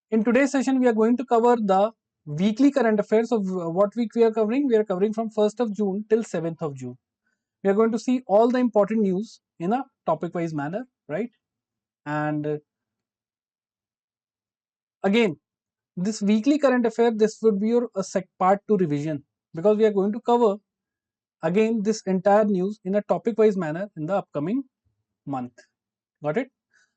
In today's session, we are going to cover the weekly current affairs of what week we are covering. We are covering from 1st of June till 7th of June. We are going to see all the important news in a topic wise manner, right? And again, this weekly current affair, this would be your part 2 revision, because we are going to cover again this entire news in a topic wise manner in the upcoming month. Got it?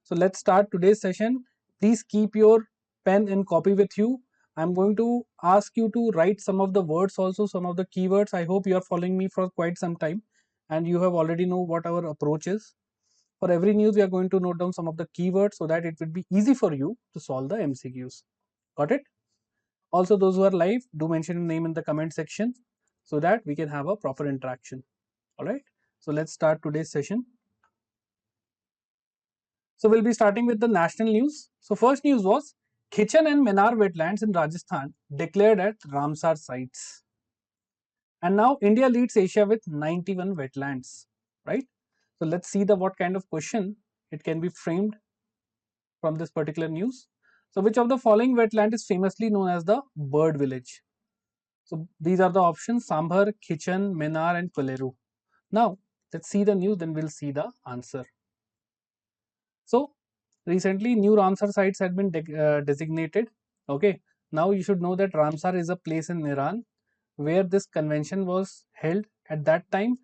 So let's start today's session. Please keep your pen and copy with you. I'm going to ask you to write some of the words, also some of the keywords. I hope you are following me for quite some time and you have already know what our approach is. For every news, we are going to note down some of the keywords so that it will be easy for you to solve the MCQs. Got it? Also, those who are live, do mention your name in the comment section so that we can have a proper interaction. All right. So let's start today's session. So we'll be starting with the national news. So first news was Khichan and Menar wetlands in Rajasthan declared at Ramsar sites. And now India leads Asia with 91 wetlands, right? So let's see the what kind of question it can be framed from this particular news. So which of the following wetland is famously known as the bird village? So these are the options: Sambhar, Khichan, Menar and Koleru. Now let's see the news, then we'll see the answer. So recently new Ramsar sites had been designated. Okay, now you should know that Ramsar is a place in Iran where this convention was held at that time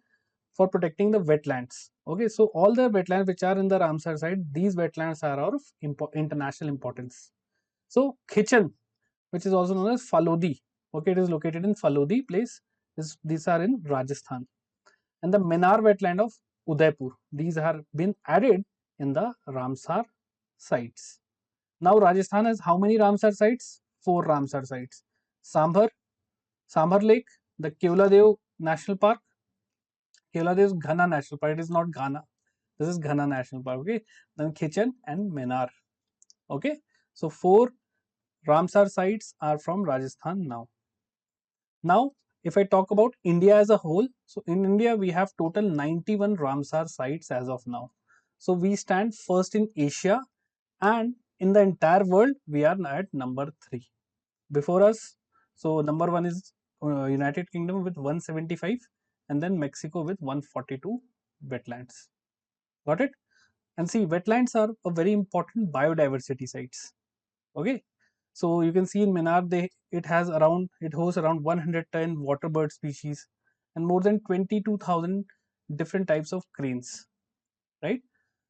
for protecting the wetlands. Okay, so all the wetlands which are in the Ramsar site, these wetlands are of international importance. So Khichan, which is also known as Falodi, okay, it is located in Falodi place. These are in Rajasthan. And the Menar wetland of Udaipur, these have been added in the Ramsar sites. Now Rajasthan has how many Ramsar sites? 4 Ramsar sites. Sambhar, Sambhar Lake, the Kevladev National Park. Kevladev is Ghana National Park. It is not Ghana. This is Ghana National Park. Okay. Then Khichan and Menar. Okay. So 4 Ramsar sites are from Rajasthan now. Now, if I talk about India as a whole, so in India we have total 91 Ramsar sites as of now. So we stand first in Asia, and in the entire world we are at number 3. Before us, so number 1 is United Kingdom with 175, and then Mexico with 142 wetlands. Got it? And see, wetlands are a very important biodiversity sites. Okay, so you can see in Minar, it hosts around 110 water bird species and more than 22,000 different types of cranes, right?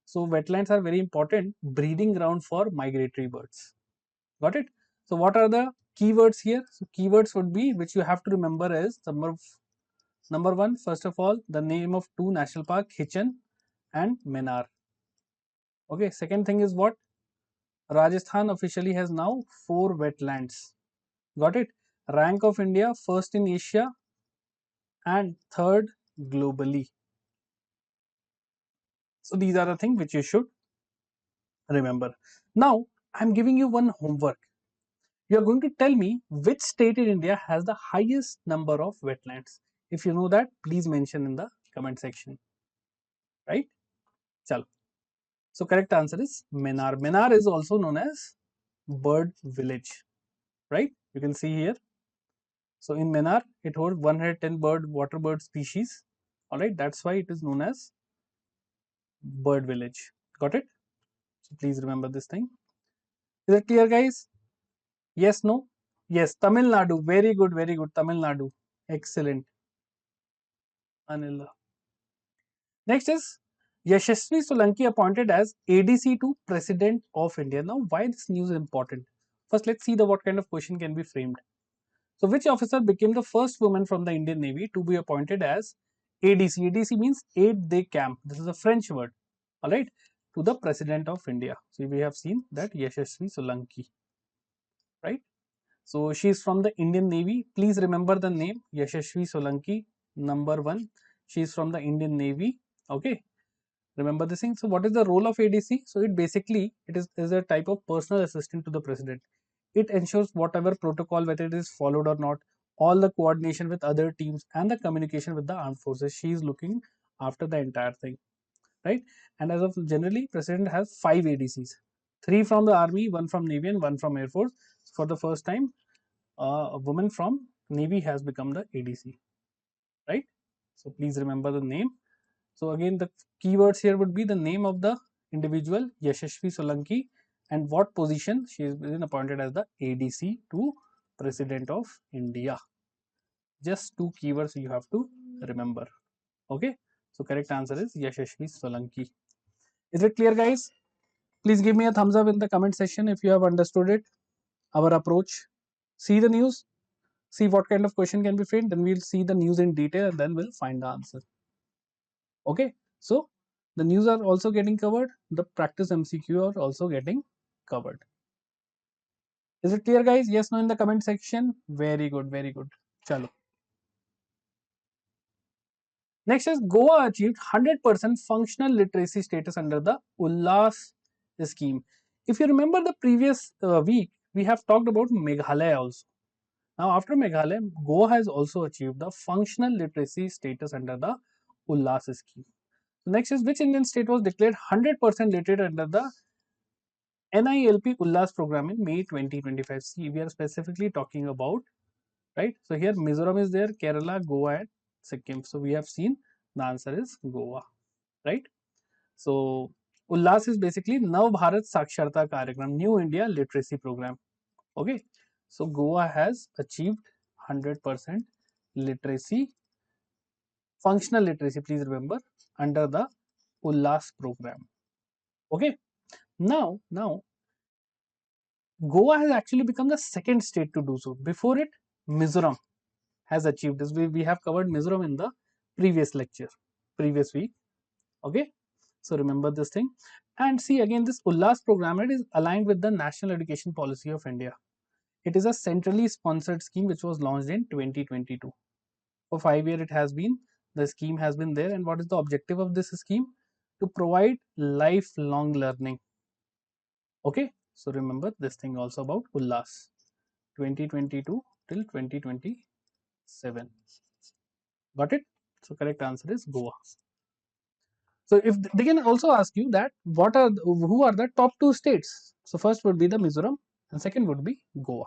So wetlands are very important breeding ground for migratory birds. Got it? So what are the keywords here? So keywords would be, which you have to remember, is number 1, first of all, the name of 2 national park, Khichan and Menar. Okay, second thing is what? Rajasthan officially has now 4 wetlands. Got it? Rank of India, first in Asia and third globally. So these are the things which you should remember. Now, I'm giving you one homework. You are going to tell me which state in India has the highest number of wetlands. If you know that, please mention in the comment section. Right? Chalo. So correct answer is Menar. Menar is also known as bird village. Right? You can see here. So in Menar, it holds 110 water bird species. Alright, that's why it is known as bird village. Got it? So please remember this thing. Is it clear, guys? Yes, no? Yes, Tamil Nadu. Very good, very good. Tamil Nadu. Excellent. Anil. Next is Yashasvi Solanki appointed as ADC to President of India. Now, why this news is important? First, let's see the what kind of question can be framed. So, which officer became the first woman from the Indian Navy to be appointed as ADC? ADC means aide de camp. This is a French word. All right, to the President of India. So, we have seen that Yashasvi Solanki, right? So, she is from the Indian Navy. Please remember the name Yashasvi Solanki. Number 1, she is from the Indian Navy. Okay, remember this thing. So what is the role of ADC? So it basically is a type of personal assistant to the president. It ensures whatever protocol, whether it is followed or not, all the coordination with other teams and the communication with the armed forces. She is looking after the entire thing, right? And as of generally, president has 5 ADCs, 3 from the Army, 1 from Navy, and 1 from Air Force. For the first time, a woman from Navy has become the ADC, right? So please remember the name. So again, the keywords here would be the name of the individual, Yashasvi Solanki, and what position she has been appointed as the ADC to President of India. Just 2 keywords you have to remember. Okay, so correct answer is Yashasvi Solanki. Is it clear, guys? Please give me a thumbs up in the comment section if you have understood it, our approach. See the news, see what kind of question can be framed, then we'll see the news in detail and then we'll find the answer. Okay, so the news are also getting covered, the practice MCQ are also getting covered. Is it clear, guys? Yes, no in the comment section. Very good, very good. Chalo. Next is Goa achieved 100% functional literacy status under the Ullas scheme. If you remember the previous week, we have talked about Meghalaya also. Now, after Meghalaya, Goa has also achieved the functional literacy status under the Ullas scheme. So next is which Indian state was declared 100% literate under the NILP Ullas program in May 2025. See, we are specifically talking about, right? So here Mizoram is there, Kerala, Goa, and Sikkim. So we have seen the answer is Goa, right? So Ullas is basically Nav Bharat Saksharta Karyakram, New India Literacy Program. Okay, so Goa has achieved 100% literacy, functional literacy. Please remember under the Ullas program. Okay, now Goa has actually become the second state to do so. Before it, Mizoram has achieved this. We have covered Mizoram in the previous lecture, previous week. Okay, so remember this thing. And see again, this Ullas program, it is aligned with the National Education Policy of India. It is a centrally sponsored scheme which was launched in 2022. For 5 years it has been, the scheme has been there. And what is the objective of this scheme? To provide lifelong learning. Okay, so remember this thing also about Ullas 2022 till 2027. Got it? So correct answer is Goa. So if they can also ask you that who are the top 2 states? So first would be the Mizoram and second would be Goa.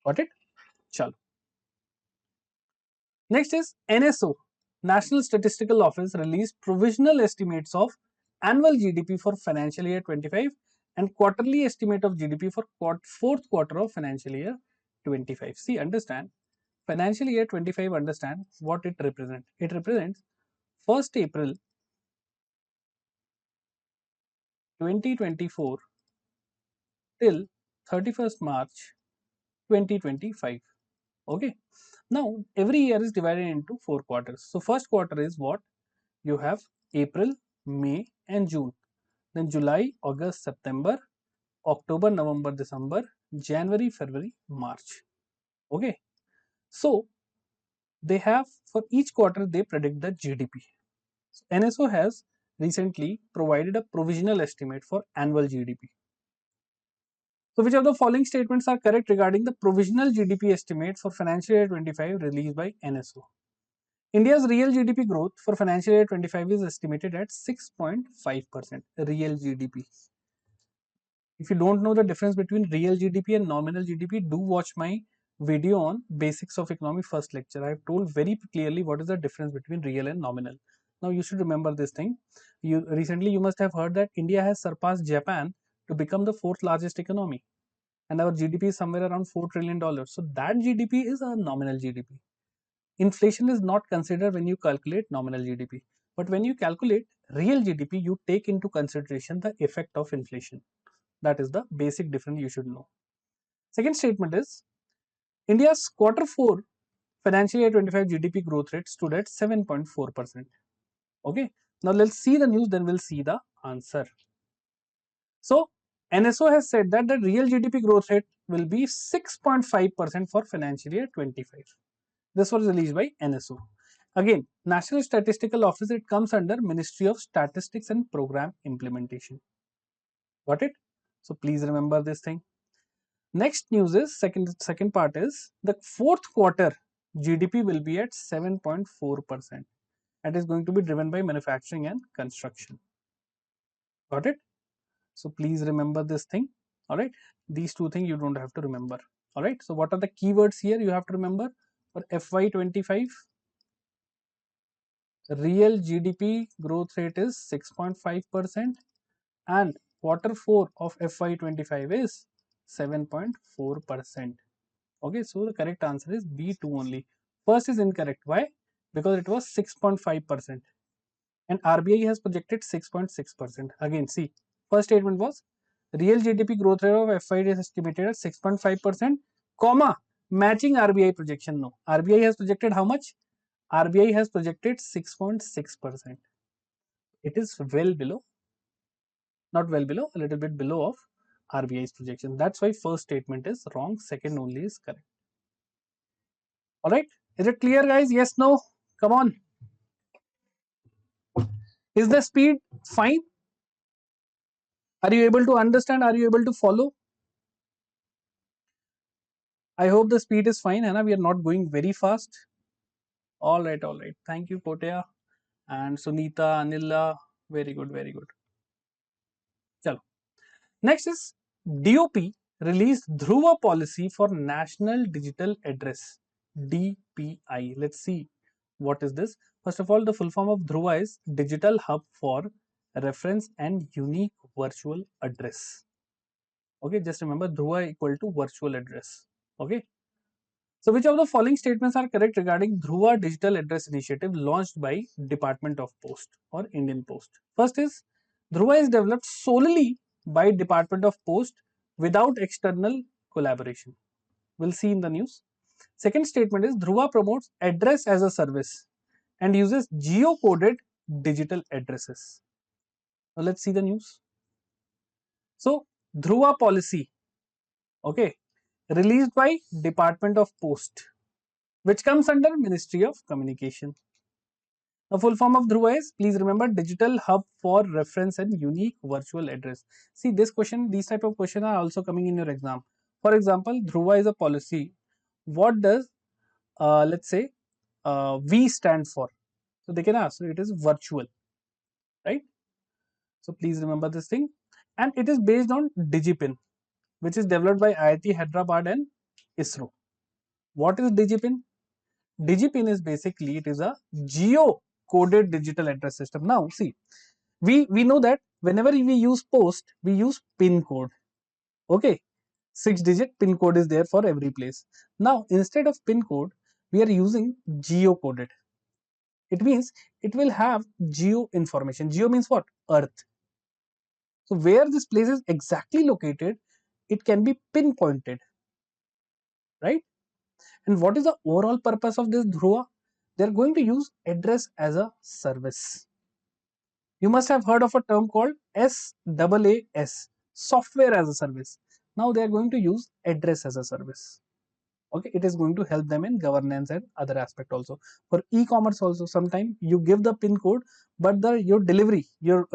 Got it? Chalo. Next is NSO, National Statistical Office released provisional estimates of annual GDP for financial year 25 and quarterly estimate of GDP for fourth quarter of financial year 25. See, understand, financial year 25, understand what it represents. It represents 1st April 2024 till 31st March 2025. Okay. Now, every year is divided into 4 quarters. So, first quarter is what? You have April, May and June. Then July, August, September, October, November, December, January, February, March. Okay. So, they have, for each quarter, they predict the GDP. So, NSO has recently provided a provisional estimate for annual GDP. So, which of the following statements are correct regarding the provisional GDP estimate for financial year 25 released by NSO? India's real GDP growth for financial year 25 is estimated at 6.5%. Real GDP. If you don't know the difference between real GDP and nominal GDP, do watch my video on Basics of Economy first lecture. I have told very clearly what is the difference between real and nominal. Now you should remember this thing. Recently you must have heard that India has surpassed Japan to become the 4th largest economy. And our GDP is somewhere around $4 trillion. So that GDP is a nominal GDP. Inflation is not considered when you calculate nominal GDP. But when you calculate real GDP, you take into consideration the effect of inflation. That is the basic difference you should know. Second statement is India's quarter 4 financial year 25 GDP growth rate stood at 7.4%. Okay. Now let's see the news, then we'll see the answer. So NSO has said that the real GDP growth rate will be 6.5% for financial year 25. This was released by NSO. Again, National Statistical Office, it comes under Ministry of Statistics and Program Implementation. Got it? So please remember this thing. Next news is, second part is, the 4th quarter GDP will be at 7.4%. That is going to be driven by manufacturing and construction. Got it? So please remember this thing. All right, these two things you don't have to remember. All right, so what are the keywords here you have to remember? For FY25, real GDP growth rate is 6.5%, and quarter 4 of FY25 is 7.4%. Okay, so the correct answer is B2 only. First is incorrect. Why? Because it was 6.5%, and RBI has projected 6.6%. Again, see, first statement was real GDP growth rate of FY is estimated at 6.5%, comma, matching RBI projection. No, RBI has projected how much? RBI has projected 6.6%. It is well below, not well below, a little bit below of RBI's projection. That's why first statement is wrong, second only is correct. All right, is it clear, guys? Yes, no? Come on. Is the speed fine? Are you able to understand? Are you able to follow? I hope the speed is fine, Hannah. We are not going very fast. All right, all right. Thank you, Kotea and Sunita, Anila. Very good, very good. Chalo. Next is DOP released Dhruva policy for National Digital Address, DPI. Let's see what is this. First of all, the full form of Dhruva is Digital Hub for Reference and Unique Virtual Address. Okay, just remember Dhruva equal to virtual address. Okay. So which of the following statements are correct regarding Dhruva Digital Address Initiative launched by Department of Post or Indian Post? First is Dhruva is developed solely by Department of Post without external collaboration. We'll see in the news. Second statement is Dhruva promotes address as a service and uses geo-coded digital addresses. Now let's see the news. So Dhruva policy, okay, released by Department of Post, which comes under Ministry of Communication. The full form of Dhruva is, please remember, Digital Hub for Reference and Unique Virtual Address. See, this question, these type of questions are also coming in your exam. For example, Dhruva is a policy. What does, let's say, V stand for? So they can ask. So it is virtual, right? So please remember this thing. And it is based on DigiPin, which is developed by IIT Hyderabad and ISRO. What is DigiPin? DigiPin is basically, it is a geo-coded digital address system. Now, see, we know that whenever we use post, we use pin code. Okay, 6-digit pin code is there for every place. Now, instead of pin code, we are using geo-coded. It means it will have geo information. Geo means what? Earth. So, where this place is exactly located, it can be pinpointed, right? And what is the overall purpose of this Dhruva? They are going to use address as a service. You must have heard of a term called SaaS, software as a service. Now they are going to use address as a service. Okay, it is going to help them in governance and other aspect also. For e-commerce also, sometimes you give the pin code, but your delivery, your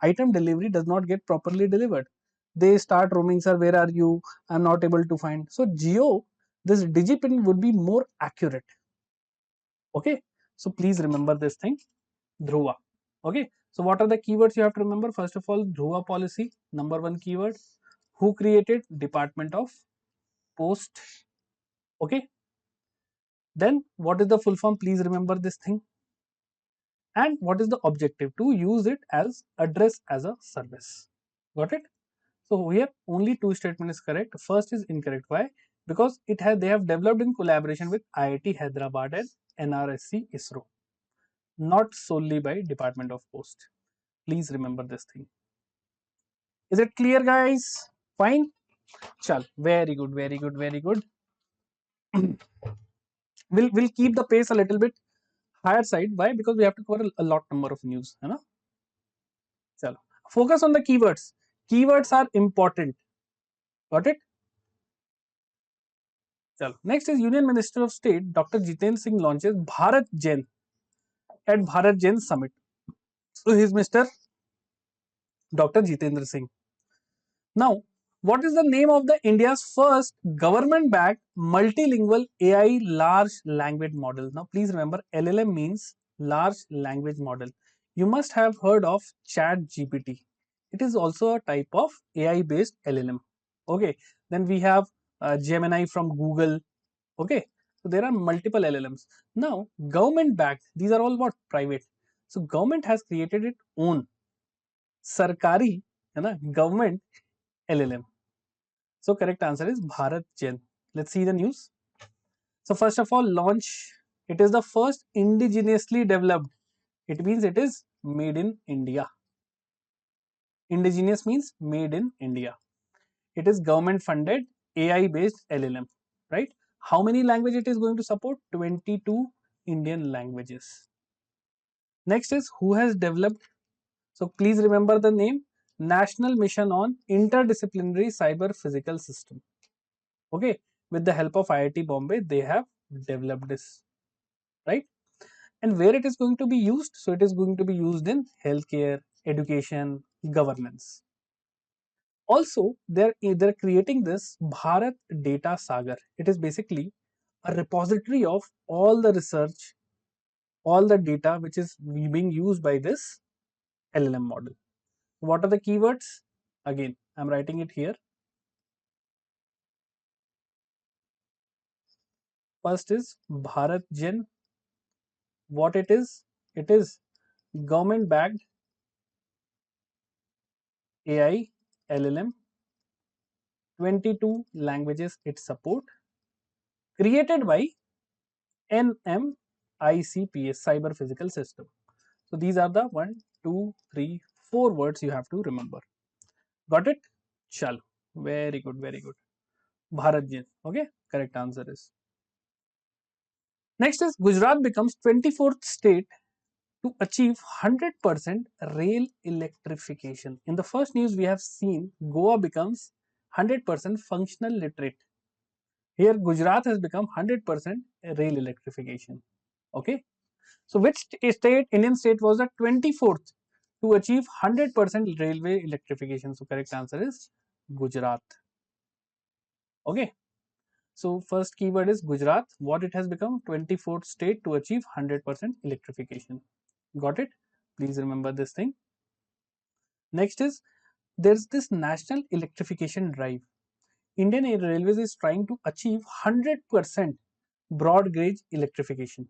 item delivery does not get properly delivered. They start roaming, sir, where are you? I'm not able to find. So geo, this digipin would be more accurate. Okay, so please remember this thing, Dhruva. Okay, so what are the keywords you have to remember? First of all, Dhruva policy, number one keyword. Who created? Department of Post. Okay, then what is the full form? Please remember this thing. And what is the objective? To use it as address as a service. Got it? So here only two statement is correct. First is incorrect. Why? Because they have developed in collaboration with IIT Hyderabad and NRSC ISRO, not solely by Department of Post. Please remember this thing. Is it clear, guys? Fine. Chal, very good, very good, very good. we'll keep the pace a little bit higher side. Why? Because we have to cover a lot number of news. Hai na? Chalo. Focus on the keywords. Keywords are important. Got it? Chalo. Next is Union Minister of State Dr. Jitendra Singh launches Bharat Gen at Bharat Gen Summit. So he is Mr. Dr. Jitendra Singh. Now, what is the name of the India's first government-backed multilingual AI large language model? Now, please remember LLM means large language model. You must have heard of Chat GPT. it is also a type of AI based LLM. Okay, then we have Gemini from Google. Okay, so there are multiple LLMs. Now, government backed, these are all what? Private. So, government has created its own Sarkari, government LLM. So, correct answer is Bharat Gen. Let's see the news. So, first of all, launch. It is the first indigenously developed. It means it is made in India. Indigenous means made in India. It is government funded AI based LLM, right? How many language it is going to support? 22 Indian languages. Next is who has developed. So please remember the name, National Mission on Interdisciplinary Cyber Physical System. Okay, with the help of IIT Bombay, they have developed this, right? And where it is going to be used? So it is going to be used in healthcare, education, governance. Also, they're creating this Bharat Data Sagar. It is basically a repository of all the research, all the data which is being used by this LLM model. What are the keywords? Again, I'm writing it here. First is Bharat Gen. What it is? It is government backed AI LLM. 22 languages it support. Created by NMICPS, Cyber Physical System. So these are the 1, 2, 3, 4 words you have to remember. Got it? Chalo. Very good, very good. Bharat Jin. Okay, correct answer is. Next is Gujarat becomes 24th state to achieve 100% rail electrification. In the first news we have seen Goa becomes 100% functional literate. Here Gujarat has become 100% rail electrification. Okay. So which state, Indian state was the 24th to achieve 100% railway electrification? So correct answer is Gujarat. Okay. So first keyword is Gujarat. What it has become? 24th state to achieve 100% electrification. Got it? Please remember this thing. Next is there's this national electrification drive. Indian Railways is trying to achieve 100% broad gauge electrification.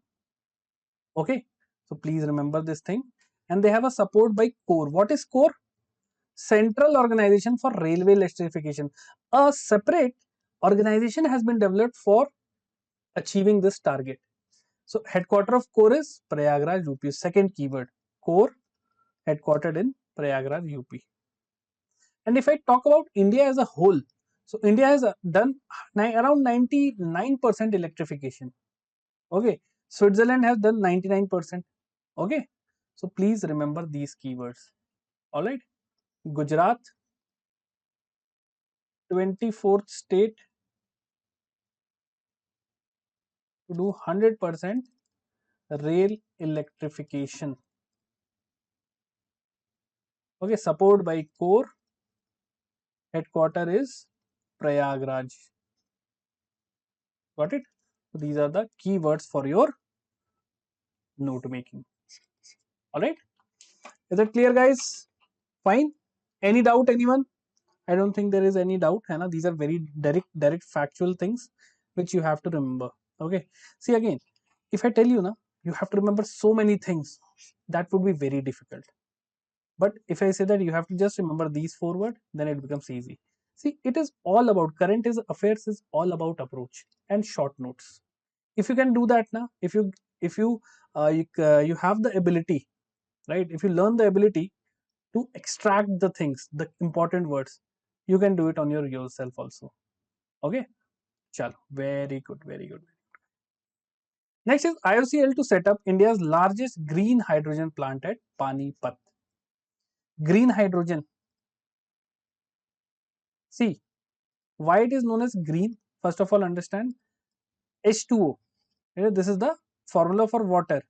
Okay. So please remember this thing. And they have a support by CORE. What is CORE? Central Organization for Railway Electrification. A separate organization has been developed for achieving this target. So headquarter of CORE is Prayagraj, UP. Second keyword, CORE, headquartered in Prayagraj, UP. And if I talk about India as a whole, so India has done around 99% electrification. Okay. Switzerland has done 99%. Okay. So please remember these keywords. All right. Gujarat, 24th state to do 100% rail electrification. Okay, support by CORE, headquarter is Prayagraj. Got it? So these are the keywords for your note making. All right, is it clear, guys? Fine. Any doubt, anyone? I don't think there is any doubt. Hannah. These are very direct factual things which you have to remember. Okay. See again, if I tell you now, you have to remember so many things. That would be very difficult. But if I say that you have to just remember these 4 words, then it becomes easy. See, it is all about current affairs is all about approach and short notes. If you can do that now, if you have the ability, right? If you learn the ability to extract the things, the important words, you can do it on yourself also. Okay, chalo, very good, very good. Next is IOCL to set up India's largest green hydrogen plant at Panipat. Green hydrogen. See, why it is known as green? First of all, understand H2O. This is the formula for water.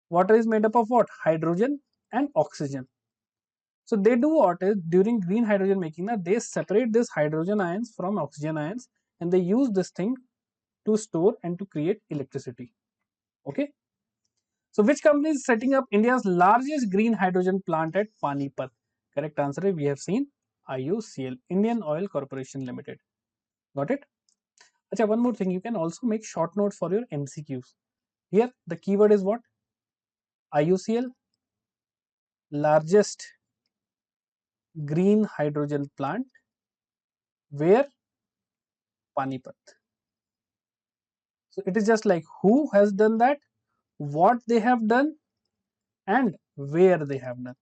Water is made up of what? Hydrogen and oxygen. So they do what is during green hydrogen making that they separate this hydrogen ions from oxygen ions and they use this thing to store and to create electricity. Okay. So which company is setting up India's largest green hydrogen plant at Panipat? Correct answer we have seen IOCL, Indian Oil Corporation Limited. Got it? Acha, one more thing, you can also make short notes for your MCQs. Here the keyword is what? IOCL, largest green hydrogen plant, where? Panipat. So it is just like who has done that, what they have done, and where they have done.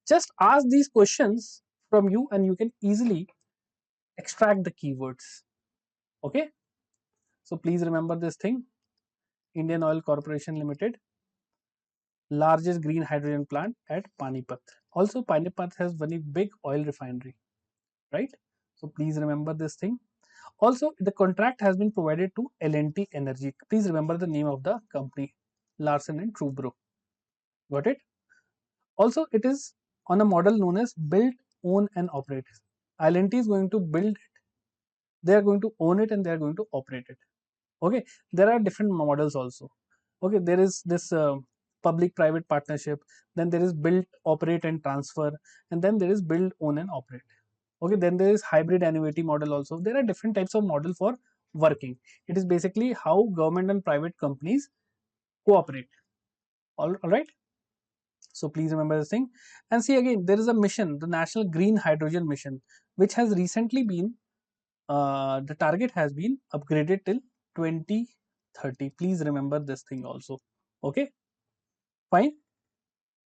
Just ask these questions from you and you can easily extract the keywords. Okay, so please remember this thing. Indian Oil Corporation Limited, largest green hydrogen plant at Panipat. Also Panipat has one big oil refinery, right? So please remember this thing. Also the contract has been provided to L&T Energy. Please remember the name of the company, Larsen and Toubro. Got it? Also it is on a model known as build, own and operate. L&T is going to build it, they are going to own it, and they are going to operate it. Okay, there are different models also. Okay, there is this public private partnership, then there is build, operate and transfer, and then there is build, own and operate. Okay, then there is hybrid annuity model also. There are different types of model for working. It is basically how government and private companies cooperate. All right, so please remember this thing. And see, again, there is a mission, the National Green Hydrogen Mission, which has recently been the target has been upgraded till 2030. Please remember this thing also. Okay, fine.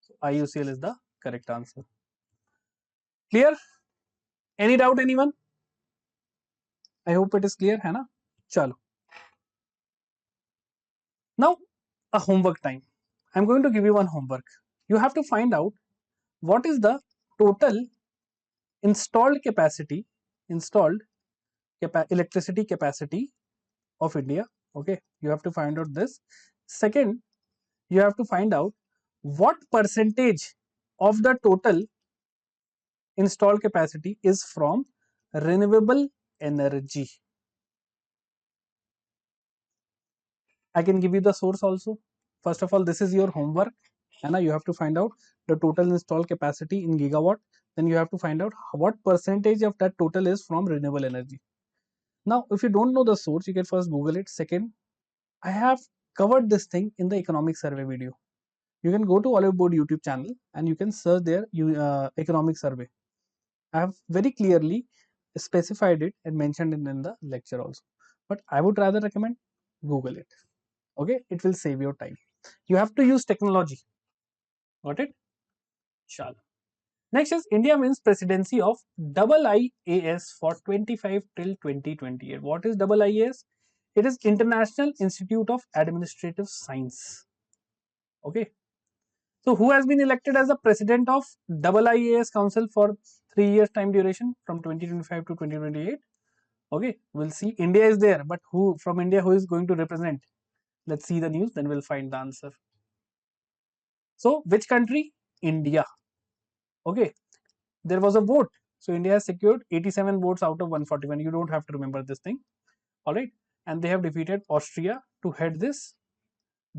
So IUCL is the correct answer. Clear? Any doubt, anyone? I hope it is clear, है ना? Chalo. Now, a homework time. I'm going to give you one homework. You have to find out what is the total installed capacity, installed electricity capacity of India. Okay, you have to find out this. Second, you have to find out what percentage of the total installed capacity is from renewable energy. I can give you the source also. First of all, this is your homework, and you have to find out the total installed capacity in gigawatt. Then you have to find out what percentage of that total is from renewable energy. Now, if you don't know the source, you can first Google it. Second, I have covered this thing in the economic survey video. You can go to Oliveboard YouTube channel and you can search there economic survey. I have very clearly specified it and mentioned it in the lecture also. But I would rather recommend Google it. Okay, it will save your time. You have to use technology. Got it? Shall. Next is India wins presidency of IIAS for 25 till 2028. What is IIAS? It is International Institute of Administrative Science. Okay. So who has been elected as the president of IIAS Council for 3 years time duration from 2025 to 2028? Okay, we'll see. India is there, but who from India who is going to represent? Let's see the news, then we'll find the answer. So which country? India. Okay, there was a vote. So India has secured 87 votes out of 141. You don't have to remember this thing. All right, and they have defeated Austria to head this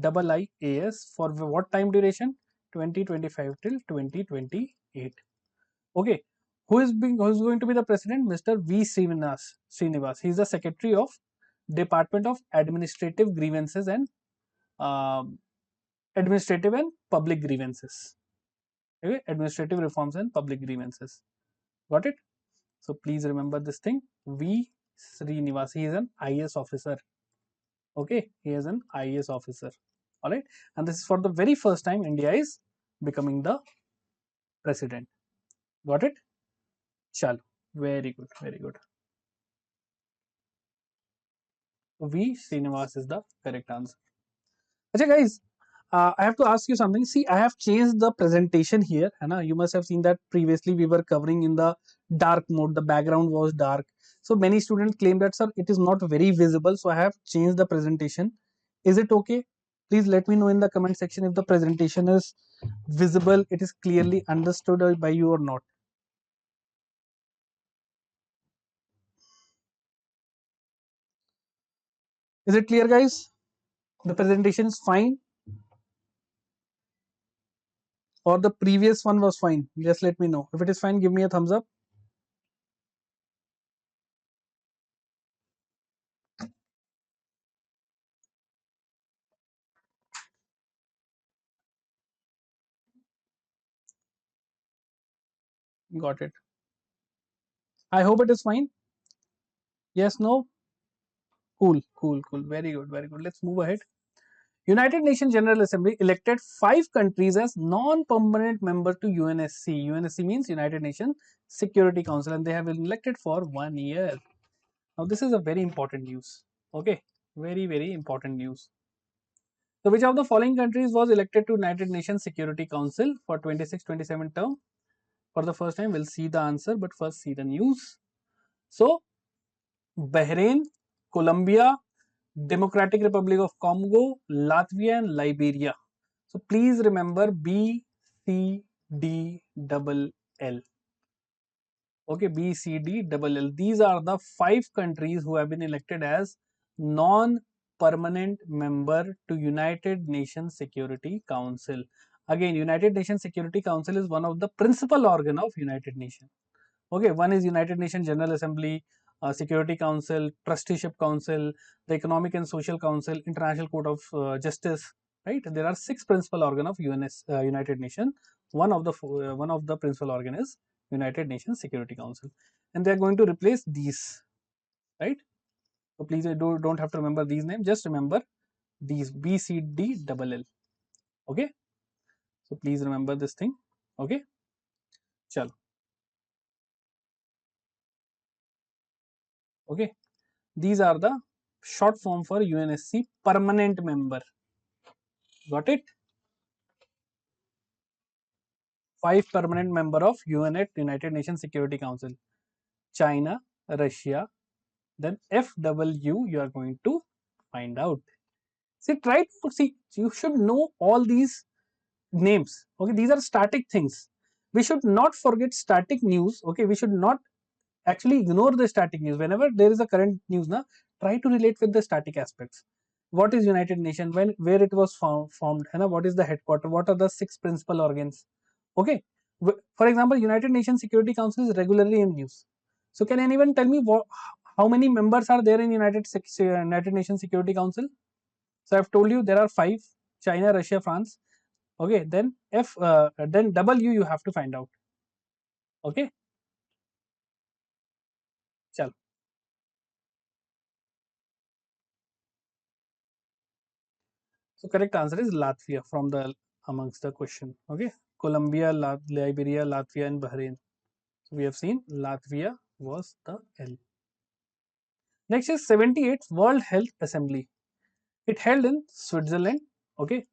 IIAS for what time duration? 2025 till 2028. Okay, who's going to be the president? Mr. V. Srinivas. He is the secretary of Department of Administrative Grievances and Administrative and Public Grievances. Okay, administrative reforms and public grievances. Got it? So please remember this thing. V. Srinivas. He is an IAS officer. Okay, he is an IAS officer. All right, and this is for the very first time India is becoming the president. Got it? Chalo. Very good. Very good. V. Srinivas is the correct answer. Okay, guys, I have to ask you something. See, I have changed the presentation here. Anna, you must have seen that previously we were covering in the dark mode. The background was dark. So many students claim that, sir, it is not very visible. So I have changed the presentation. Is it okay? Please let me know in the comment section if the presentation is visible, it is clearly understood by you or not. Is it clear, guys? The presentation is fine. or the previous one was fine? Just let me know. If it is fine, give me a thumbs up. Got it. I hope it is fine. Yes, no? Cool, cool, cool. Very good, very good. Let's move ahead. United Nations General Assembly elected 5 countries as non-permanent member to UNSC. UNSC means United Nations Security Council, and they have been elected for 1 year. Now, this is a very important news. Okay, very, very important news. So, which of the following countries was elected to United Nations Security Council for 26-27 term? For the first time, we'll see the answer, but first see the news. So, Bahrain, Colombia, Democratic Republic of Congo, Latvia, and Liberia. So please remember B, C, D, double L. Okay, B, C, D, double L. These are the 5 countries who have been elected as non-permanent member to United Nations Security Council. Again, United Nations Security Council is one of the principal organ of United Nations. Okay, one is United Nations General Assembly, Security Council, Trusteeship Council, the Economic and Social Council, International Court of Justice. Right? There are 6 principal organ of United Nations. One of the principal organ is United Nations Security Council, and they are going to replace these. Right? So please don't have to remember these names. Just remember these B, C, D, double L. Okay. So please remember this thing. Okay. Chalo. Okay. These are the short form for UNSC permanent member. Got it? 5 permanent member of United Nations Security Council. China, Russia, then FW you are going to find out. See, try to see, you should know all these names. Okay, these are static things. We should not forget static news. Okay, we should not actually ignore the static news. Whenever there is a current news, na, try to relate with the static aspects. What is United Nations? When, where it was formed? And what is the headquarter? What are the 6 principal organs? Okay. For example, United Nations Security Council is regularly in news. So can anyone tell me how many members are there in United Nations Security Council? So I've told you there are 5: China, Russia, France. Okay. Then W you have to find out. Okay. Chal. So correct answer is Latvia from the amongst the question. Okay, Colombia, Liberia, Latvia, and Bahrain. So we have seen Latvia was the L. Next is 78th World Health Assembly. It held in Switzerland. Okay.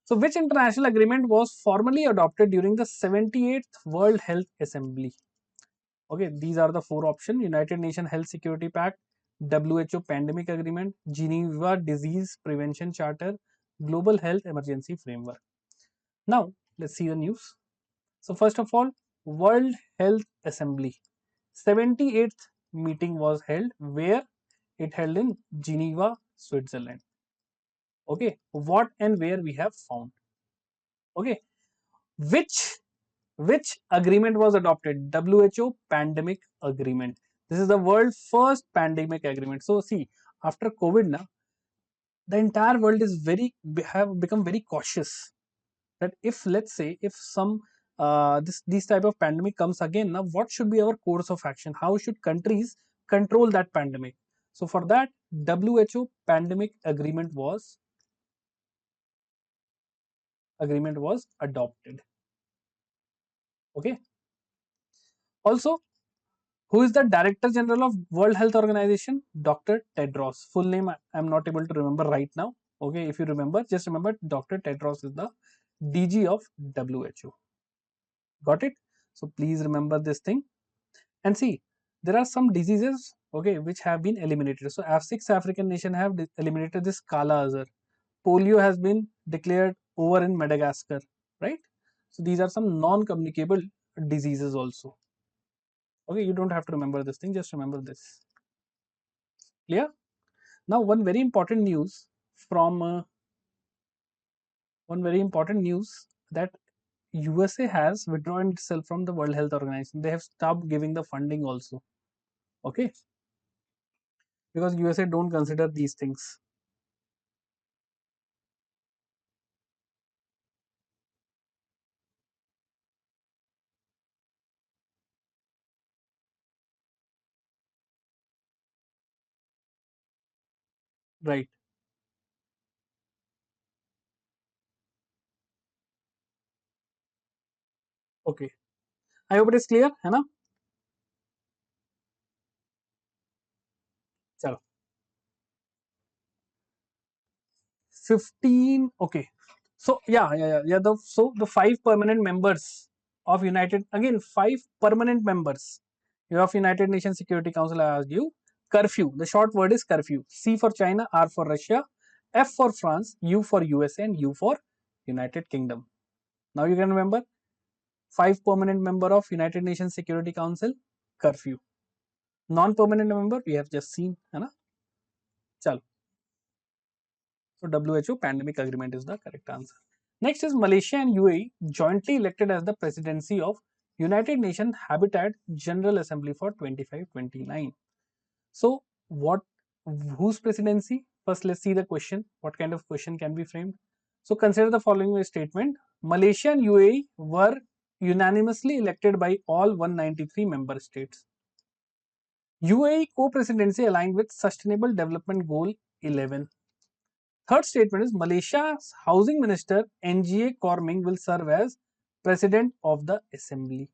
So which international agreement was formally adopted during the 78th World Health Assembly? Okay, these are the 4 options: United Nations Health Security Pact, WHO Pandemic Agreement, Geneva Disease Prevention Charter, Global Health Emergency Framework. Now, let's see the news. So, first of all, World Health Assembly 78th meeting was held where it held in Geneva, Switzerland. Okay, what and where we have found. Okay, which which agreement was adopted? WHO Pandemic Agreement. This is the world's first pandemic agreement. So, see, after COVID, now the entire world is have become very cautious that if, let's say, if some this type of pandemic comes again, now what should be our course of action? How should countries control that pandemic? So for that, WHO pandemic agreement was adopted. Okay. Also, who is the Director General of World Health Organization? Dr. Tedros. Full name I'm not able to remember right now. Okay, if you remember, just remember Dr. Tedros is the DG of WHO. Got it? So please remember this thing. And see, there are some diseases, okay, which have been eliminated. So 6 African nations have eliminated this Kala Azar. Polio has been declared over in Madagascar, right? So these are some non-communicable diseases also. Okay, you don't have to remember this thing, just remember this. Clear? Now, one very important news that USA has withdrawn itself from the World Health Organization. They have stopped giving the funding also. Okay, because USA don't consider these things. Right. Okay. I hope it is clear, है ना? चलो. 15. Okay. So yeah. The five permanent members of United, again five permanent members of United Nations Security Council. I asked you curfew. The short word is curfew. C for China, R for Russia, F for France, U for USA, and U for United Kingdom. Now you can remember five permanent member of United Nations Security Council, curfew. Non-permanent member we have just seen, है ना? चलो. So WHO pandemic agreement is the correct answer. Next is Malaysia and UAE jointly elected as the presidency of United Nations Habitat General Assembly for 25-29. So what, whose presidency? First let's see the question. What kind of question can be framed? So consider the following statement. Malaysia and UAE were unanimously elected by all 193 member states. UAE co-presidency aligned with Sustainable Development Goal 11. Third statement is Malaysia's Housing Minister NGA Korming will serve as President of the Assembly.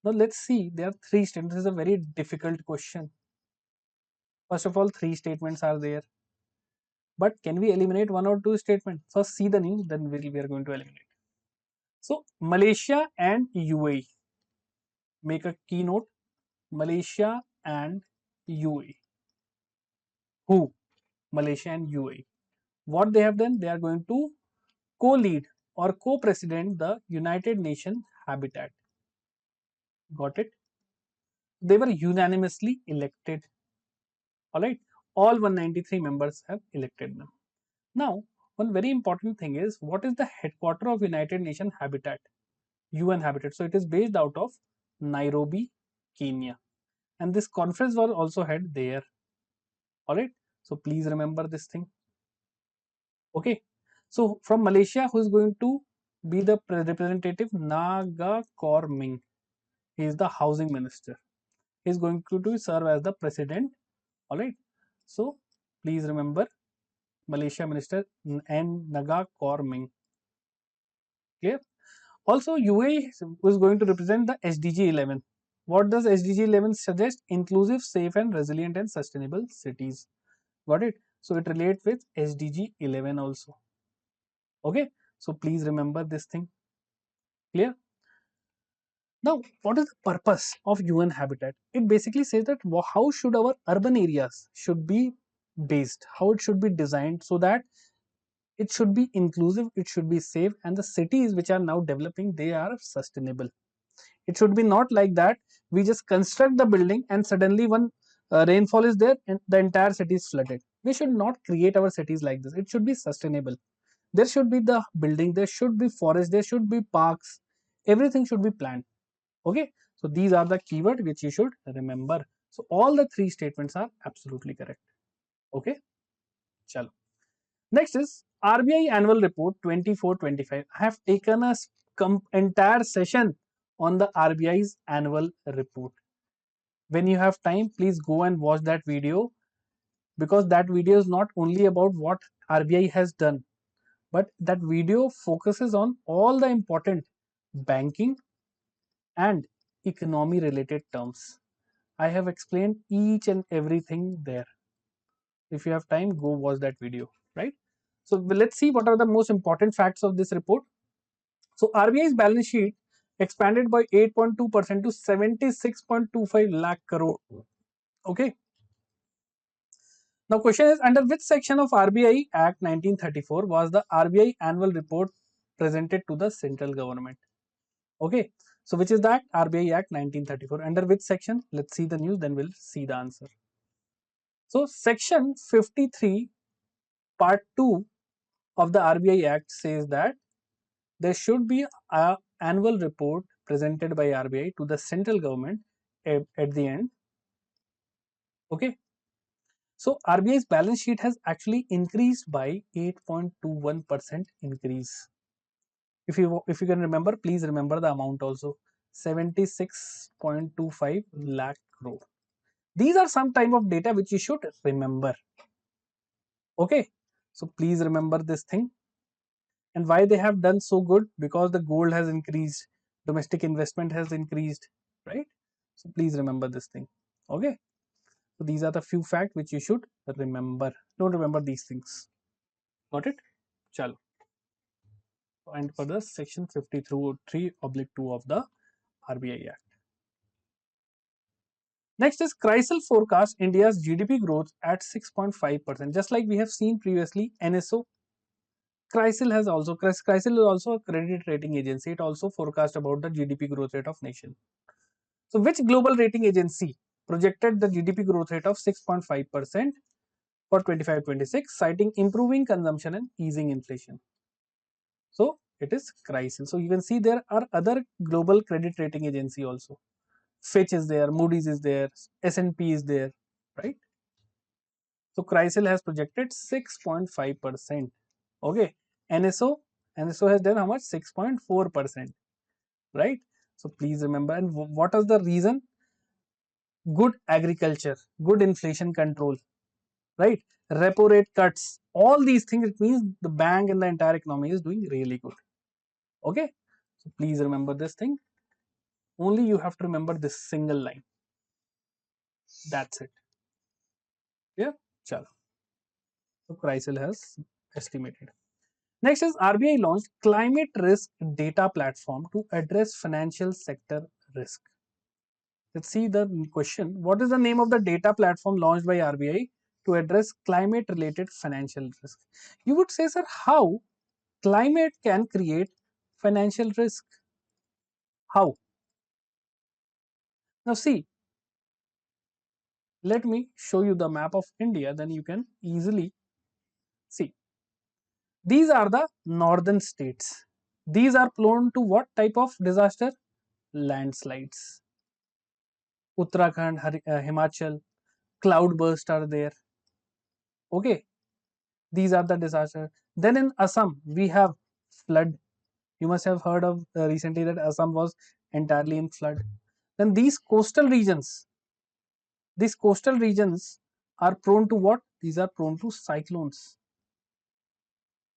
Now let's see, there are three statements. This is a very difficult question. First of all, three statements are there. But can we eliminate one or two statements? First see the news, then we are going to eliminate. So Malaysia and UAE. Make a keynote. Malaysia and UAE. Who? Malaysia and UAE. What they have done? They are going to co-lead or co-president the United Nations Habitat. Got it? They were unanimously elected. Alright, all 193 members have elected them. Now, one very important thing is, what is the headquarter of United Nations Habitat? UN Habitat. So it is based out of Nairobi, Kenya. And this conference was also held there. Alright, so please remember this thing. Okay, so from Malaysia, who is going to be the representative? Naga Korming. He is the housing minister. He is going to serve as the president. Alright, so please remember Malaysia Minister and Naga Korming. Clear? Also, UAE was going to represent the SDG 11. What does SDG 11 suggest? Inclusive, safe, and resilient and sustainable cities. Got it? So it relates with SDG 11 also. Okay, so please remember this thing. Clear? Now, what is the purpose of UN Habitat? It basically says that how should our urban areas should be based, how it should be designed so that it should be inclusive, it should be safe, and the cities which are now developing, they are sustainable. It should be not like that we just construct the building and suddenly one rainfall is there and the entire city is flooded. We should not create our cities like this. It should be sustainable. There should be the building, there should be forest, there should be parks, everything should be planned. Okay, so these are the keywords which you should remember. So all the three statements are absolutely correct. Okay, chalo. Next is RBI annual report 24-25. I have taken a entire session on the RBI's annual report. When you have time, please go and watch that video, because that video is not only about what RBI has done, but that video focuses on all the important banking and economy related terms. I have explained each and everything there. If you have time, go watch that video, right? So let's see what are the most important facts of this report. So RBI's balance sheet expanded by 8.2% to 76.25 lakh crore. Okay. Now question is, under which section of RBI Act 1934 was the RBI annual report presented to the central government? Okay. So which is that? RBI Act 1934. Under which section? Let's see the news, then we'll see the answer. So section 53 part 2 of the RBI Act says that there should be a annual report presented by RBI to the central government at the end. Okay. So RBI's balance sheet has actually increased by 8.21% increase. If you can remember, please remember the amount also, 76.25 lakh crore. These are some type of data which you should remember. Okay, so please remember this thing. And why they have done so good? Because the gold has increased, domestic investment has increased, right? So please remember this thing. Okay, so these are the few facts which you should remember. Don't remember these things. Got it? Chalo. And for the section 53/2 of the RBI Act. Next is CRISIL forecast India's GDP growth at 6.5%. Just like we have seen previously, NSO, CRISIL is also a credit rating agency. It also forecast about the GDP growth rate of nation. So which global rating agency projected the GDP growth rate of 6.5% for 25-26, citing improving consumption and easing inflation? So it is CRISIL. So you can see there are other global credit rating agency also. Fitch is there, Moody's is there, S&P is there, right? So CRISIL has projected 6.5%. Okay. NSO has done how much? 6.4%. Right? So please remember. And what is the reason? Good agriculture, good inflation control, right? Repo rate cuts, all these things, it means the bank and the entire economy is doing really good. Okay. So please remember this thing. Only you have to remember this single line. That's it. Yeah. Chalo. So CRISIL has estimated. Next is RBI launched climate risk data platform to address financial sector risk. Let's see the question. What is the name of the data platform launched by RBI to address climate related financial risk? You would say, sir, how climate can create financial risk? How? Now see, let me show you the map of India, then you can easily see. These are the northern states. These are prone to what type of disaster? Landslides. Uttarakhand, Himachal, cloudburst are there. Okay, these are the disasters. Then in Assam, we have flood. You must have heard of recently that Assam was entirely in flood. Then these coastal regions are prone to what? These are prone to cyclones.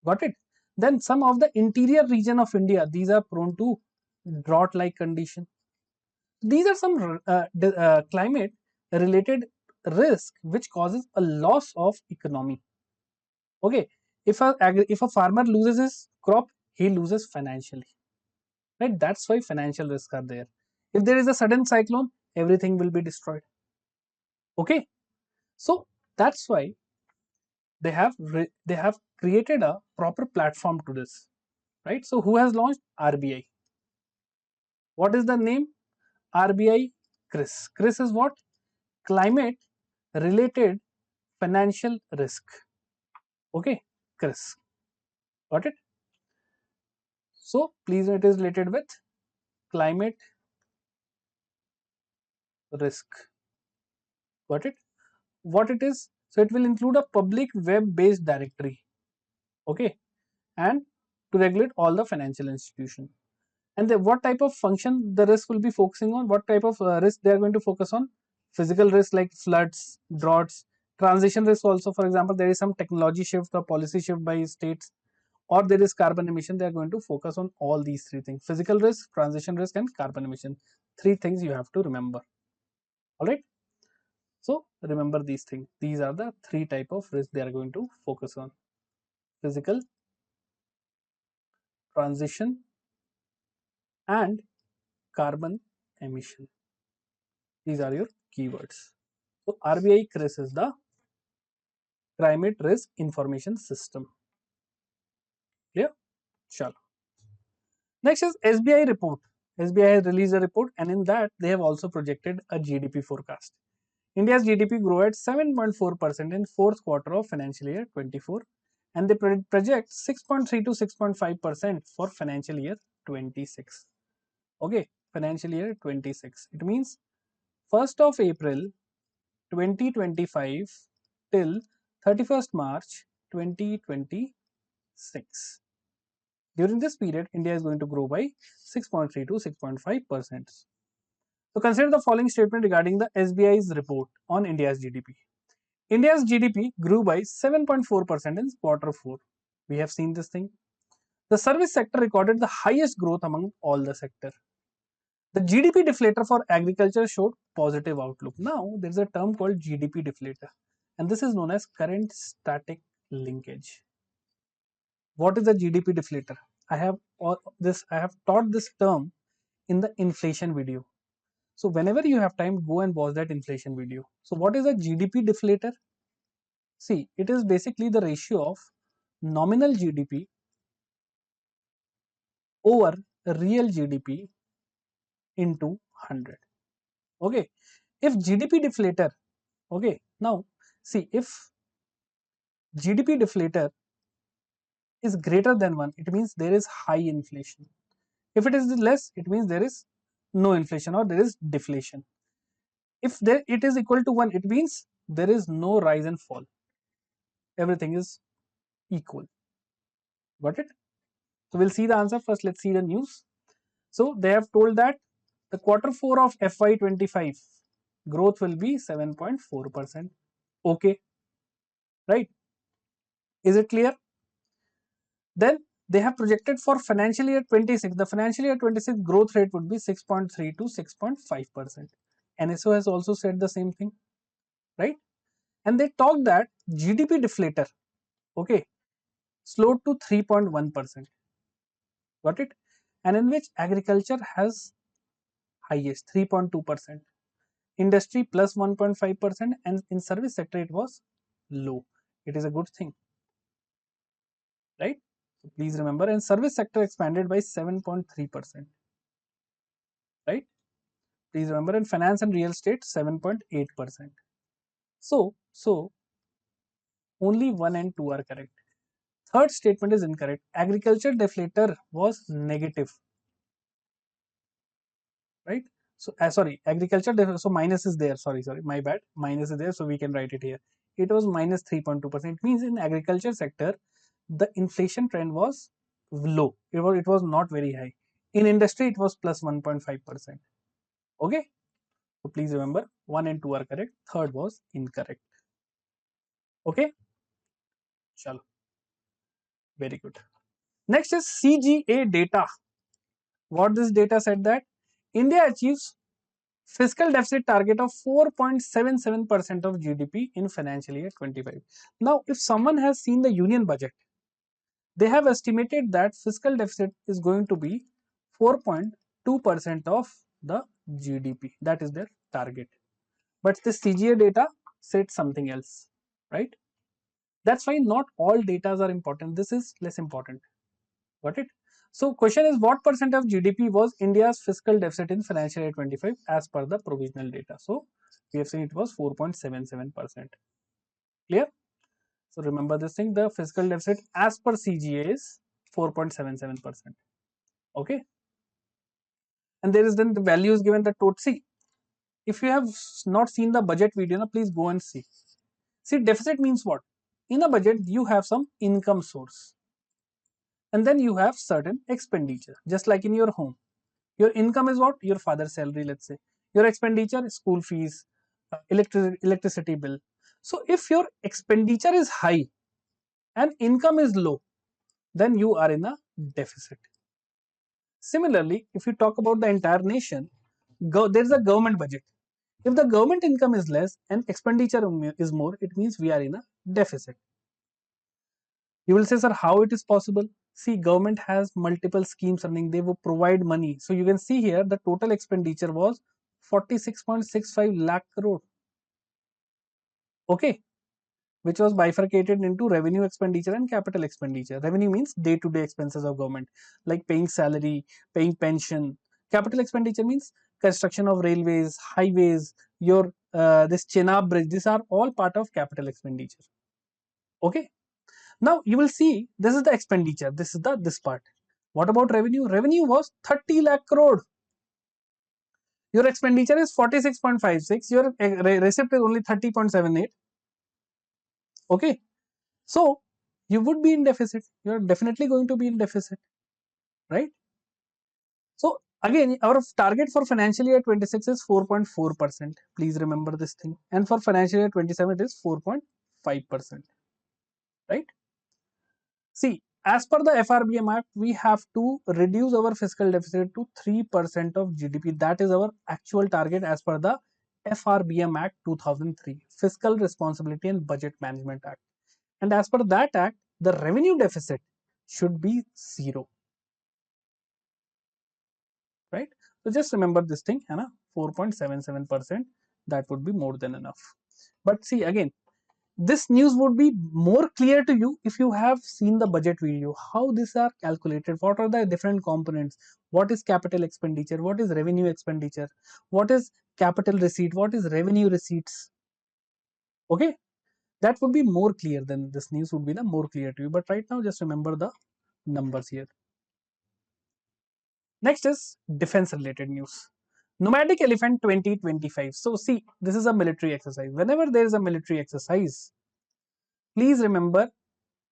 Got it? Then some of the interior region of India, these are prone to drought-like condition. These are some climate related risk which causes a loss of economy. Okay, if a farmer loses his crop, he loses financially, right? That's why financial risks are there. If there is a sudden cyclone, everything will be destroyed. Okay, so that's why they have created a proper platform to this, right? So who has launched? RBI. What is the name? RBI CRIS. CRIS is what? Climate related financial risk. Okay, CRIS. Got it? So please, it is related with climate risk. Got it? What it is? So it will include a public web-based directory. Okay, and to regulate all the financial institution. And what type of function the risk will be focusing on? What type of risk they are going to focus on? Physical risk like floods, droughts, transition risk also. For example, there is some technology shift or policy shift by states, or there is carbon emission. They are going to focus on all these three things: physical risk, transition risk, and carbon emission. Three things you have to remember. All right. So remember these things. These are the three type of risk they are going to focus on: physical, transition, and carbon emission. These are your keywords. So RBI CRIS is the climate risk information system. Clear? Sure. Next is SBI report. SBI has released a report, and in that they have also projected a GDP forecast. India's GDP grew at 7.4% in fourth quarter of financial year 24. and they project 6.3 to 6.5% for financial year 26. Okay, financial year 26. It means 1st of April 2025 till 31st March 2026. During this period, India is going to grow by 6.3 to 6.5%. So consider the following statement regarding the SBI's report on India's GDP. India's GDP grew by 7.4% in quarter 4. We have seen this thing. The service sector recorded the highest growth among all the sector. The GDP deflator for agriculture showed positive outlook. Now, there is a term called GDP deflator, and this is known as current static linkage. What is a GDP deflator? I have taught this term in the inflation video. So whenever you have time, go and watch that inflation video. So what is a GDP deflator? See, it is basically the ratio of nominal GDP over real GDP into 100. Okay, if GDP deflator, okay, now see, if GDP deflator is greater than 1, it means there is high inflation. If it is less, it means there is no inflation or there is deflation. If it is equal to 1, it means there is no rise and fall. Everything is equal. Got it? So we'll see the answer first. Let's see the news. So they have told that the quarter 4 of FY25 growth will be 7.4%. Okay, right? Is it clear? Then they have projected for financial year 26. The financial year 26 growth rate would be 6.3 to 6.5%. NSO has also said the same thing, right? And they talk that GDP deflator, okay, slowed to 3.1%. Got it? And in which agriculture has highest 3.2%, industry plus 1.5%, and in service sector it was low. It is a good thing, right? So please remember, and service sector expanded by 7.3%, right? Please remember, in finance and real estate 7.8%. So only 1 and 2 are correct. Third statement is incorrect. Agriculture deflator was negative, right? So sorry, agriculture so minus is there. Sorry, my bad. Minus is there, so we can write it here. It was minus 3.2%. It means in agriculture sector, the inflation trend was low. It was not very high. In industry, it was plus 1.5%. Okay. So please remember, 1 and 2 are correct. Third was incorrect. Okay. Chalo. Very good. Next is CGA data. What this data said that India achieves fiscal deficit target of 4.77% of GDP in financial year 25. Now, if someone has seen the union budget, they have estimated that fiscal deficit is going to be 4.2% of the GDP. That is their target. But this CGA data said something else, right? That's why not all data are important. This is less important. Got it? So question is, what percent of GDP was India's fiscal deficit in financial year 25 as per the provisional data? So we have seen it was 4.77%. Clear? So remember this thing, the fiscal deficit as per CGA is 4.77%. Okay. And there is then the values given, the total. See, if you have not seen the budget video, now please go and see. See, deficit means what? In a budget, you have some income source. And then you have certain expenditure, just like in your home. Your income is what? Your father's salary, let's say. Your expenditure is school fees, electricity bill. So if your expenditure is high and income is low, then you are in a deficit. Similarly, if you talk about the entire nation, there is a government budget. If the government income is less and expenditure is more, it means we are in a deficit. You will say, sir, how it is possible? See, government has multiple schemes running. They will provide money. So you can see here the total expenditure was 46.65 lakh crore. Okay, which was bifurcated into revenue expenditure and capital expenditure. Revenue means day-to-day expenses of government, like paying salary, paying pension. Capital expenditure means construction of railways, highways, your this Chenab bridge. These are all part of capital expenditure. Okay. Now you will see this is the expenditure. This is the this part. What about revenue? Revenue was 30 lakh crore. Your expenditure is 46.56. Your receipt is only 30.78. Okay. So you would be in deficit. You're definitely going to be in deficit, right? So again, our target for financial year 26 is 4.4%. Please remember this thing. And for financial year 27, it is 4.5%, right? See, as per the FRBM Act, we have to reduce our fiscal deficit to 3% of GDP. That is our actual target as per the FRBM Act 2003, Fiscal Responsibility and Budget Management Act. And as per that act, the revenue deficit should be zero, right? So just remember this thing, Anna, 4.77%, that would be more than enough. But see, again, this news would be more clear to you if you have seen the budget video, how these are calculated, what are the different components, what is capital expenditure, what is revenue expenditure, what is capital receipt, what is revenue receipts. Okay, that would be more clear, than this news would be the more clear to you. But right now, just remember the numbers here. Next is defense related news. Nomadic Elephant 2025. So see, this is a military exercise. Whenever there is a military exercise, please remember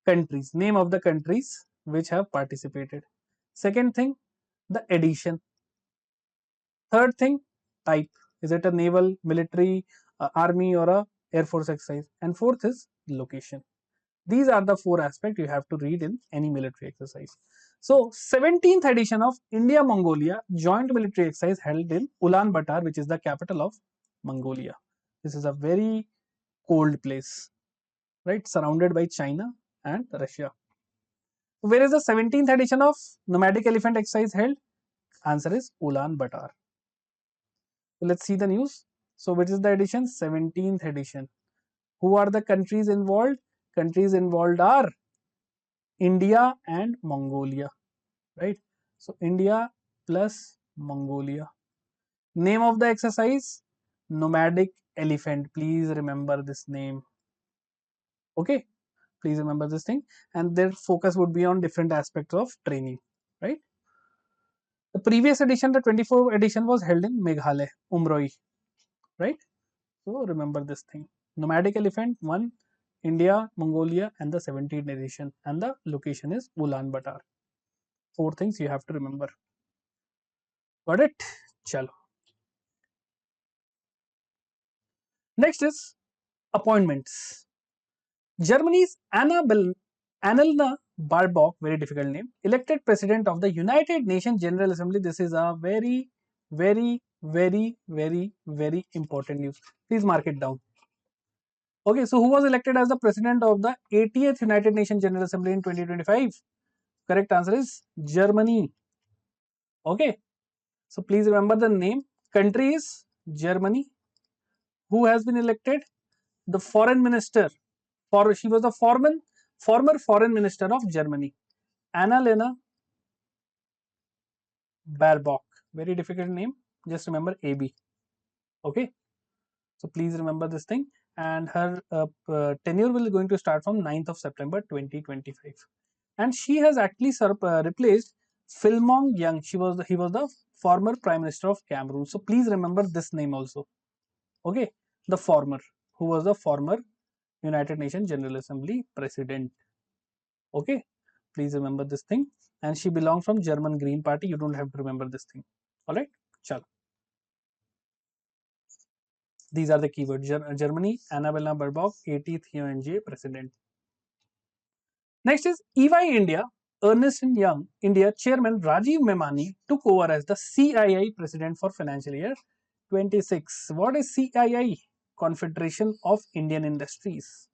countries, name of the countries which have participated. Second thing, the edition. Third thing, type. Is it a naval, military, army, or a air force exercise? And fourth is location. These are the four aspects you have to read in any military exercise. So 17th edition of India Mongolia joint military exercise held in Ulaanbaatar, which is the capital of Mongolia. This is a very cold place, right? Surrounded by China and Russia. Where is the 17th edition of Nomadic Elephant exercise held? Answer is Ulaanbaatar. So let's see the news. So which is the edition? 17th edition. Who are the countries involved? Countries involved are India and Mongolia, right? So India plus Mongolia. Name of the exercise? Nomadic Elephant. Please remember this name. Okay, please remember this thing. And their focus would be on different aspects of training, right? The previous edition, the 24th edition, was held in Meghalaya, Umroi, right? So remember this thing. Nomadic Elephant, one, India, Mongolia, and the 17th edition. And the location is Ulaanbaatar. Four things you have to remember. Got it? Chalo. Next is appointments. Germany's Annalena Baerbock, very difficult name, elected president of the United Nations General Assembly. This is a very, very, very, very, very important news. Please mark it down. Okay, so who was elected as the president of the 80th United Nations General Assembly in 2025? Correct answer is Germany. Okay, so please remember the name. Country is Germany. Who has been elected? The foreign minister. She was the former foreign minister of Germany, Annalena Baerbock. Very difficult name. Just remember AB. Okay. So please remember this thing. And her tenure will going to start from 9th of September 2025. And she has actually replaced Philmong Young. He was the former Prime Minister of Cameroon. So please remember this name also. Okay. The former, who was the former United Nations General Assembly President. Okay, please remember this thing. And she belongs from German Green Party. You don't have to remember this thing. All right, chalo. These are the keywords. Germany, Annalena Baerbock, 80th UNJ President. Next is EY India. Ernst & Young India Chairman Rajiv Memani took over as the CII President for financial year 26. What is CII? Confederation of Indian Industries.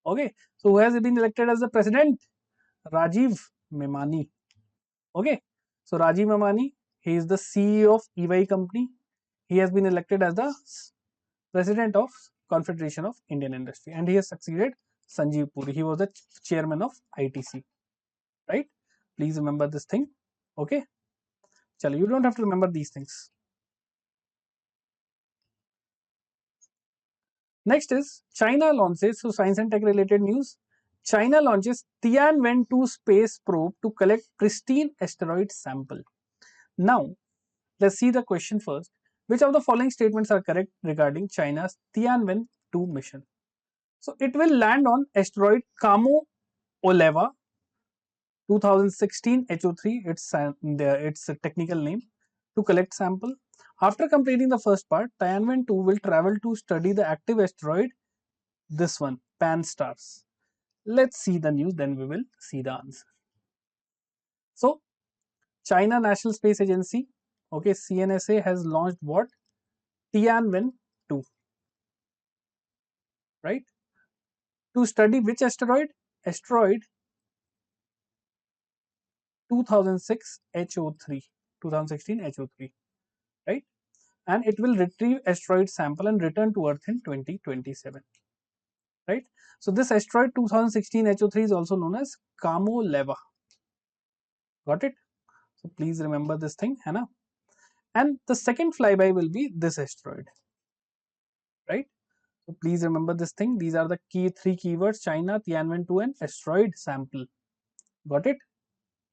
Okay, so who has been elected as the president? Rajiv Memani. Okay, so Rajiv Memani, he is the CEO of EY company. He has been elected as the president of Confederation of Indian Industry, and he has succeeded Sanjeev Puri. He was the chairman of ITC, right? Please remember this thing. Okay, chalo, you don't have to remember these things. Next is China launches, so science and tech related news. China launches Tianwen-2 space probe to collect pristine asteroid sample. Now, let's see the question first. Which of the following statements are correct regarding China's Tianwen-2 mission? So, it will land on asteroid Kamo Oleva 2016 HO3, its a technical name, to collect sample. After completing the first part, Tianwen-2 will travel to study the active asteroid, this one, Pan-STARRS. Let's see the news, then we will see the answer. So, China National Space Agency, okay, CNSA has launched what? Tianwen-2, right? To study which asteroid? Asteroid 2006 HO3, 2016 HO3, right? And it will retrieve asteroid sample and return to Earth in 2027, right? So this asteroid 2016 HO3 is also known as Kamo Leva. Got it? So please remember this thing, Hannah. And the second flyby will be this asteroid, right? So please remember this thing. These are the three keywords: China, Tianwen-2, and asteroid sample. Got it?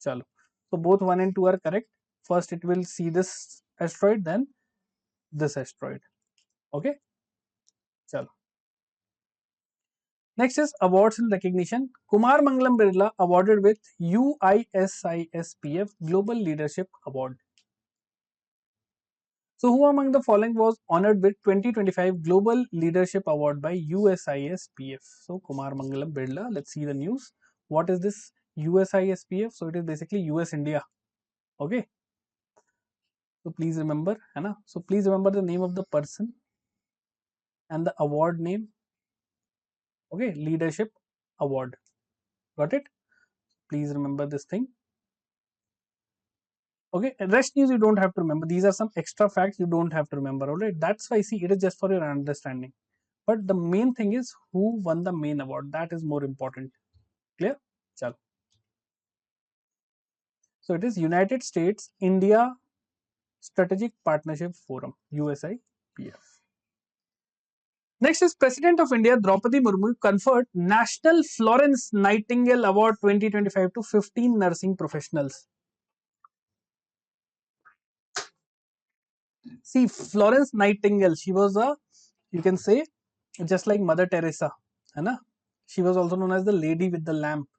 Chalo. So both 1 and 2 are correct. First it will see this asteroid, then this asteroid. Okay? Chalo. Next is awards and recognition. Kumar Mangalam Birla awarded with UISISPF Global Leadership Award. So who among the following was honored with 2025 Global Leadership Award by USISPF? So Kumar Mangalam Birla. Let's see the news. What is this USISPF? So it is basically US India. Okay. So please remember, Anna. So please remember the name of the person and the award name. Okay, Leadership Award. Got it? Please remember this thing. Okay, rest news you don't have to remember. These are some extra facts you don't have to remember. Alright, that's why see it is just for your understanding. But the main thing is who won the main award. That is more important. Clear? Chalo. So it is United States India Strategic Partnership Forum, USIPF. Next is President of India Draupadi Murmu conferred National Florence Nightingale Award 2025 to 15 nursing professionals. See, Florence Nightingale, she was a, you can say, just like Mother Teresa, है ना? She was also known as the lady with the lamp,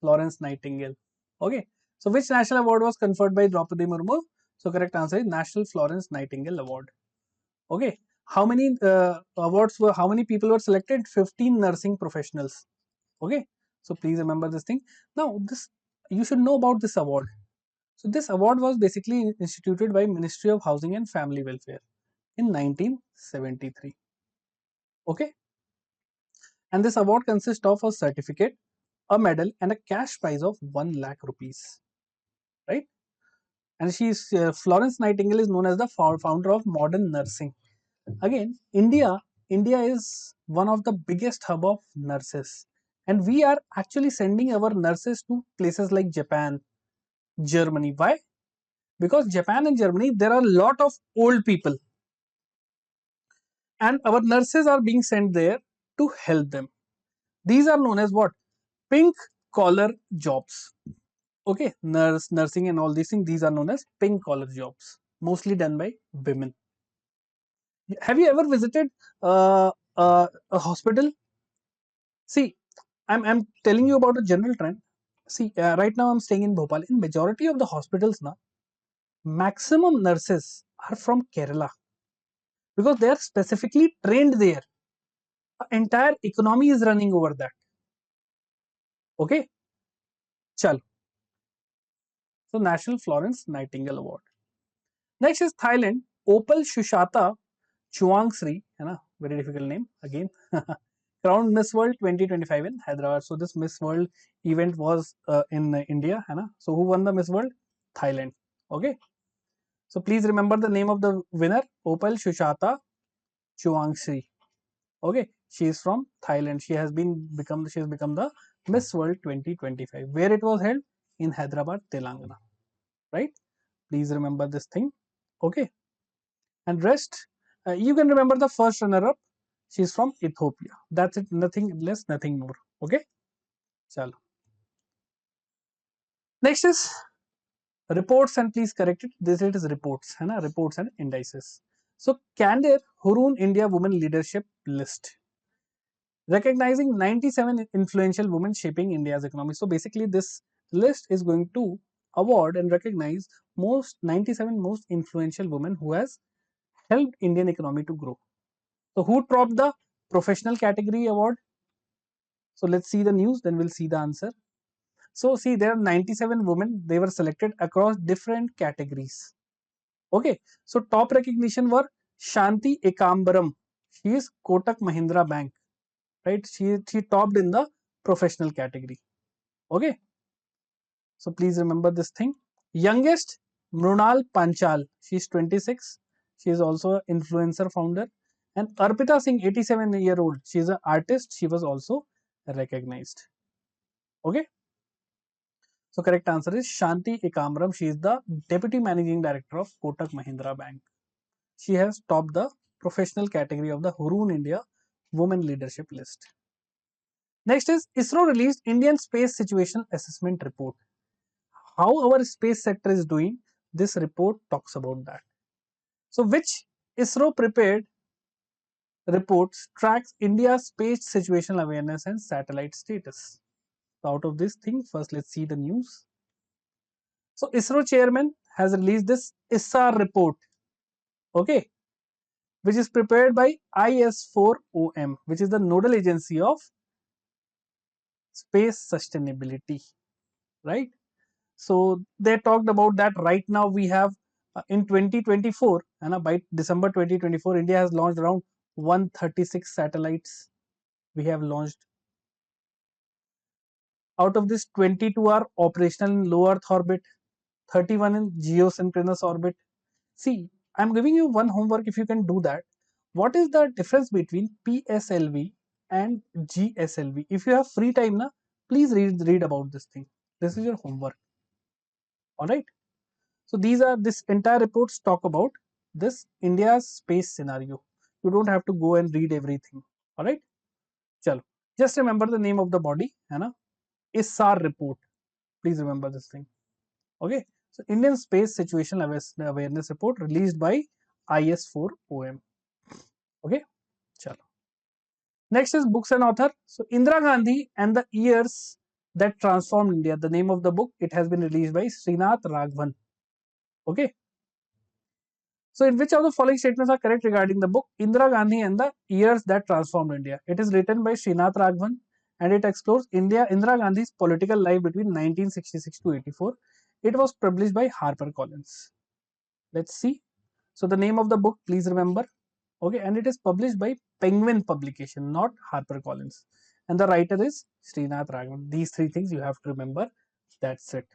Florence Nightingale. Okay, so which national award was conferred by Draupadi Murmu? So correct answer is National Florence Nightingale Award. Okay, how many awards were, how many people were selected? 15 nursing professionals. Okay, so please remember this thing. Now this, you should know about this award. So this award was basically instituted by Ministry of Housing and Family Welfare in 1973. Okay, and this award consists of a certificate, a medal, and a cash prize of 1 lakh rupees. Right, and she's Florence Nightingale is known as the founder of modern nursing. Again, India is one of the biggest hub of nurses, and we are actually sending our nurses to places like Japan, Germany. Why? Because Japan and Germany, there are a lot of old people, and our nurses are being sent there to help them. These are known as what? Pink collar jobs. Okay, nursing and all these things, these are known as pink collar jobs, mostly done by women. Have you ever visited a hospital? See, I'm telling you about a general trend. See, right now I'm staying in Bhopal. In majority of the hospitals now, maximum nurses are from Kerala because they are specifically trained there. The entire economy is running over that. Okay, chal. So National Florence Nightingale Award. Next is Thailand. Opal Shushata Chuangsri, very difficult name again. Crowned Miss World 2025 in Hyderabad. So this Miss World event was in India. So who won the Miss World? Thailand. Okay. So please remember the name of the winner, Opal Shushata Chuangsri. Okay, she is from Thailand. She has become the Miss World 2025. Where it was held? In Hyderabad, Telangana. Right? Please remember this thing. Okay. And rest, you can remember the first runner-up. She's from Ethiopia. That's it. Nothing less, nothing more. Okay. चलो, next is reports, and please correct it. This it is reports, है ना? Reports and indices. So Candor Hurun India Women Leadership List, recognizing 97 influential women shaping India's economy. So basically, this list is going to award and recognize most 97 most influential women who has helped Indian economy to grow. So who topped the professional category award? So let's see the news, then we'll see the answer. So see, there are 97 women. They were selected across different categories. Okay, so top recognition were Shanti Ekambaram. She is Kotak Mahindra Bank, right? She topped in the professional category. Okay, so please remember this thing. Youngest Mrunal Panchal. She is 26. She is also an influencer founder. And Arpita Singh, 87-year-old. She is an artist. She was also recognized. Okay. So correct answer is Shanti Ekambaram. She is the Deputy Managing Director of Kotak Mahindra Bank. She has topped the professional category of the Hurun India Women Leadership List. Next is ISRO released Indian Space Situation Assessment Report. How our space sector is doing, this report talks about that. So which ISRO prepared reports tracks India's space situational awareness and satellite status. So out of this thing, first let's see the news. So ISRO chairman has released this ISAR report, okay, which is prepared by IS4OM, which is the nodal agency of space sustainability, right? So they talked about that. Right now we have in 2024 and by December 2024, India has launched around 136 satellites. We have launched. Out of this, 22 are operational in low Earth orbit, 31 in geosynchronous orbit. See, I'm giving you one homework if you can do that. What is the difference between PSLV and GSLV? If you have free time, na, please read about this thing. This is your homework. All right. So these are this entire reports talk about this India's space scenario. You don't have to go and read everything. All right. Chalo. Just remember the name of the body, है ना? ISAR report. Please remember this thing. Okay. So Indian Space Situation Awareness Report released by IS4OM. Okay. Chalo. Next is books and author. So Indira Gandhi and the Years That Transformed India. The name of the book, it has been released by Srinath Raghavan. Okay. So in which of the following statements are correct regarding the book Indira Gandhi and the Years That Transformed India? It is written by Srinath Raghavan and it explores Indira Gandhi's political life between 1966 to 84. It was published by HarperCollins. Let's see. So the name of the book, please remember. Okay, and it is published by Penguin Publication, not HarperCollins. And the writer is Srinath Raghavan. These three things you have to remember. That's it.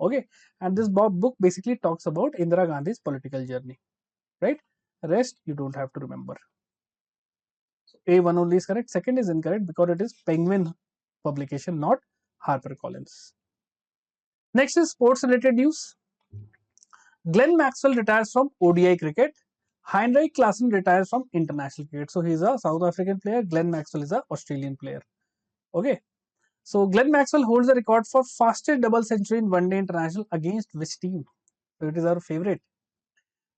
Okay, and this book basically talks about Indira Gandhi's political journey. Right? Rest you don't have to remember. So A1 only is correct. Second is incorrect because it is Penguin Publication, not HarperCollins. Next is sports related news. Glenn Maxwell retires from ODI cricket. Heinrich Klaasen retires from international cricket. So he is a South African player. Glenn Maxwell is an Australian player. Okay. So Glenn Maxwell holds the record for fastest double century in one day international against which team? So it is our favorite.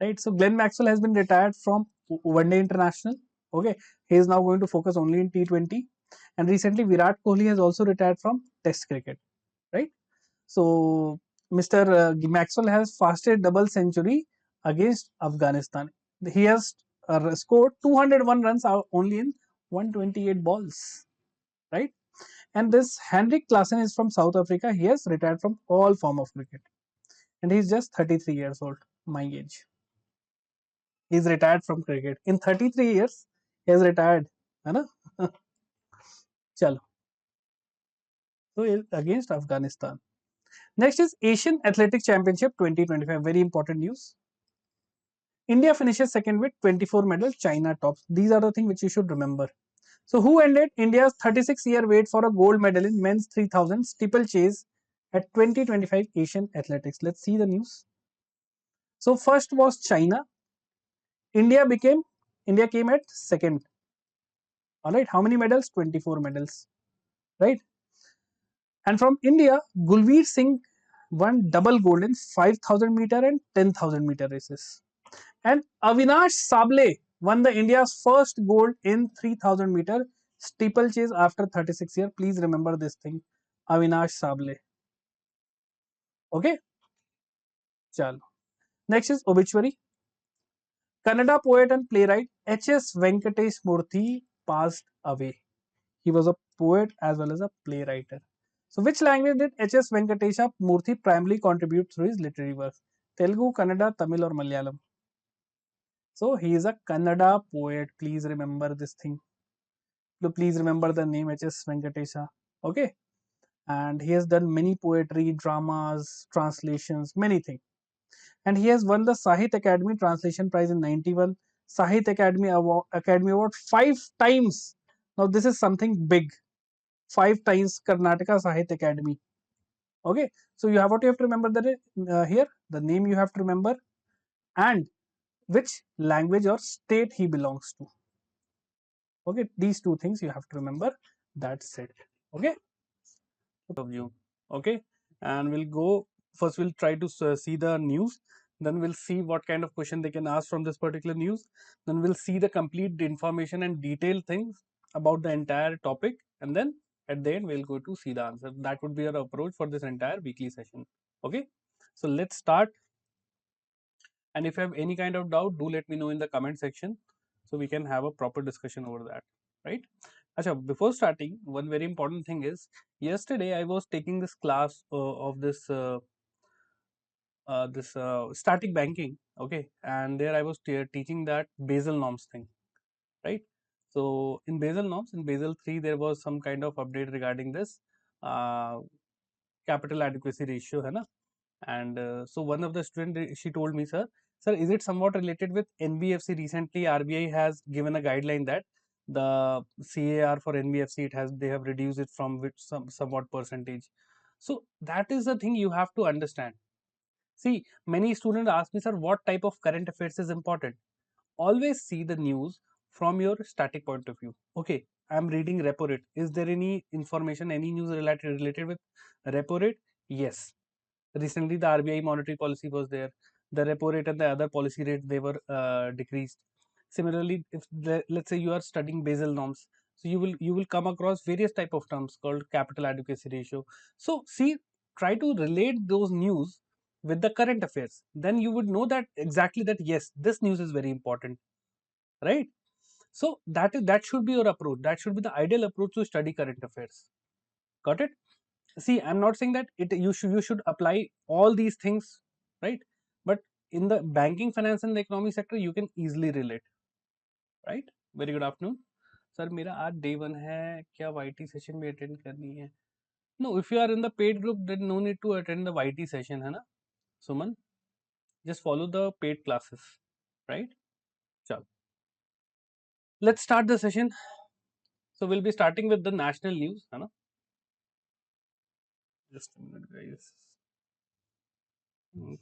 Right. So Glenn Maxwell has been retired from one day international. Okay. He is now going to focus only in T20. And recently Virat Kohli has also retired from Test cricket. Right. So Mr. Maxwell has fastest double century against Afghanistan. He has scored 201 runs only in 128 balls, right? And this Henrik Klaasen is from South Africa. He has retired from all form of cricket, and he's just 33 years old, my age. He's retired from cricket in 33 years. He has retired, है ना? चलो. So against Afghanistan. Next is Asian Athletic Championship 2025. Very important news. India finishes second with 24 medals, China tops. These are the things which you should remember. So who ended India's 36-year wait for a gold medal in men's 3000 steeplechase at 2025 Asian Athletics? Let's see the news. So first was China. India came at second. All right, how many medals? 24 medals. Right? And from India, Gulveer Singh won double gold in 5,000 meter and 10,000 meter races. And Avinash Sable won the India's first gold in 3,000 meter steeplechase after 36 years. Please remember this thing, Avinash Sable. Okay, chalo. Next is obituary. Kannada poet and playwright H.S. Venkatesh Murthy passed away. He was a poet as well as a playwright. So, which language did H.S. Venkatesha Murthy primarily contribute through his literary works? Telugu, Kannada, Tamil, or Malayalam? So, he is a Kannada poet. Please remember this thing. So, please remember the name H.S. Venkatesha. Okay. And he has done many poetry, dramas, translations, many things. And he has won the Sahit Academy Translation Prize in 91, Sahit Academy Award 5 times. Now, this is something big. 5 times Karnataka Sahit Academy. Okay, so you have what you have to remember that here the name you have to remember and which language or state he belongs to. Okay, these two things you have to remember. That's it. Okay, of you. Okay, and we'll go first. We'll try to see the news. Then we'll see what kind of question they can ask from this particular news. Then we'll see the complete information and detailed things about the entire topic, and then at the end we'll go to see the answer. That would be our approach for this entire weekly session. Okay, so let's start. And if you have any kind of doubt, do let me know in the comment section so we can have a proper discussion over that. Right? Acha, before starting, one very important thing is yesterday I was taking this class of this static banking. Okay, and there I was teaching that Basel norms thing. Right? So in Basel norms, in Basel 3, there was some kind of update regarding this uh, capital adequacy ratio, hai na? And so one of the student, she told me, sir, is it somewhat related with NBFC? Recently RBI has given a guideline that the CAR for NBFC, they have reduced it from which somewhat percentage. So that is the thing you have to understand. See, many students ask me, sir, what type of current affairs is important? Always see the news from your static point of view. Okay, I'm reading repo rate. Is there any information, any news related with repo rate? Yes. Recently the RBI monetary policy was there. The repo rate and the other policy rate, they were decreased. Similarly, if let's say you are studying Basel norms, so you will come across various type of terms called capital adequacy ratio. So see, try to relate those news with the current affairs. Then you would know that exactly that yes, this news is very important, right? So that should be your approach. That should be the ideal approach to study current affairs. Got it? See, I'm not saying that you should apply all these things, right? But in the banking, finance and the economy sector, you can easily relate, right? Very good afternoon, sir. मेरा आज day 1 है, क्या YT session भी attend करनी है? No, if you are in the paid group, then no need to attend the YT session, है ना? Suman, just follow the paid classes, right? चलो, let's start the session. So we'll be starting with the national news, है ना? Just a minute, guys. Okay.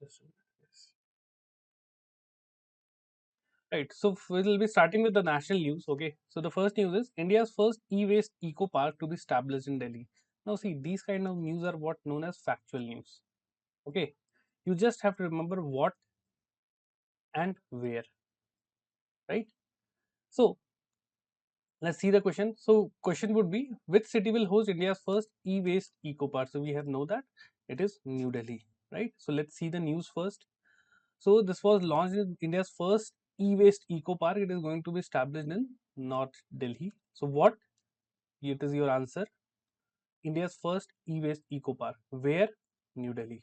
Just a minute, guys. Right, so we'll be starting with the national news. Okay, so the first news is India's first e-waste eco park to be established in Delhi. Now, see, these kind of news are what known as factual news. Okay, you just have to remember what and where, right? So let's see the question. So question would be, which city will host India's first e-waste eco park? So we have know that it is New Delhi, right? So let's see the news first. So this was launched in India's first e-waste eco park. It is going to be established in North Delhi. So what? It is your answer. India's first e-waste eco park. Where? New Delhi.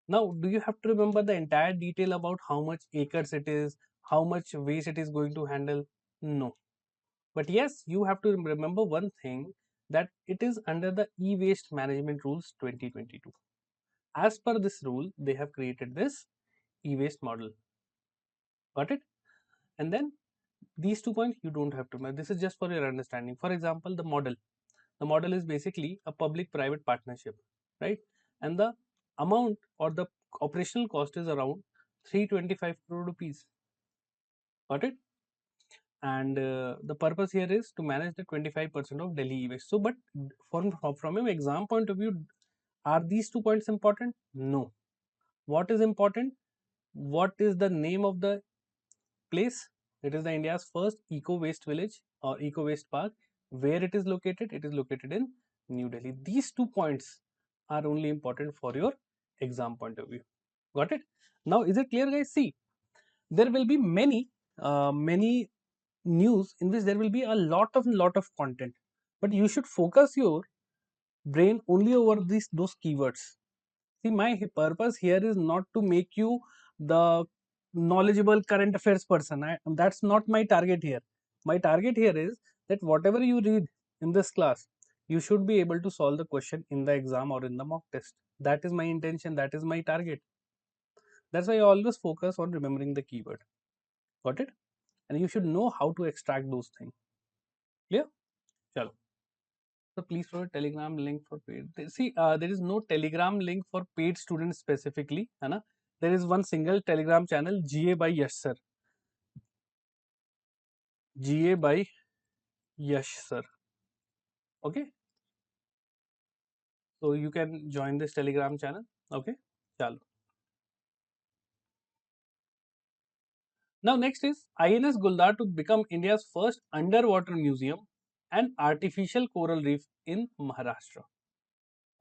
Now, do you have to remember the entire detail about how much acres it is, how much waste it is going to handle? No. But yes, you have to remember one thing, that it is under the e-waste management rules 2022. As per this rule, they have created this e-waste model. Got it? And then these 2 points you don't have to remember. This is just for your understanding. For example, the model. The model is basically a public-private partnership, right? And the amount or the operational cost is around 325 crore rupees. Got it? And the purpose here is to manage the 25% of Delhi e-waste. So, but from your exam point of view, are these 2 points important? No. What is important? What is the name of the place? It is the India's first eco waste village or eco waste park. Where it is located? It is located in New Delhi. These 2 points are only important for your exam point of view. Got it? Now, is it clear, guys? See, there will be many news in which there will be a lot of content, but you should focus your brain only over those keywords. See, my purpose here is not to make you the knowledgeable current affairs person. That's not my target here. My target here is that whatever you read in this class, you should be able to solve the question in the exam or in the mock test. That is my intention. That is my target. That's why I always focus on remembering the keyword. Got it? And you should know how to extract those things. Clear? Chalo. So please provide Telegram link for paid. See, there is no Telegram link for paid students specifically, है ना? There is one single Telegram channel, GA by Yash Sir. GA by Yash Sir. Okay. So you can join this Telegram channel. Okay. Chalo. Now next is INS Guldar to become India's first underwater museum and artificial coral reef in Maharashtra.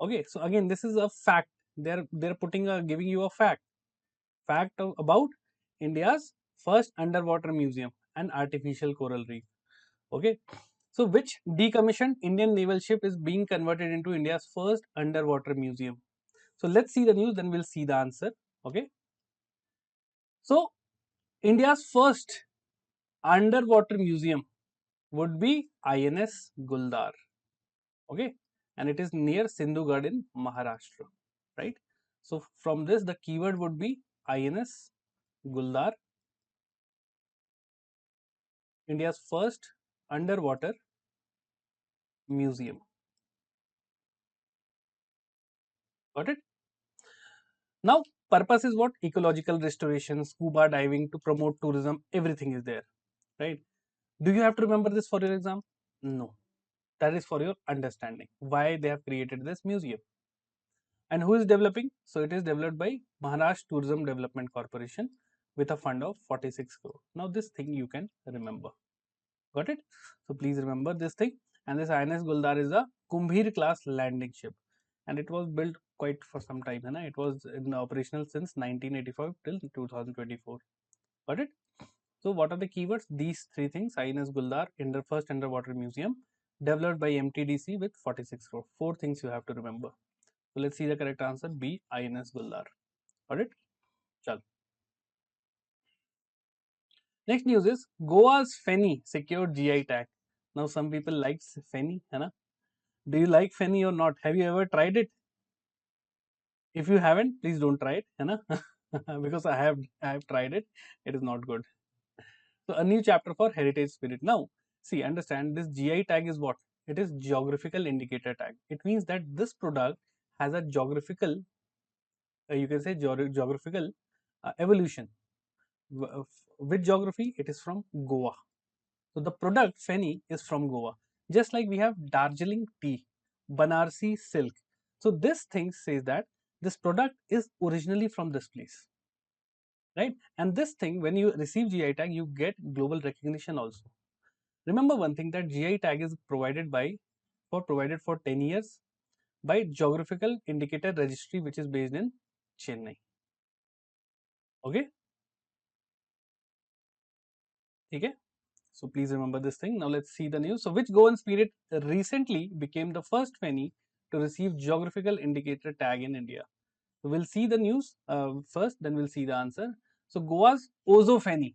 Okay. So again, this is a fact. They're giving you a fact about India's first underwater museum and artificial coral reef. Okay, so which decommissioned Indian naval ship is being converted into India's first underwater museum? So let's see the news, then we'll see the answer. Okay, so India's first underwater museum would be INS Guldar. Okay, and it is near Sindhugad in Maharashtra, right? So from this, the keyword would be INS Guldar, India's first underwater museum. Got it? Now, purpose is what? Ecological restoration, scuba diving to promote tourism, everything is there, right? Do you have to remember this for your exam? No. That is for your understanding why they have created this museum. And who is developing? So, it is developed by Maharashtra Tourism Development Corporation with a fund of 46 crore. Now, this thing you can remember. Got it? So, please remember this thing. And this INS Guldar is a Kumbhir class landing ship. And it was built quite for some time. Hai, it was in operational since 1985 till 2024. Got it? So, what are the keywords? These three things: INS Guldar, first underwater museum, developed by MTDC with 46 crore. Four things you have to remember. So, let's see the correct answer: B, INS Guldar. Got it? Chal. Next news is Goa's Feni secured GI tag. Now, some people like Feni, hai na? Do you like Feni or not? Have you ever tried it? If you haven't, please don't try it, hai na? Because I have tried it. It is not good. So a new chapter for heritage spirit. Now, see, understand this GI tag is what? It is geographical indicator tag. It means that this product has a geographical, you can say geographical evolution. With geography, it is from Goa. So the product Feni is from Goa. Just like we have Darjeeling tea, Banarsi silk. So this thing says that this product is originally from this place, right? And this thing, when you receive GI tag, you get global recognition also. Remember one thing, that GI tag is provided for 10 years by Geographical Indicator Registry, which is based in Chennai. Okay? Okay? So please remember this thing. Now let's see the news. So which Goan spirit recently became the first Feni to receive Geographical Indicator tag in India? So we'll see the news first, then we'll see the answer. So Goa's Ozo Feni,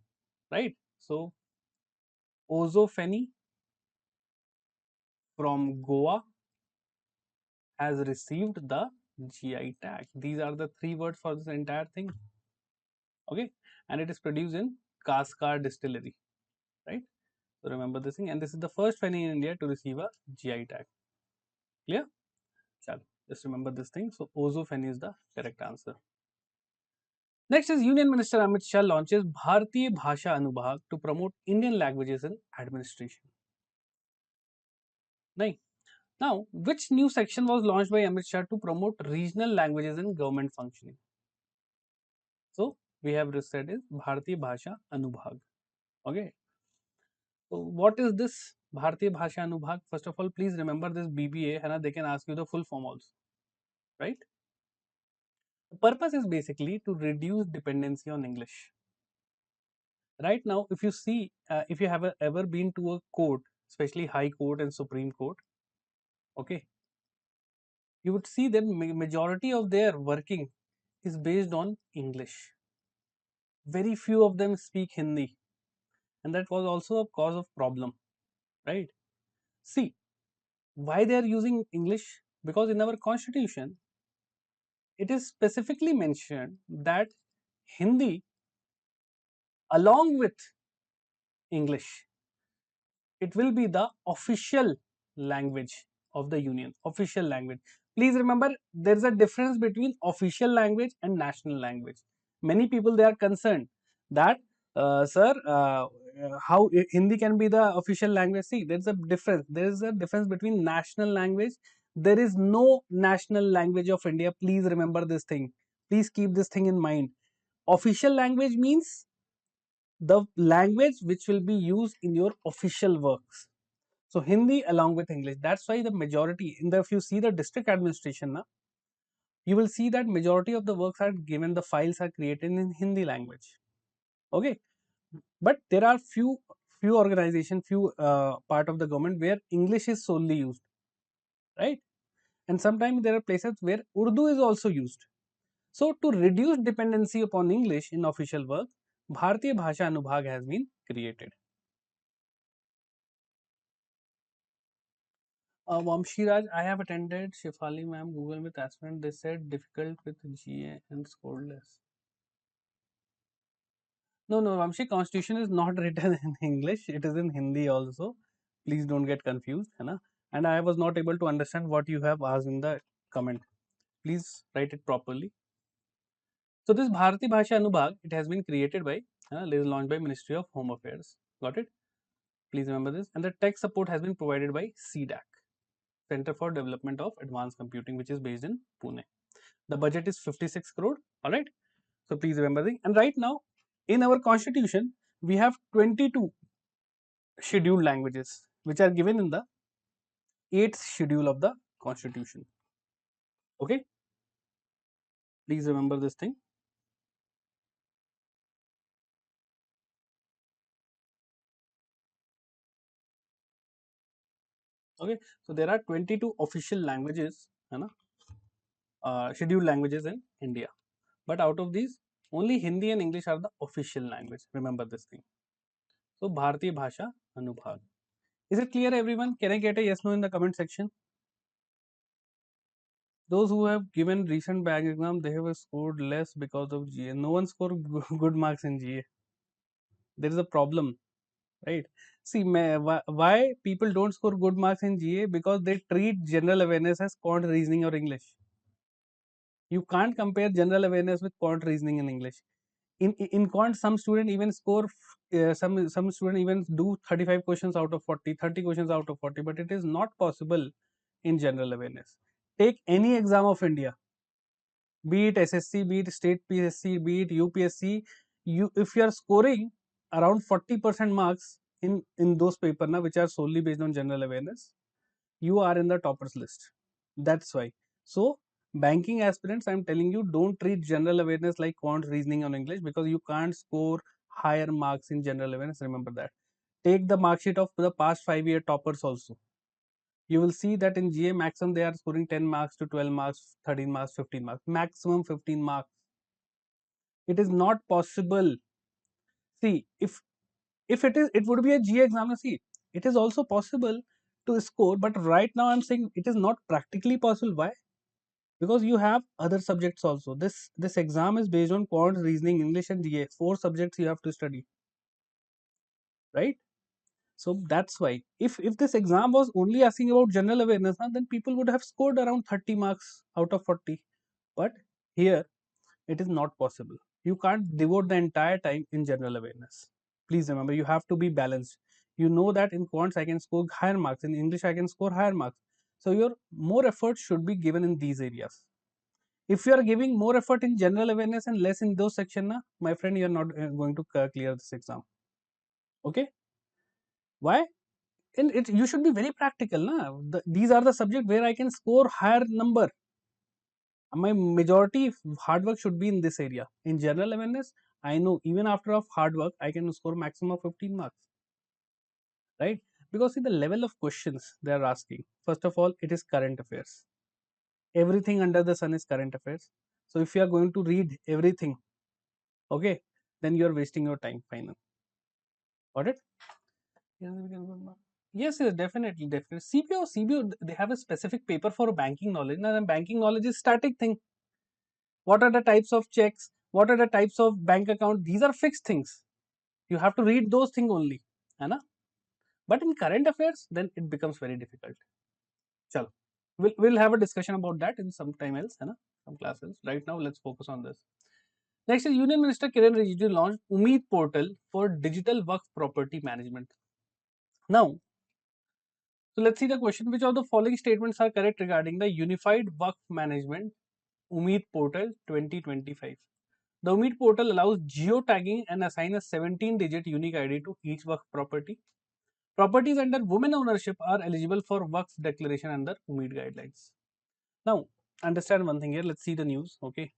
right? So Ozo Feni from Goa has received the GI tag. These are the three words for this entire thing. Okay, and it is produced in Kaskar distillery, right? So remember this thing, and this is the first Feni in India to receive a GI tag. Clear? Chalo. Just remember this thing. So Ozopheny is the correct answer. Next is Union Minister Amit Shah launches Bharatiya Bhasha Anubhag to promote Indian languages in administration. Nahin. Now, which new section was launched by Amit Shah to promote regional languages in government functioning? So we have said is Bharatiya Bhasha Anubhag. Okay. So what is this Bharatiya Bhasha Anubhag? First of all, please remember this BBA. है ना? They can ask you the full form also, right? The purpose is basically to reduce dependency on English. Right now, if you see, if you have ever been to a court, especially High Court and Supreme Court, okay, you would see that majority of their working is based on English. Very few of them speak Hindi, and that was also a cause of problem, right? See, why they are using English? Because in our constitution, it is specifically mentioned that Hindi, along with English, it will be the official language of the union. Official language. Please remember, there is a difference between official language and national language. Many people they are concerned that sir, how Hindi can be the official language. See, there is a difference. There is a difference between national language. There is no national language of India. Please remember this thing. Please keep this thing in mind. Official language means the language which will be used in your official works. So Hindi along with English. That's why the majority in the, if you see the district administration now, you will see that majority of the works are given, the files are created in Hindi language. Okay, but there are few organization, few part of the government where English is solely used, right? And sometimes there are places where Urdu is also used. So to reduce dependency upon English in official work, Bharatiya Bhasha Anubhag has been created. Vamshiraj, I have attended Shifali ma'am Google with aspirant. They said difficult with GA and scored less. No, no, Vamshi, Constitution is not written in English. It is in Hindi also. Please don't get confused, है ना? And I was not able to understand what you have asked in the comment. Please write it properly. So this Bharati Bhasha Anubhag, it has been created by, it is launched by Ministry of Home Affairs. Got it? Please remember this. And the tech support has been provided by CDAC, Center for Development of Advanced Computing, which is based in Pune. The budget is 56 crore. All right. So please remember this. And right now, in our constitution, we have 22 scheduled languages, which are given in the 8th schedule of the constitution. Okay. Please remember this thing. Okay. So there are 22 official languages, scheduled languages in India. But out of these, only Hindi and English are the official language. Remember this thing. So Bharatiya Bhasha Anubhag. Is it clear, everyone? Can I get a yes no in the comment section? Those who have given recent bank exam, they have scored less because of GA. No one scored good marks in GA. There is a problem, right? See, why people don't score good marks in GA? Because they treat general awareness as quant reasoning or English. You can't compare general awareness with quant reasoning in English. In quant, some student even score, some student even do 35 questions out of 40, 30 questions out of 40, but it is not possible in general awareness. Take any exam of India, be it SSC, be it state PSC, be it UPSC, if you are scoring around 40% marks in those papers which are solely based on general awareness, you are in the toppers list. That's why. So banking aspirants, I'm telling you, don't treat general awareness like quant reasoning on English, because you can't score higher marks in general awareness. Remember that. Take the mark sheet of the past 5-year toppers also. You will see that in GA maximum they are scoring 10 marks to 12 marks, 13 marks, 15 marks, maximum 15 marks. It is not possible. See, if it would be a GA exam, see, it is also possible to score, but right now I'm saying it is not practically possible. Why? Because you have other subjects also. This exam is based on quant, reasoning, English and GA. 4 subjects you have to study, right? So that's why if this exam was only asking about general awareness, then people would have scored around 30 marks out of 40. But here it is not possible. You can't devote the entire time in general awareness. Please remember, you have to be balanced. You know that in quants I can score higher marks, in English I can score higher marks. So your more effort should be given in these areas. If you are giving more effort in general awareness and less in those sections, my friend, you are not going to clear this exam. Okay? Why? And you should be very practical. These are the subject where I can score higher number. My majority hard work should be in this area. In general awareness, I know even after of hard work, I can score maximum of 15 marks, right? Because see the level of questions they are asking. First of all, it is current affairs. Everything under the sun is current affairs. So if you are going to read everything, okay, then you are wasting your time. Final. Got it? Yes, yes, definitely, definitely. CBO, they have a specific paper for banking knowledge. Now, banking knowledge is static thing. What are the types of checks? What are the types of bank account? These are fixed things. You have to read those things only. है ना? But in current affairs, then it becomes very difficult. Chalo. We'll have a discussion about that in some time else, है ना? Some classes. Right now, let's focus on this. Next is Union Minister Kiran Rijiju launched Umeed portal for digital work property management. Now, so let's see the question. Which of the following statements are correct regarding the Unified Work Management Umeed portal 2025? The Umeed portal allows geotagging and assign a 17-digit unique ID to each work property. Properties under women ownership are eligible for work declaration under Umeed guidelines. Now, understand one thing here. Let's see the news. Okay.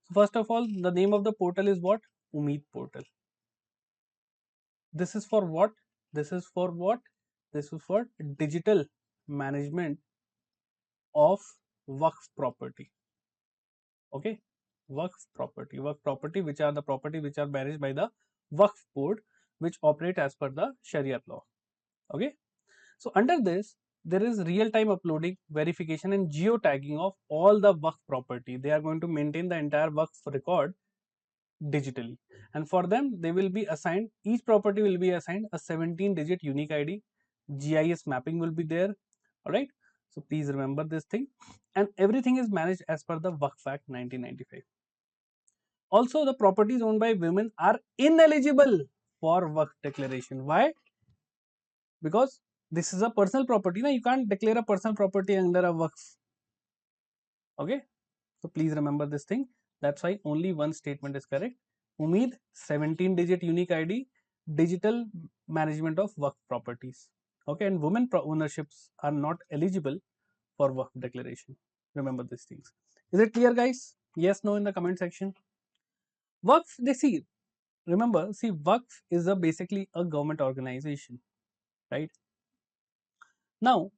So first of all, the name of the portal is what? Umeed portal. This is for what? This is for what? This is for digital management of work property. Okay. Work property, which are the property which are managed by the Waqf board, which operate as per the Sharia law. Okay. So under this, there is real-time uploading, verification, and geotagging of all the Waqf property. They are going to maintain the entire Waqf record digitally, and for them, they will be assigned. Each property will be assigned a 17-digit unique ID. GIS mapping will be there. All right. So please remember this thing, and everything is managed as per the Waqf Act 1995. Also, the properties owned by women are ineligible for Waqf declaration. Why? Because this is a personal property. Now you can't declare a personal property under a Waqf. Okay. So please remember this thing. That's why only one statement is correct. Umeed 17-digit unique ID, digital management of Waqf properties. Okay. And women ownerships are not eligible for Waqf declaration. Remember these things. Is it clear, guys? Yes, no in the comment section. Waqf, they see, remember, see, Waqf is basically a government organization, right? Now,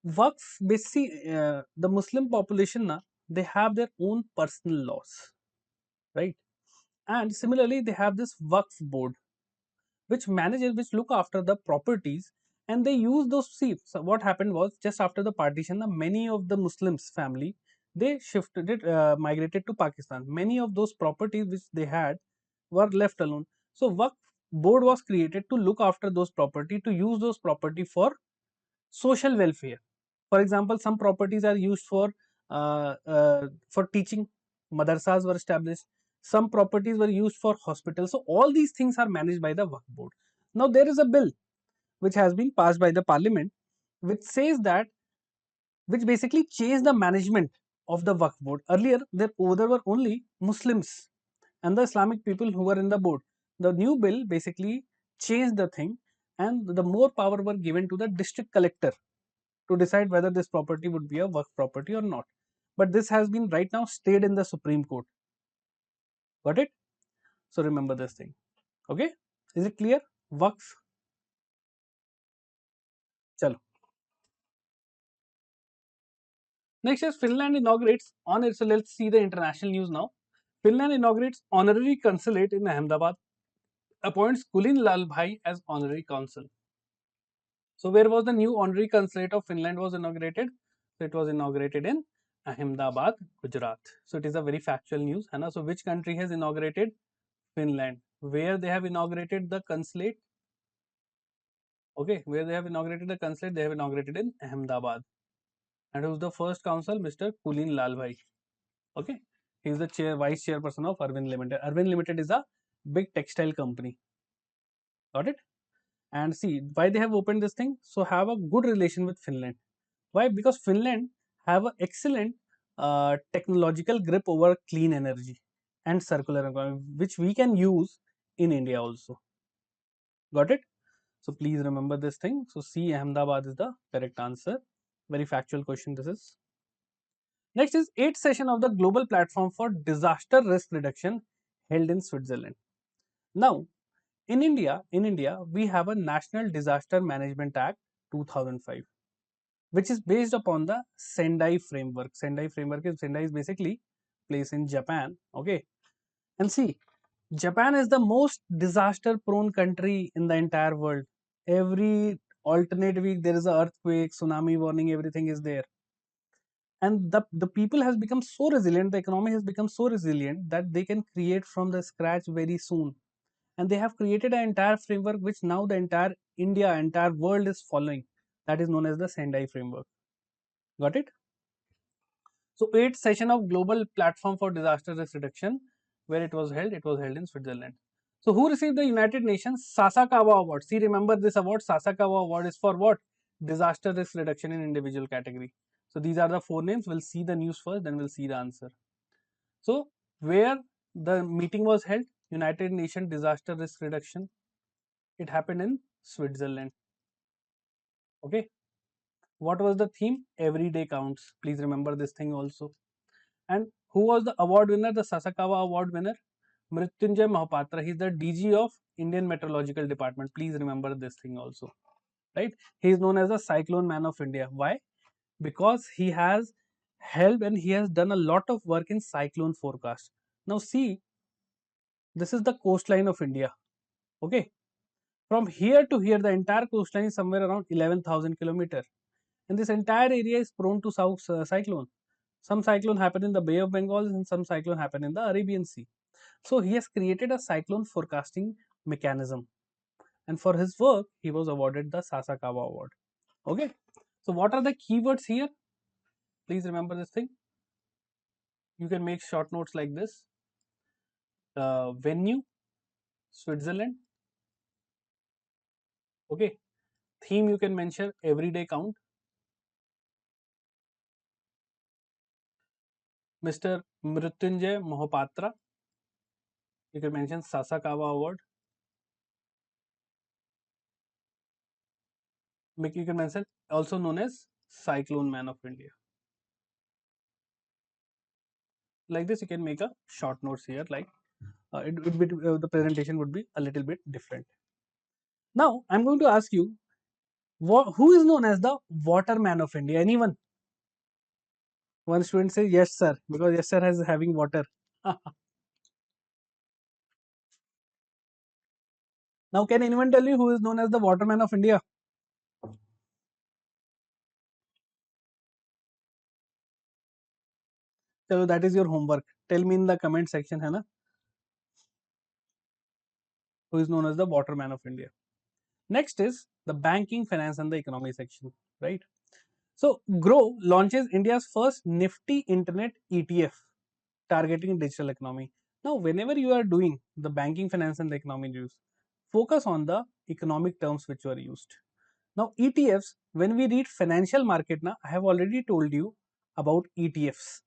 Waqf, basically, the Muslim population, they have their own personal laws, right? And similarly, they have this Waqf board, which manages, which look after the properties, and they use those. See, so what happened was just after the partition, many of the Muslims family they shifted it, migrated to Pakistan. Many of those properties which they had were left alone. So Waqf board was created to look after those property, to use those property for social welfare. For example, some properties are used for teaching. Madrasas were established. Some properties were used for hospitals. So all these things are managed by the Waqf board. Now there is a bill which has been passed by the parliament, which says that, which basically changed the management of the Waqf board. Earlier there were only Muslims and the Islamic people who were in the board. The new bill basically changed the thing, and the more power were given to the district collector to decide whether this property would be a Waqf property or not. But this has been right now stayed in the Supreme Court. Got it? So remember this thing. Okay? Is it clear? Waqf. Chalo. Next is Finland inaugurates on it. So let's see the international news now. Finland inaugurates honorary consulate in Ahmedabad, appoints Kulin Lalbhai as honorary consul. So where was the new honorary consulate of Finland was inaugurated? So it was inaugurated in Ahmedabad, Gujarat. So it is a very factual news. Hana. So which country has inaugurated? Finland. Where they have inaugurated the consulate? Okay, where they have inaugurated the consulate, they have inaugurated in Ahmedabad. And who's the first council? Mr. Kulin Lalbhai. Okay, he is the vice chairperson of Arvind Limited. Arvind Limited is a big textile company. Got it? And see why they have opened this thing. So have a good relation with Finland. Why? Because Finland have an excellent technological grip over clean energy and circular economy, which we can use in India also. Got it? So please remember this thing. So C, Ahmedabad is the correct answer. Very factual question this is. Next is 8th session of the Global Platform for Disaster Risk Reduction held in Switzerland. Now, in India, we have a National Disaster Management Act 2005, which is based upon the Sendai framework. Sendai is basically place in Japan. Okay, and see, Japan is the most disaster prone country in the entire world. Every alternate week there is an earthquake, tsunami warning, everything is there. And the people has become so resilient, the economy has become so resilient that they can create from the scratch very soon. And they have created an entire framework which now the entire India, entire world is following. That is known as the Sendai framework. Got it? So 8th session of Global Platform for Disaster Risk Reduction, where it was held in Switzerland. So who received the United Nations Sasakawa Award? See, remember this award, Sasakawa Award is for what? Disaster risk reduction in individual category. So these are the 4 names. We'll see the news first, then we'll see the answer. So where the meeting was held, United Nations Disaster Risk Reduction, it happened in Switzerland. Okay. What was the theme? Every day counts. Please remember this thing also. And who was the award winner, the Sasakawa Award winner? Mrityunjay Mahapatra. He's the DG of Indian Meteorological Department. Please remember this thing also. Right? He is known as the Cyclone Man of India. Why? Because he has helped and he has done a lot of work in cyclone forecast. Now see, this is the coastline of India. Okay. From here to here, the entire coastline is somewhere around 11,000 kilometers. And this entire area is prone to cyclone. Some cyclone happen in the Bay of Bengal and some cyclone happen in the Arabian Sea. So he has created a cyclone forecasting mechanism. And for his work, he was awarded the Sasakawa Award. Okay. So what are the keywords here? Please remember this thing. You can make short notes like this. Venue, Switzerland. Okay. Theme you can mention everyday count. Mr. Mrityunjay Mohapatra. You can mention Sasakawa Award. You can mention also known as Cyclone Man of India. Like this, you can make a short notes here. Like the presentation would be a little bit different. Now, I'm going to ask you, who is known as the Waterman of India? Anyone? One student says yes, sir, because yes, sir is having water. Now, can anyone tell you who is known as the Waterman of India? So that is your homework. Tell me in the comment section, है ना? Who is known as the Waterman of India. Next is the banking, finance, and the economy section, right? So Grow launches India's first Nifty Internet ETF targeting digital economy. Now, whenever you are doing the banking, finance, and the economy news, focus on the economic terms which were used. Now, ETFs, when we read financial market, now I have already told you about ETFs,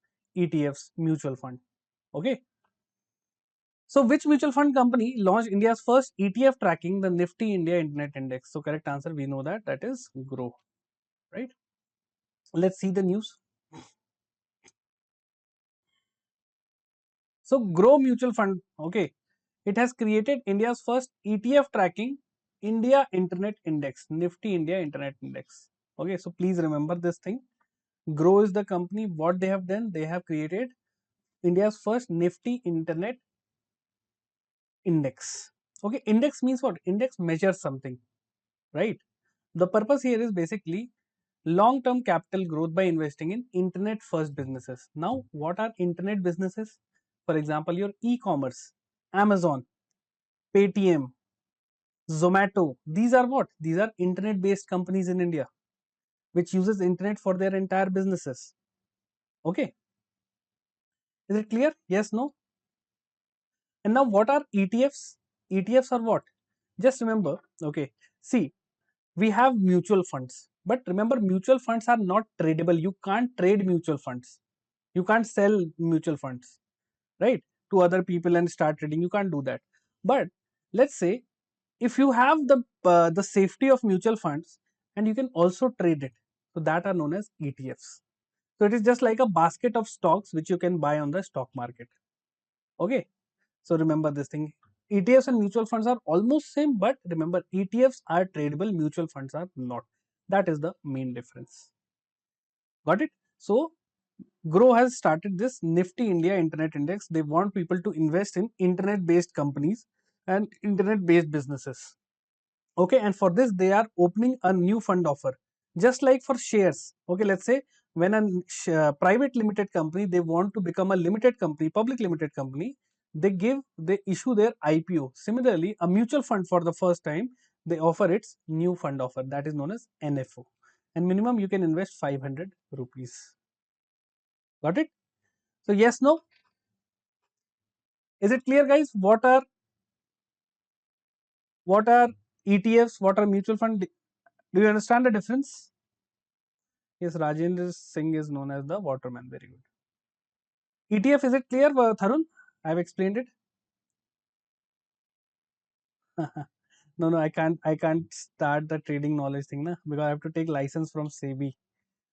mutual fund. Okay. So, which mutual fund company launched India's first ETF tracking the Nifty India Internet Index? So, correct answer we know that is Grow, right? Let's see the news. So, Grow Mutual Fund, okay, it has created India's first ETF tracking India Internet Index, Nifty India Internet Index. Okay, so please remember this thing. Grow is the company. What they have done, they have created India's first Nifty Internet Index. Okay, index means what? Index measures something, right? The purpose here is basically long-term capital growth by investing in internet-first businesses. Now, what are internet businesses? For example, your e-commerce, Amazon, Paytm, Zomato. These are what? These are internet based companies in India which uses internet for their entire businesses. Okay, is it clear? Yes, no? And now what are ETFs? ETFs are what? Just remember, okay, see, we have mutual funds, but remember mutual funds are not tradable. You can't trade mutual funds. You can't sell mutual funds, right, to other people and start trading. You can't do that. But let's say if you have the safety of mutual funds and you can also trade it, so that are known as ETFs. So it is just like a basket of stocks which you can buy on the stock market. Okay, so remember this thing. ETFs and mutual funds are almost same, but remember ETFs are tradable, mutual funds are not. That is the main difference. Got it? So Grow has started this Nifty India Internet Index. They want people to invest in internet based companies and internet based businesses. Okay, and for this they are opening a new fund offer, just like for shares. Okay, let's say when a private limited company, they want to become a limited company, public limited company, they issue their IPO. Similarly, a mutual fund for the first time, they offer its new fund offer, that is known as NFO, and minimum you can invest 500 rupees. Got it? So yes, no? Is it clear, guys? What are ETFs? What are mutual fund? Do you understand the difference? Yes, Rajendra Singh is known as the waterman. Very good. ETF, is it clear, Tharun? I have explained it. No, I can't. I can't start the trading knowledge thing, na, because I have to take license from SEBI.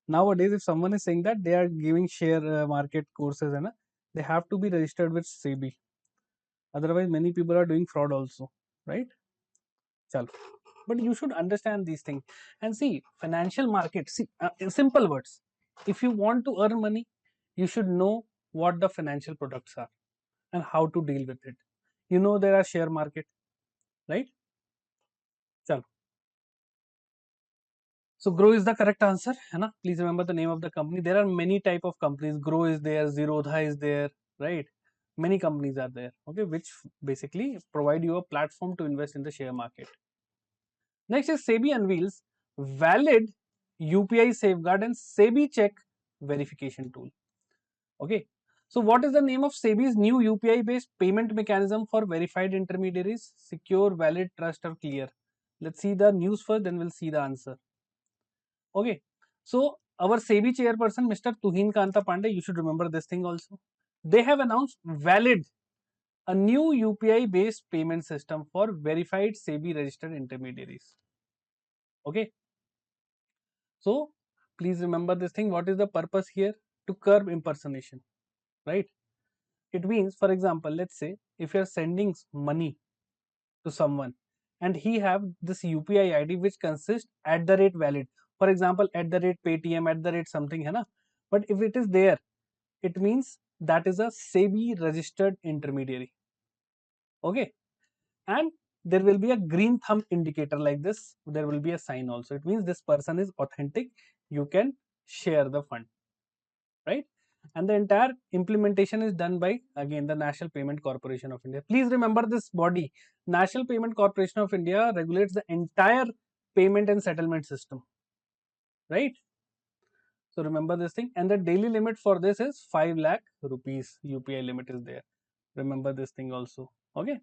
Nowadays, if someone is saying that they are giving share market courses, na, they have to be registered with SEBI. Otherwise, many people are doing fraud also, right? Chalo. But you should understand these things and see financial markets. See, in simple words, if you want to earn money, you should know what the financial products are and how to deal with it. You know there are share market, right? Chalo. So Grow is the correct answer, है ना? Please remember the name of the company. There are many type of companies. Grow is there, Zerodha is there, right? Many companies are there, okay, which basically provide you a platform to invest in the share market. Next is SEBI unveils valid UPI safeguard and SEBI check verification tool. Okay. So what is the name of SEBI's new UPI based payment mechanism for verified intermediaries? Secure, valid, trust or clear? Let's see the news first, then we'll see the answer. Okay. So our SEBI chairperson, Mr. Tuhin Kanta Pandey, you should remember this thing also. They have announced valid, a new UPI based payment system for verified SEBI registered intermediaries. Okay. So please remember this thing. What is the purpose here? To curb impersonation, right? It means, for example, let's say if you're sending money to someone and he have this UPI ID which consists at the rate valid. For example, at the rate Paytm, at the rate something, hai na? But if it is there, it means that is a SEBI registered intermediary. Okay. And there will be a green thumb indicator like this. There will be a sign also. It means this person is authentic. You can share the fund, right? And the entire implementation is done by, again, the National Payment Corporation of India. Please remember this body. National Payment Corporation of India regulates the entire payment and settlement system, right? So remember this thing. And the daily limit for this is 5 lakh rupees. UPI limit is there. Remember this thing also. Okay.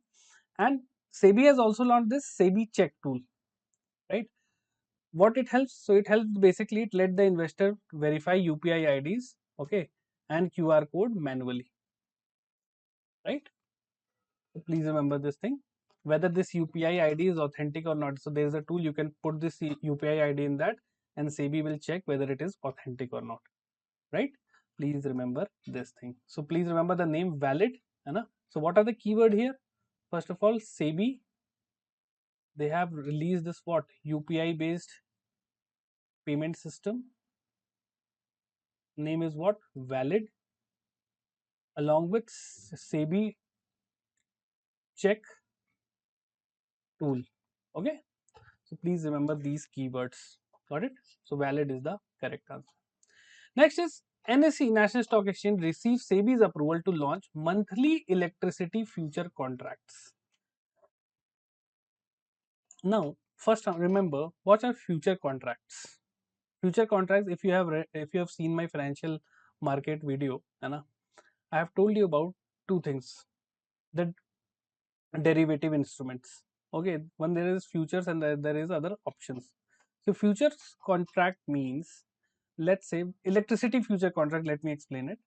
And SEBI has also launched this SEBI check tool, right? What it helps? So it helps basically, it let the investor verify UPI IDs, okay, and QR code manually, right? So please remember this thing, whether this UPI ID is authentic or not. So there is a tool, you can put this UPI ID in that and SEBI will check whether it is authentic or not, right? Please remember this thing. So please remember the name valid. So what are the keyword here? First of all, SEBI, they have released this what? UPI based payment system. Name is what? Valid, along with SEBI check tool. Okay. So please remember these keywords. Got it? So valid is the correct answer. Next is NSE, National Stock Exchange, receives SEBI's approval to launch monthly electricity future contracts. Now, first remember what are future contracts. Future contracts, if you have if you have seen my financial market video, है ना, I have told you about two things: the derivative instruments. Okay, one there is futures and there is other options. So futures contract means, let's say electricity future contract. Let me explain it.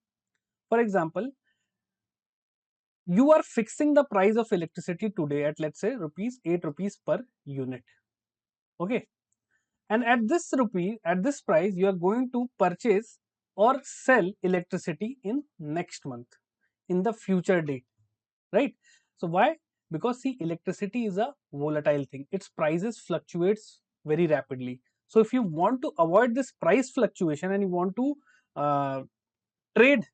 For example, you are fixing the price of electricity today at, let's say, rupees 8 rupees per unit. Okay, and at this price you are going to purchase or sell electricity in next month, in the future date, right? So why? Because see, electricity is a volatile thing, its prices fluctuates very rapidly. So if you want to avoid this price fluctuation and you want to uh, trade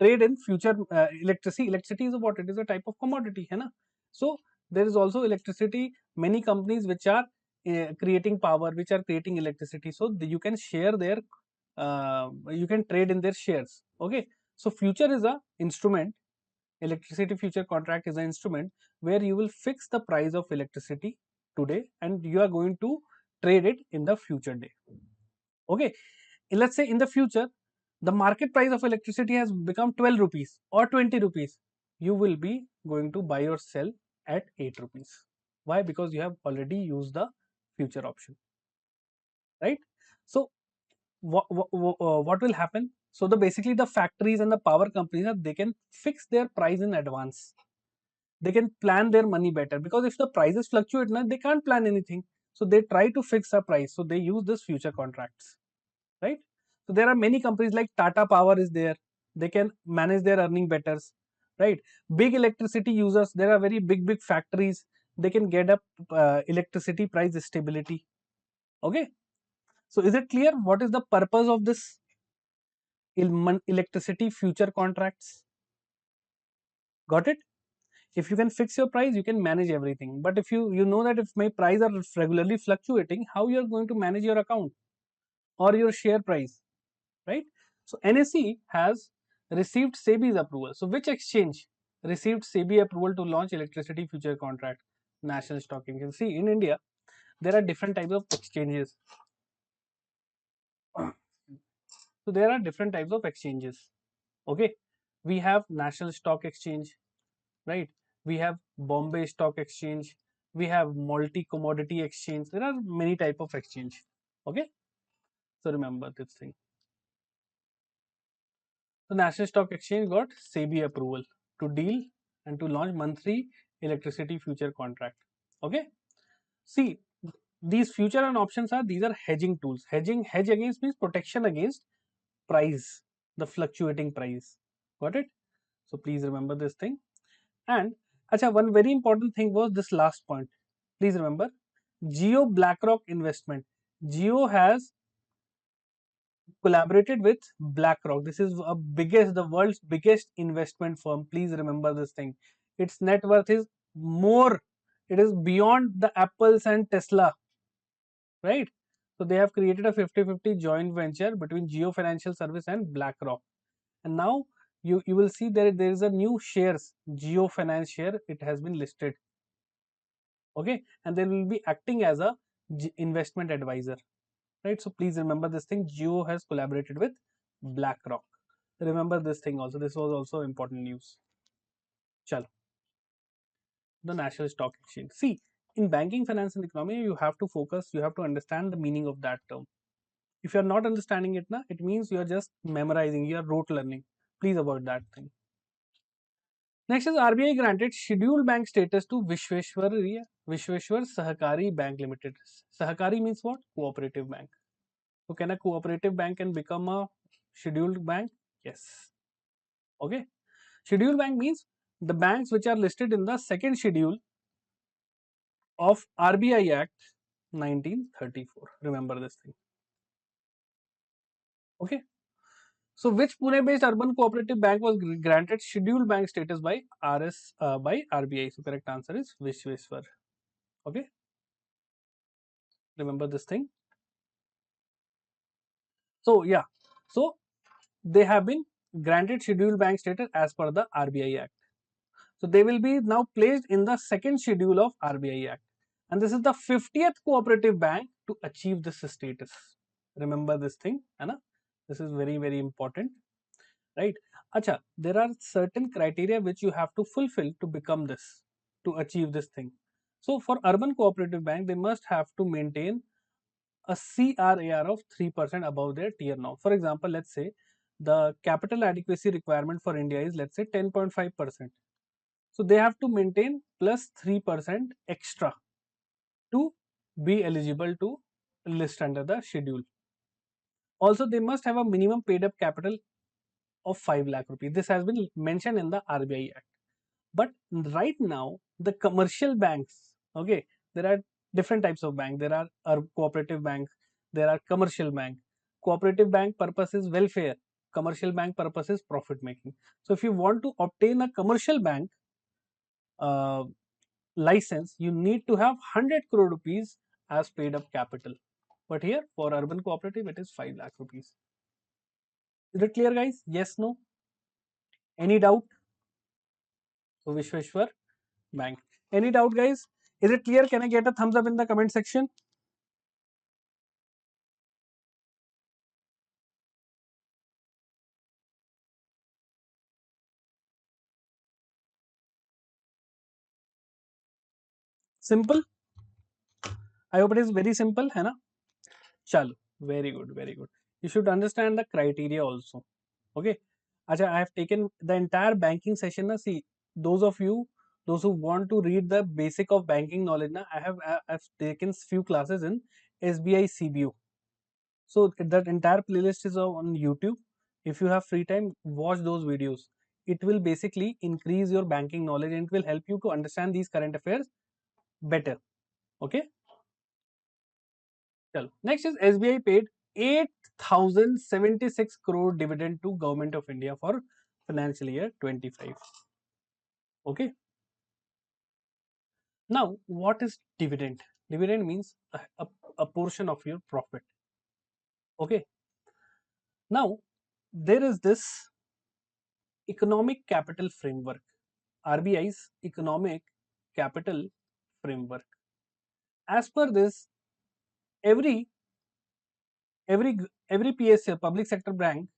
in future electricity is what? It is a type of commodity, है ना? So there is also electricity, many companies which are creating power, which are creating electricity, so you can share their you can trade in their shares. Okay, so future is a instrument. Electricity future contract is an instrument where you will fix the price of electricity today and you are going to trade it in the future day. Okay, let's say in the future the market price of electricity has become 12 rupees or 20 rupees. You will be going to buy or sell at 8 rupees. Why? Because you have already used the future option, right? So what will happen? So the basically the factories and the power companies, they can fix their price in advance. They can plan their money better, because if the prices fluctuate now, they can't plan anything. So they try to fix a price, so they use this future contracts, right? So there are many companies like Tata Power is there. They can manage their earning better, right? Big electricity users, there are very big factories. They can get up electricity price stability. Okay, so is it clear what is the purpose of this electricity future contracts? Got it? If you can fix your price, you can manage everything. But if you know that if my price are regularly fluctuating, how you are going to manage your account or your share price, right? So NSE has received SEBI's approval. So which exchange received SEBI approval to launch electricity future contract? National Stock Exchange. See, in India there are different types of exchanges. So there are different types of exchanges. Okay, we have National Stock Exchange, right? We have Bombay Stock Exchange, we have multi commodity exchange. There are many type of exchange. Okay, so remember this thing. The National Stock Exchange got SEBI approval to deal and to launch monthly electricity future contract. Okay, see, these future and options are, these are hedging tools. Hedge against means protection against price, the fluctuating price. Got it? So please remember this thing. And acha, one very important thing was this last point. Please remember, Geo BlackRock investment. Geo has collaborated with BlackRock. This is the world's biggest investment firm. Please remember this thing. Its net worth is more. It is beyond the Apples and Tesla, right? So they have created a 50-50 joint venture between Geo Financial Service and BlackRock. And now you will see that there is a new shares, Geo Finance share. It has been listed. Okay, and they will be acting as a investment advisor, right? So please remember this thing. Geo has collaborated with BlackRock. Remember this thing also. This was also important news. Chalo, the National Stock Exchange. See, in banking, finance, and economy, you have to focus. You have to understand the meaning of that term. If you are not understanding it, it means you are just memorizing. You are rote learning. Please avoid that thing. Next is RBI granted scheduled bank status to Vishweshwar Sahakari Bank Limited. Sahakari means what? Cooperative bank. So can a cooperative bank can become a scheduled bank? Yes. Okay. Scheduled bank means the banks which are listed in the second schedule of RBI Act 1934. Remember this thing. Okay. So which Pune-based urban cooperative bank was granted scheduled bank status by RBI? So correct answer is Vishweshwar. Okay. Remember this thing. So yeah. So they have been granted scheduled bank status as per the RBI Act. So they will be now placed in the second schedule of RBI Act. and this is the 50th cooperative bank to achieve this status. Remember this thing, है ना? This is very very important, right? Acha, there are certain criteria which you have to fulfill to become this, to achieve this thing. So for urban cooperative bank, they must have to maintain a CRAR of 3% above their tier now. For example, let's say the capital adequacy requirement for India is, let's say, 10.5%. So they have to maintain plus 3% extra to be eligible to list under the schedule. Also, they must have a minimum paid up capital of 5 lakh rupees. This has been mentioned in the RBI Act. But right now, the commercial banks, okay, there are different types of banks. There are cooperative banks, there are commercial bank. Cooperative bank purpose is welfare. Commercial bank purpose is profit making. So if you want to obtain a commercial bank uh, license, you need to have 100 crore rupees as paid up capital. But here for urban cooperative, it is 5 lakh rupees. Is it clear, guys? Yes, no? Any doubt? So Vishweshwar Bank. Any doubt, guys? Is it clear? Can I get a thumbs up in the comment section? Simple. I hope it is very simple, है ना? Chalo. Very good, very good. You should understand the criteria also. Okay. Acha, I have taken the entire banking session. Na, see, those of you, those who want to read the basic of banking knowledge, na, I've taken few classes in SBI CBO. So that entire playlist is on YouTube. If you have free time, watch those videos. It will basically increase your banking knowledge and it will help you to understand these current affairs better. Okay. Chalo. Next is SBI paid 8,076 crore dividend to Government of India for financial year 25. Okay. Now, what is dividend? Dividend means a portion of your profit. Okay. Now, there is this economic capital framework, RBI's economic capital framework. As per this, every every every PSA, public sector bank,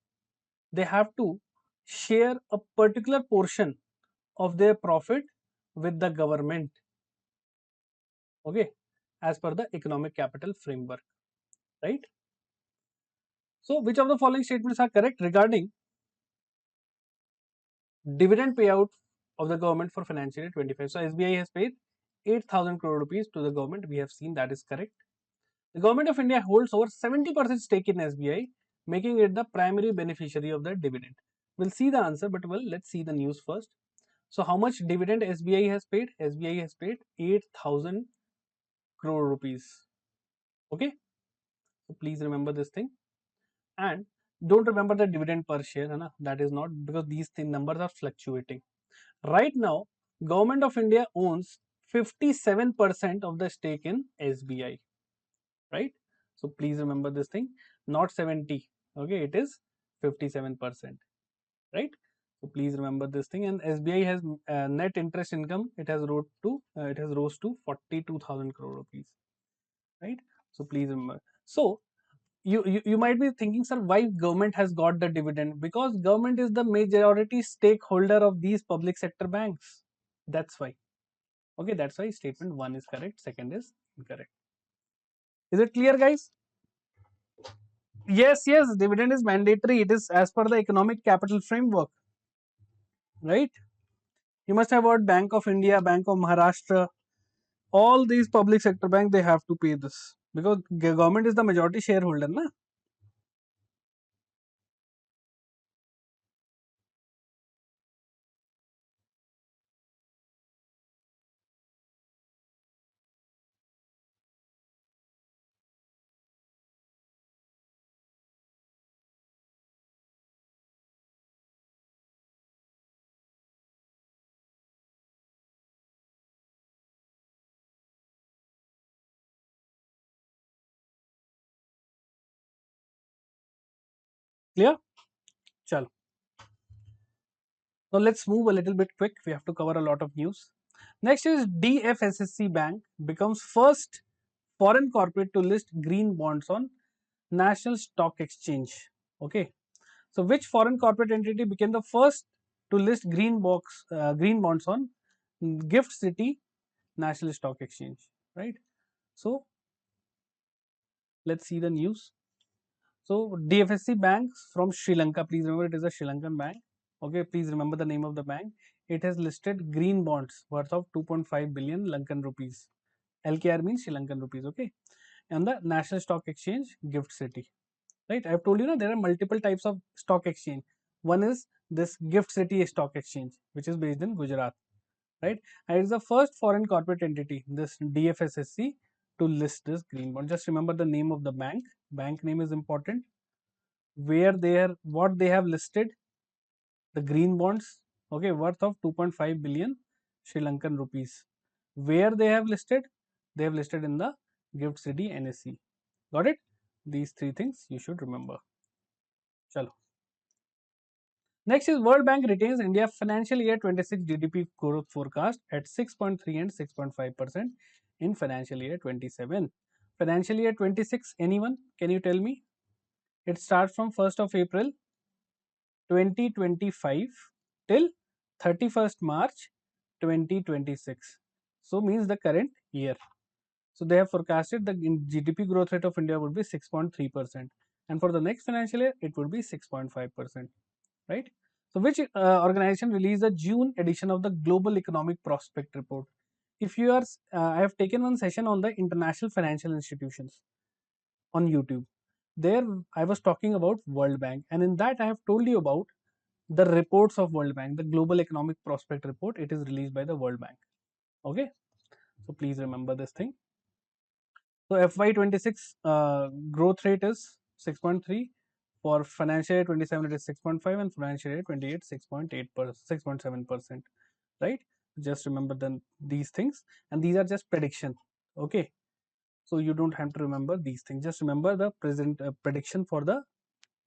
they have to share a particular portion of their profit with the government. Okay, as per the economic capital framework, right? So, which of the following statements are correct regarding dividend payout of the government for financial year 25? So, SBI has paid 8,000 crore rupees to the government. We have seen that is correct. The government of India holds over 70% stake in SBI, making it the primary beneficiary of the dividend. We'll see the answer, but well, let's see the news first. So, how much dividend SBI has paid? SBI has paid 8,000 crore rupees. Okay, so please remember this thing, and don't remember the dividend per share, है ना? That is not, because these numbers are fluctuating. Right now, Government of India owns 57% of the stake in SBI, right? So please remember this thing, not 70. Okay, it is 57%, right? So please remember this thing. And SBI has net interest income. It has rose to 42,000 crore rupees, right? So please remember. So you might be thinking, sir, why government has got the dividend? Because government is the majority stakeholder of these public sector banks. That's why. Okay, that's why statement 1 is correct, second is incorrect. Is it clear, guys? Yes, yes, dividend is mandatory. It is as per the economic capital framework, right? You must have heard Bank of India, Bank of Maharashtra, all these public sector banks, they have to pay this because government is the majority shareholder, na? Clear? Chalo. Now let's move a little bit quick. We have to cover a lot of news. Next is DFSSC Bank becomes first foreign corporate to list green bonds on National Stock Exchange. Okay, so which foreign corporate entity became the first to list green bonds on Gift City National Stock Exchange? Right. So let's see the news. So DFSC banks from Sri Lanka. Please remember it is a Sri Lankan bank. Okay, please remember the name of the bank. It has listed green bonds worth of 2.5 billion Lankan rupees. LKR means Sri Lankan rupees. Okay, and the National Stock Exchange, Gift City. Right, I have told you now there are multiple types of stock exchange. One is this Gift City Stock Exchange, which is based in Gujarat. Right, and it's the first foreign corporate entity, this DFSSC, to list this green bond. Just remember the name of the bank. Bank name is important. Where they are, what they have listed, the green bonds, okay, worth of 2.5 billion Sri Lankan rupees. Where they have listed? They have listed in the Gift City NSE. Got it? These three things you should remember. Chalo. Next is World Bank retains India financial year 26 GDP growth forecast at 6.3 and 6.5% in financial year 27. Financial year 26, anyone? Can you tell me? It starts from 1st of April 2025 till 31st March 2026. So means the current year. So they have forecasted the GDP growth rate of India would be 6.3%, and for the next financial year it would be 6.5%. Right? So which organization released the June edition of the Global Economic Prospect Report? If you are, I have taken one session on the international financial institutions on YouTube. There I was talking about World Bank, and in that I have told you about the reports of World Bank, the Global Economic Prospect Report. It is released by the World Bank. Okay, so please remember this thing. So FY26 growth rate is 6.3. For financial year 27 it is 6.5, and financial year 28 6.8 6.7%. Right? Just remember these things, and these are just prediction. Okay, so you don't have to remember these things. Just remember the present prediction for the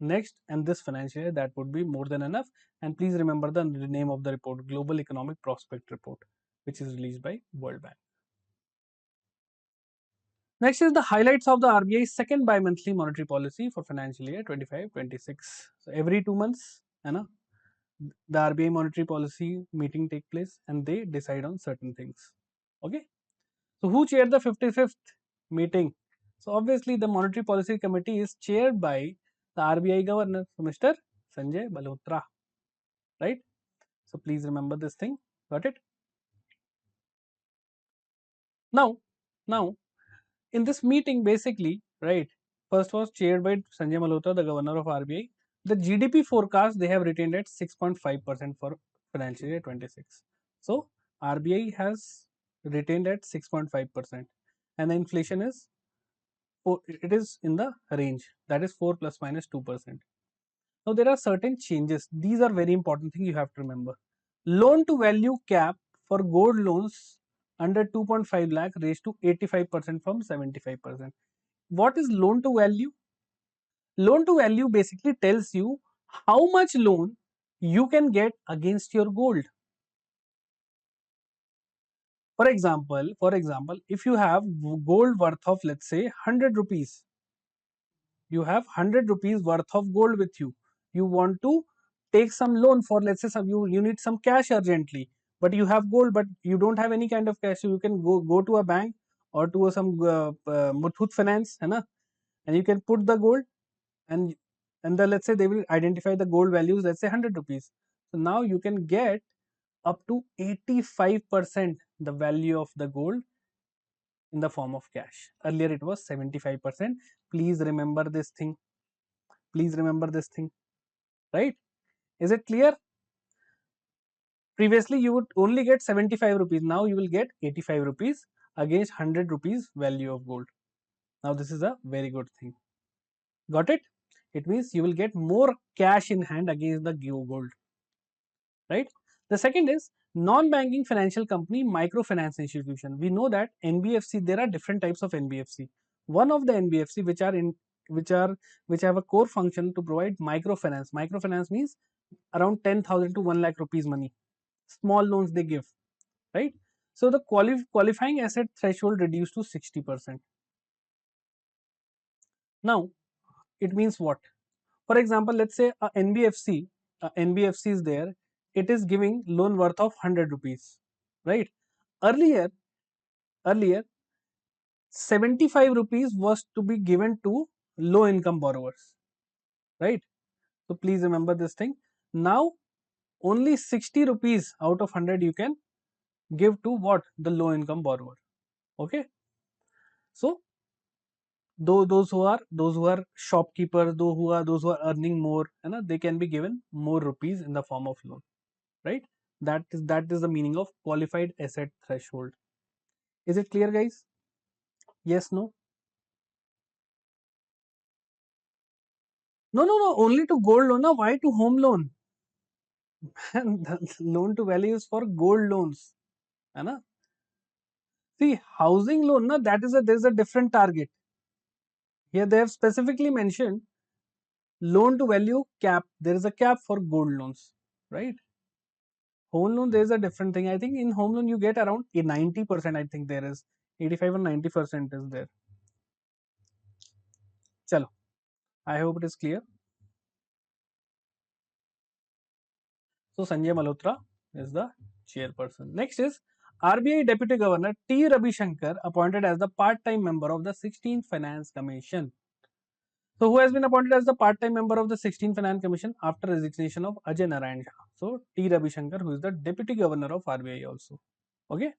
next and this financial year. That would be more than enough. And please remember the name of the report, Global Economic Prospect Report, which is released by World Bank. Next is the highlights of the RBI's second bi-monthly monetary policy for financial year 25-26. So every 2 months, the RBI monetary policy meeting take place, and they decide on certain things. Okay. So who chaired the 55th meeting? So obviously the monetary policy committee is chaired by the RBI governor, so Mr. Sanjay Malhotra. Right. So please remember this thing. Got it? Now, in this meeting, basically, right, first was chaired by Sanjay Malhotra, the governor of RBI. The GDP forecast they have retained at 6.5% for financial year 26. So RBI has retained at 6.5%, and the inflation is it is in the range, that is 4 plus minus 2%. Now there are certain changes. These are very important thing you have to remember. Loan to value cap for gold loans under 2.5 lakh raised to 85% from 75%. What is loan to value? Loan to value basically tells you how much loan you can get against your gold. For example, if you have gold worth of, let's say, 100 rupees, you have 100 rupees worth of gold with you. You want to take some loan for, let's say, you need some cash urgently, but you have gold, but you don't have any kind of cash. So you can go to a bank or to some Muthoot Finance, and you can put the gold, and let's say they will identify the gold values, let's say 100 rupees. So now you can get up to 85% the value of the gold in the form of cash. Earlier it was 75%. Please remember this thing. Please remember this thing. Right? Is it clear? Previously you would only get 75 rupees. Now you will get 85 rupees against 100 rupees value of gold. Now this is a very good thing. Got it? It means you will get more cash in hand against the gold. Right? The second is non-banking financial company microfinance institution. We know that NBFC, there are different types of NBFC. One of the NBFC which have a core function to provide microfinance. Microfinance means around 10,000 to 1 lakh rupees money. Small loans they give, right? So the qualifying asset threshold reduced to 60%. Now it means what? For example, let's say a NBFC is there. It is giving loan worth of 100 rupees, right? Earlier, earlier 75 rupees was to be given to low income borrowers, right? So please remember this thing. Now only 60 rupees out of 100 you can give to what? The low income borrower. Okay. So those who are shopkeepers, those who are earning more, they can be given more rupees in the form of loan, right? That is the meaning of qualified asset threshold. Is it clear, guys? Yes, no? No, no, no. Only to gold loan. Na? Why to home loan? And the loan to value is for gold loans. है ना? See, housing loan, na, there's a different target. Here they have specifically mentioned loan to value cap. There is a cap for gold loans, right? Home loan, there is a different thing. I think in home loan you get around 90%. I think there is 85 or 90% is there. Chalo, I hope it is clear. So Sanjay Malhotra is the chairperson. Next is RBI Deputy Governor T. Ravi Shankar appointed as the part-time member of the 16th Finance Commission. So who has been appointed as the part-time member of the 16th Finance Commission after resignation of Ajay Narayan Jha? So T. Ravi Shankar, who is the Deputy Governor of RBI also. Okay.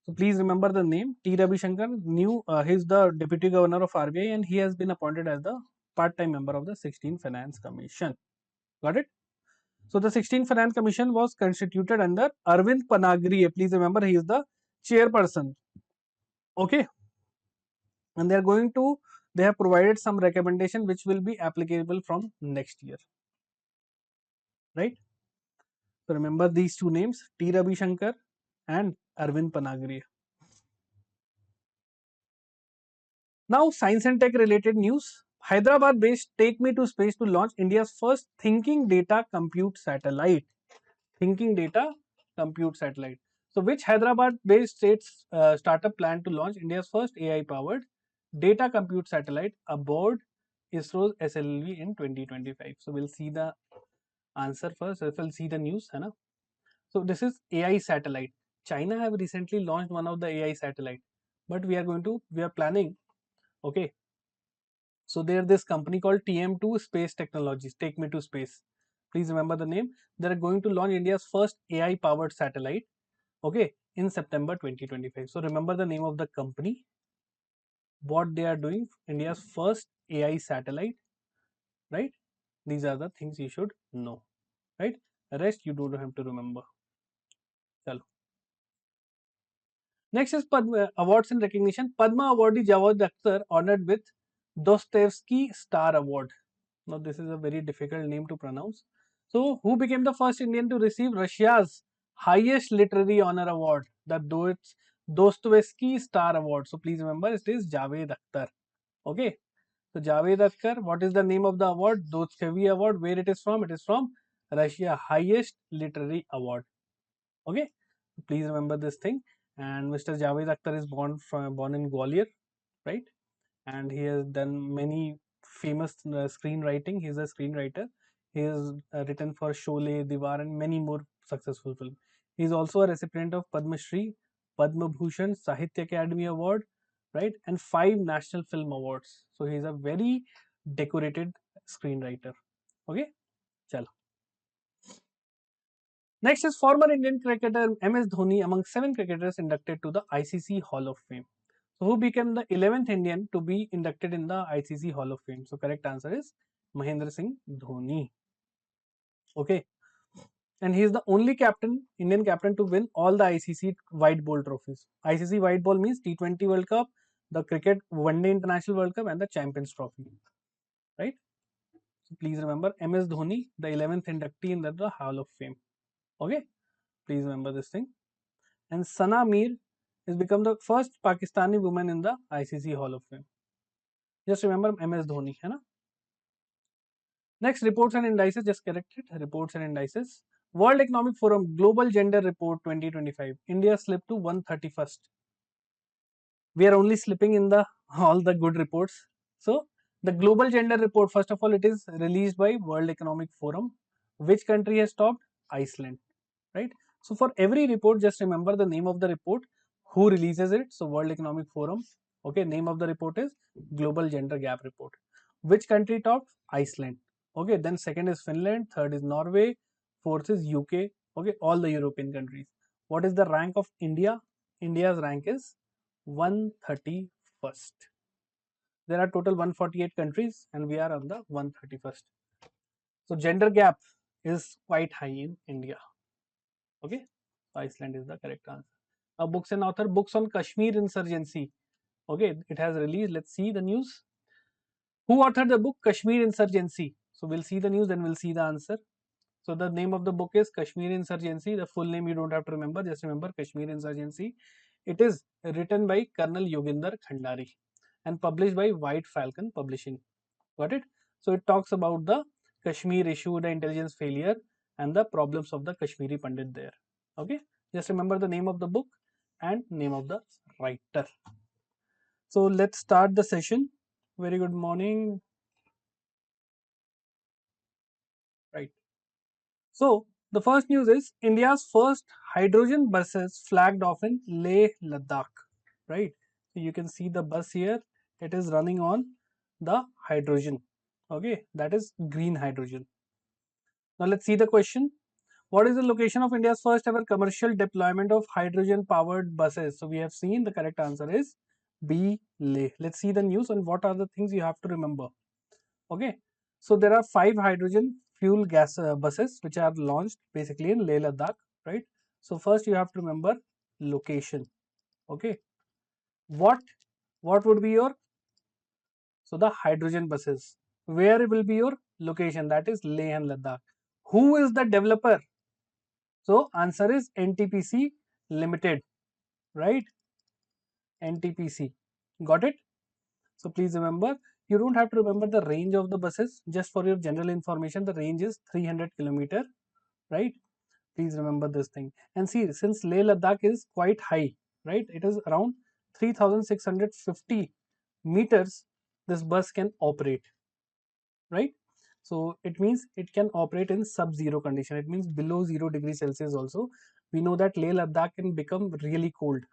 So please remember the name T. Ravi Shankar. He is the Deputy Governor of RBI and he has been appointed as the part-time member of the 16th Finance Commission. Got it? So the 16th Finance Commission was constituted under Arvind Panagriye. Please remember he is the chairperson. Okay. And they have provided some recommendation which will be applicable from next year. Right? So remember these two names, T. Ravi Shankar and Arvind Panagriye. Now science and tech related news. Hyderabad based Take Me to Space to launch India's first thinking data compute satellite. Thinking data compute satellite. So which Hyderabad based startup plan to launch India's first AI powered data compute satellite aboard ISRO's SLV in 2025. So we'll see the answer first. We'll see the news. Hai na? So this is AI satellite. China have recently launched one of the AI satellite, but we are planning. Okay. So there this company called TM2 Space Technologies, Take Me to Space. Please remember the name. They are going to launch India's first AI powered satellite, okay, in September 2025. So remember the name of the company, what they are doing, India's first AI satellite, right? These are the things you should know, right? The rest you don't have to remember. Chalo. Next is Padma awards and recognition. Padma awardee Jawad Akhtar honored with Dostoevsky Star Award. Now this is a very difficult name to pronounce. So who became the first Indian to receive Russia's highest literary honor award, the Dostoevsky Star Award? So please remember it is Javed Akhtar. Okay. So Javed Akhtar, what is the name of the award? Dostoevsky Award. Where it is from? It is from Russia, highest literary award. Okay. Please remember this thing. And Mr. Javed Akhtar is born in Gwalior, right? And he has done many famous screenwriting. He is a screenwriter. He has written for Sholay, Diwar, and many more successful films. He is also a recipient of Padma Shri, Padma Bhushan, Sahitya Academy Award, right, and 5 National Film Awards. So he is a very decorated screenwriter. Okay, chalo. Next is former Indian cricketer MS Dhoni among 7 cricketers inducted to the ICC Hall of Fame. So who became the 11th Indian to be inducted in the ICC Hall of Fame? So correct answer is Mahendra Singh Dhoni. Okay. And he is the only Indian captain to win all the ICC white ball trophies. ICC white ball means T20 World Cup, the Cricket One Day International World Cup and the Champions Trophy. Right? So please remember MS Dhoni, the 11th inductee in the Hall of Fame. Okay? Please remember this thing. And Sana Mir has become the first Pakistani woman in the ICC Hall of Fame. Just remember MS Dhoni, है ना? Next, reports and indices, just correct it. Reports and indices. World Economic Forum Global Gender Report 2025. India slipped to 131st. We are only slipping in the all the good reports. So the Global Gender Report, first of all, it is released by World Economic Forum. Which country has topped? Iceland, right? So for every report, just remember the name of the report, who releases it. So World Economic Forum. Okay, name of the report is Global Gender Gap Report. Which country topped? Iceland. Okay, then second is Finland, third is Norway, fourth is UK. Okay, all the European countries. What is the rank of India? India's rank is 131st. There are total 148 countries and we are on the 131st. So gender gap is quite high in India. Okay, Iceland is the correct answer. Now books and author, books on Kashmir insurgency. Okay, it has released. Let's see the news. Who authored the book Kashmir Insurgency? So we'll see the news, then we'll see the answer. So the name of the book is Kashmir Insurgency. The full name you don't have to remember, just remember Kashmir Insurgency. It is written by Colonel Yoginder Khandari and published by White Falcon Publishing. Got it? So it talks about the Kashmir issue, the intelligence failure, and the problems of the Kashmiri Pandit there. Okay, just remember the name of the book and name of the writer. So let's start the session. Very good morning. Right. So the first news is India's first hydrogen buses flagged off in Leh, Ladakh. Right. So you can see the bus here. It is running on the hydrogen. Okay, that is green hydrogen. Now let's see the question. What is the location of India's first ever commercial deployment of hydrogen powered buses? So we have seen the correct answer is B, Leh. Let's see the news and what are the things you have to remember. Okay, so there are 5 hydrogen fuel gas buses which are launched basically in Leh Ladakh, right? So first you have to remember location. Okay, what would be your, so the hydrogen buses, where will be your location? That is Leh and Ladakh. Who is the developer? So answer is NTPC Limited, right? NTPC. Got it? So please remember, you don't have to remember the range of the buses. Just for your general information, the range is 300 kilometer, right? Please remember this thing. And see, since Leh Ladakh is quite high, right? It is around 3650 meters. This bus can operate, right? So it means it can operate in sub-zero condition. It means below 0 degrees Celsius also. We know that Leh Ladakh can become really cold.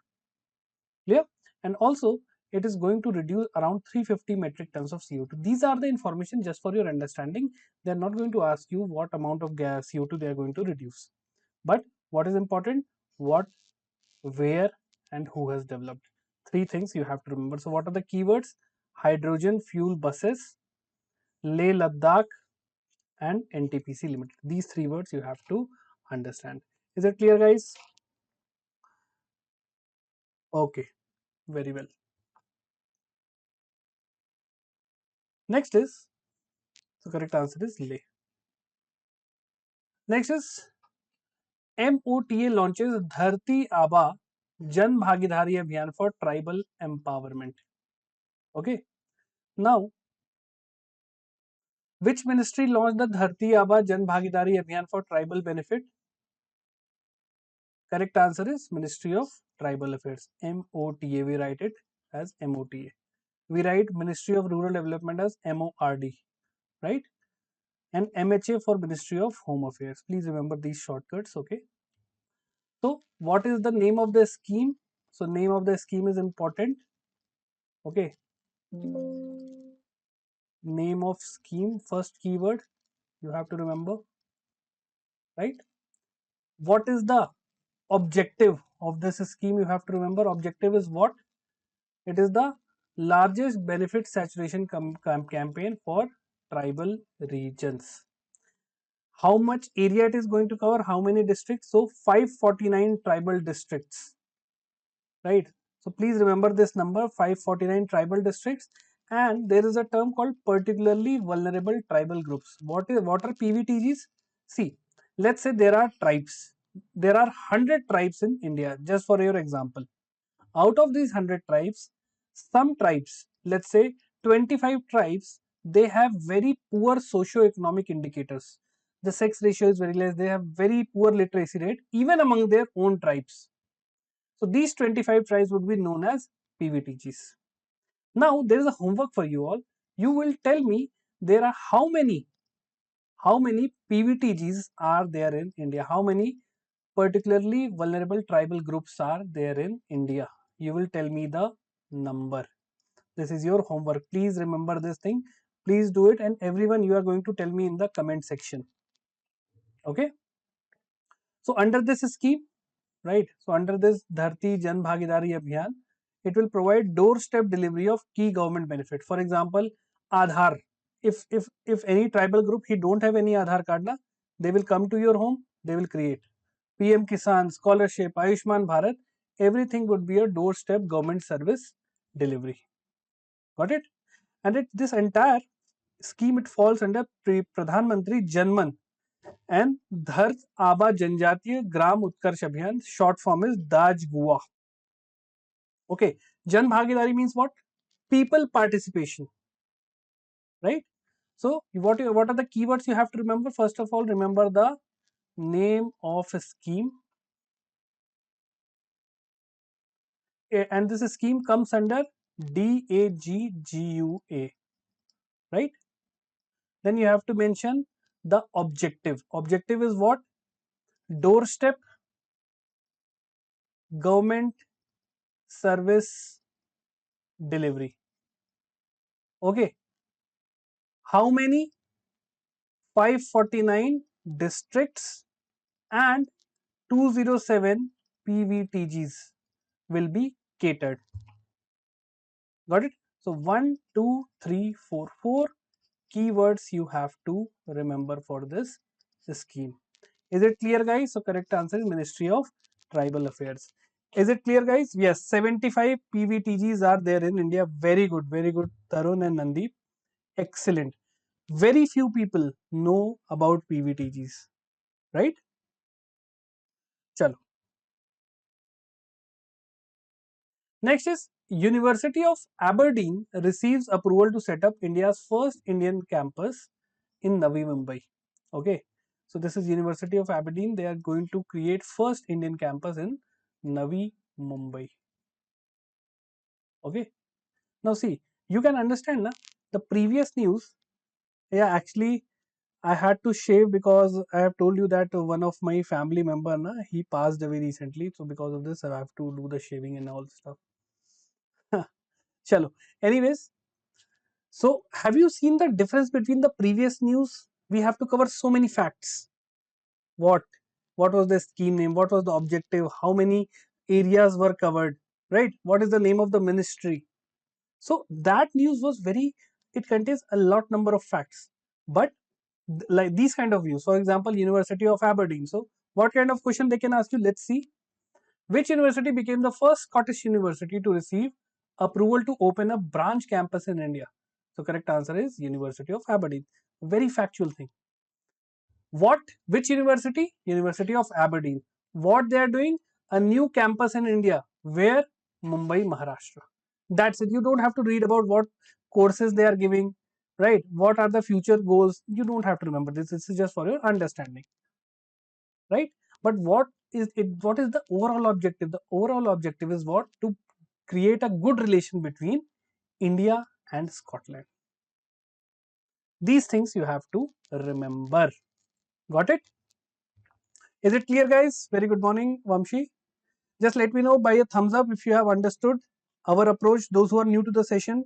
Clear? And also it is going to reduce around 350 metric tons of CO2. These are the information just for your understanding. They are not going to ask you what amount of gas CO2 they are going to reduce. But what is important? What, where, and who has developed. 3 things you have to remember. So what are the keywords? Hydrogen fuel buses, Leh Ladakh, and NTPC Limited. These 3 words you have to understand. Is it clear, guys? Okay, very well. Next is, so correct answer is Leh. Next is MOTA launches Dharti Aba Jan Bhagidhari Abhiyan for tribal empowerment. Okay, now which ministry launched the Dharti Aba Jan Bhagidhari Abhiyan for tribal benefit? Correct answer is Ministry of Tribal Affairs. MOTA, we write it as MOTA. We write Ministry of Rural Development as MORD, right? And MHA for Ministry of Home Affairs. Please remember these shortcuts, okay? So what is the name of the scheme? So name of the scheme is important, okay? Name of scheme, first keyword you have to remember, right? What is the objective of this scheme? You have to remember objective is what? It is the largest benefit saturation campaign for tribal regions. How much area it is going to cover? How many districts? So 549 tribal districts, right? So please remember this number, 549 tribal districts. And there is a term called particularly vulnerable tribal groups. What are PVTGs? See, let's say there are tribes. There are 100 tribes in India, just for your example. Out of these 100 tribes, some tribes, let's say 25 tribes, they have very poor socio-economic indicators. The sex ratio is very less. They have very poor literacy rate even among their own tribes. So these 25 tribes would be known as PVTGs. Now there is a homework for you all. You will tell me there are how many PVTGs are there in India? How many particularly vulnerable tribal groups are there in India? You will tell me the number. This is your homework. Please remember this thing. Please do it, and everyone, you are going to tell me in the comment section. Okay. So under this scheme, right? So under this Dharti Jan Bhagidari Abhiyan, it will provide doorstep delivery of key government benefit. For example, Aadhaar. If any tribal group he don't have any Aadhaar card, na, they will come to your home. They will create PM Kisan, scholarship, Ayushman Bharat. Everything would be a doorstep government service delivery. Got it? And this entire scheme, it falls under Pradhan Mantri Janman and Dharth Aba Janjatiya Gram Utkarsh Abhiyan. Short form is DAJ-GUA. Okay, Jan Bhagidari means what? People participation, right? So what are the keywords you have to remember? First of all, remember the name of a scheme, and this scheme comes under DAGGUA, right? Then you have to mention the objective. Objective is what? Doorstep government service delivery. Okay, how many? 549 districts and 207 PVTGs will be catered. Got it? So 1, 2, 3, 4, 4 keywords you have to remember for this scheme. Is it clear, guys? So correct answer is Ministry of Tribal Affairs. Is it clear, guys? Yes, 75 PVTGs are there in India. Very good, Tarun and Nandeep. Excellent. Very few people know about PVTGs, right? Chalo. Next is University of Aberdeen receives approval to set up India's first Indian campus in Navi Mumbai. Okay, so this is University of Aberdeen. They are going to create first Indian campus in Navi Mumbai. Okay, now see, you can understand na, the previous news. Yeah, actually I had to shave because I have told you that one of my family member na, he passed away recently. So because of this I have to do the shaving and all stuff. Chalo. Anyways, so have you seen the difference between the previous news? We have to cover so many facts. What? What was the scheme name? What was the objective? How many areas were covered? Right? What is the name of the ministry? So that news was it contains a lot number of facts. But like these kind of views, for example, University of Aberdeen. So what kind of question they can ask you? Let's see. Which university became the first Scottish university to receive approval to open a branch campus in India? So correct answer is University of Aberdeen. Very factual thing. What? Which university? University of Aberdeen. What they are doing? A new campus in India. Where? Mumbai, Maharashtra. That's it. You don't have to read about what courses they are giving, right? What are the future goals? You don't have to remember this. This is just for your understanding, right? But what is it? What is the overall objective? The overall objective is what? To create a good relation between India and Scotland. These things you have to remember. Got it? Is it clear, guys? Very good morning, Vamshi. Just let me know by a thumbs up if you have understood our approach, those who are new to the session.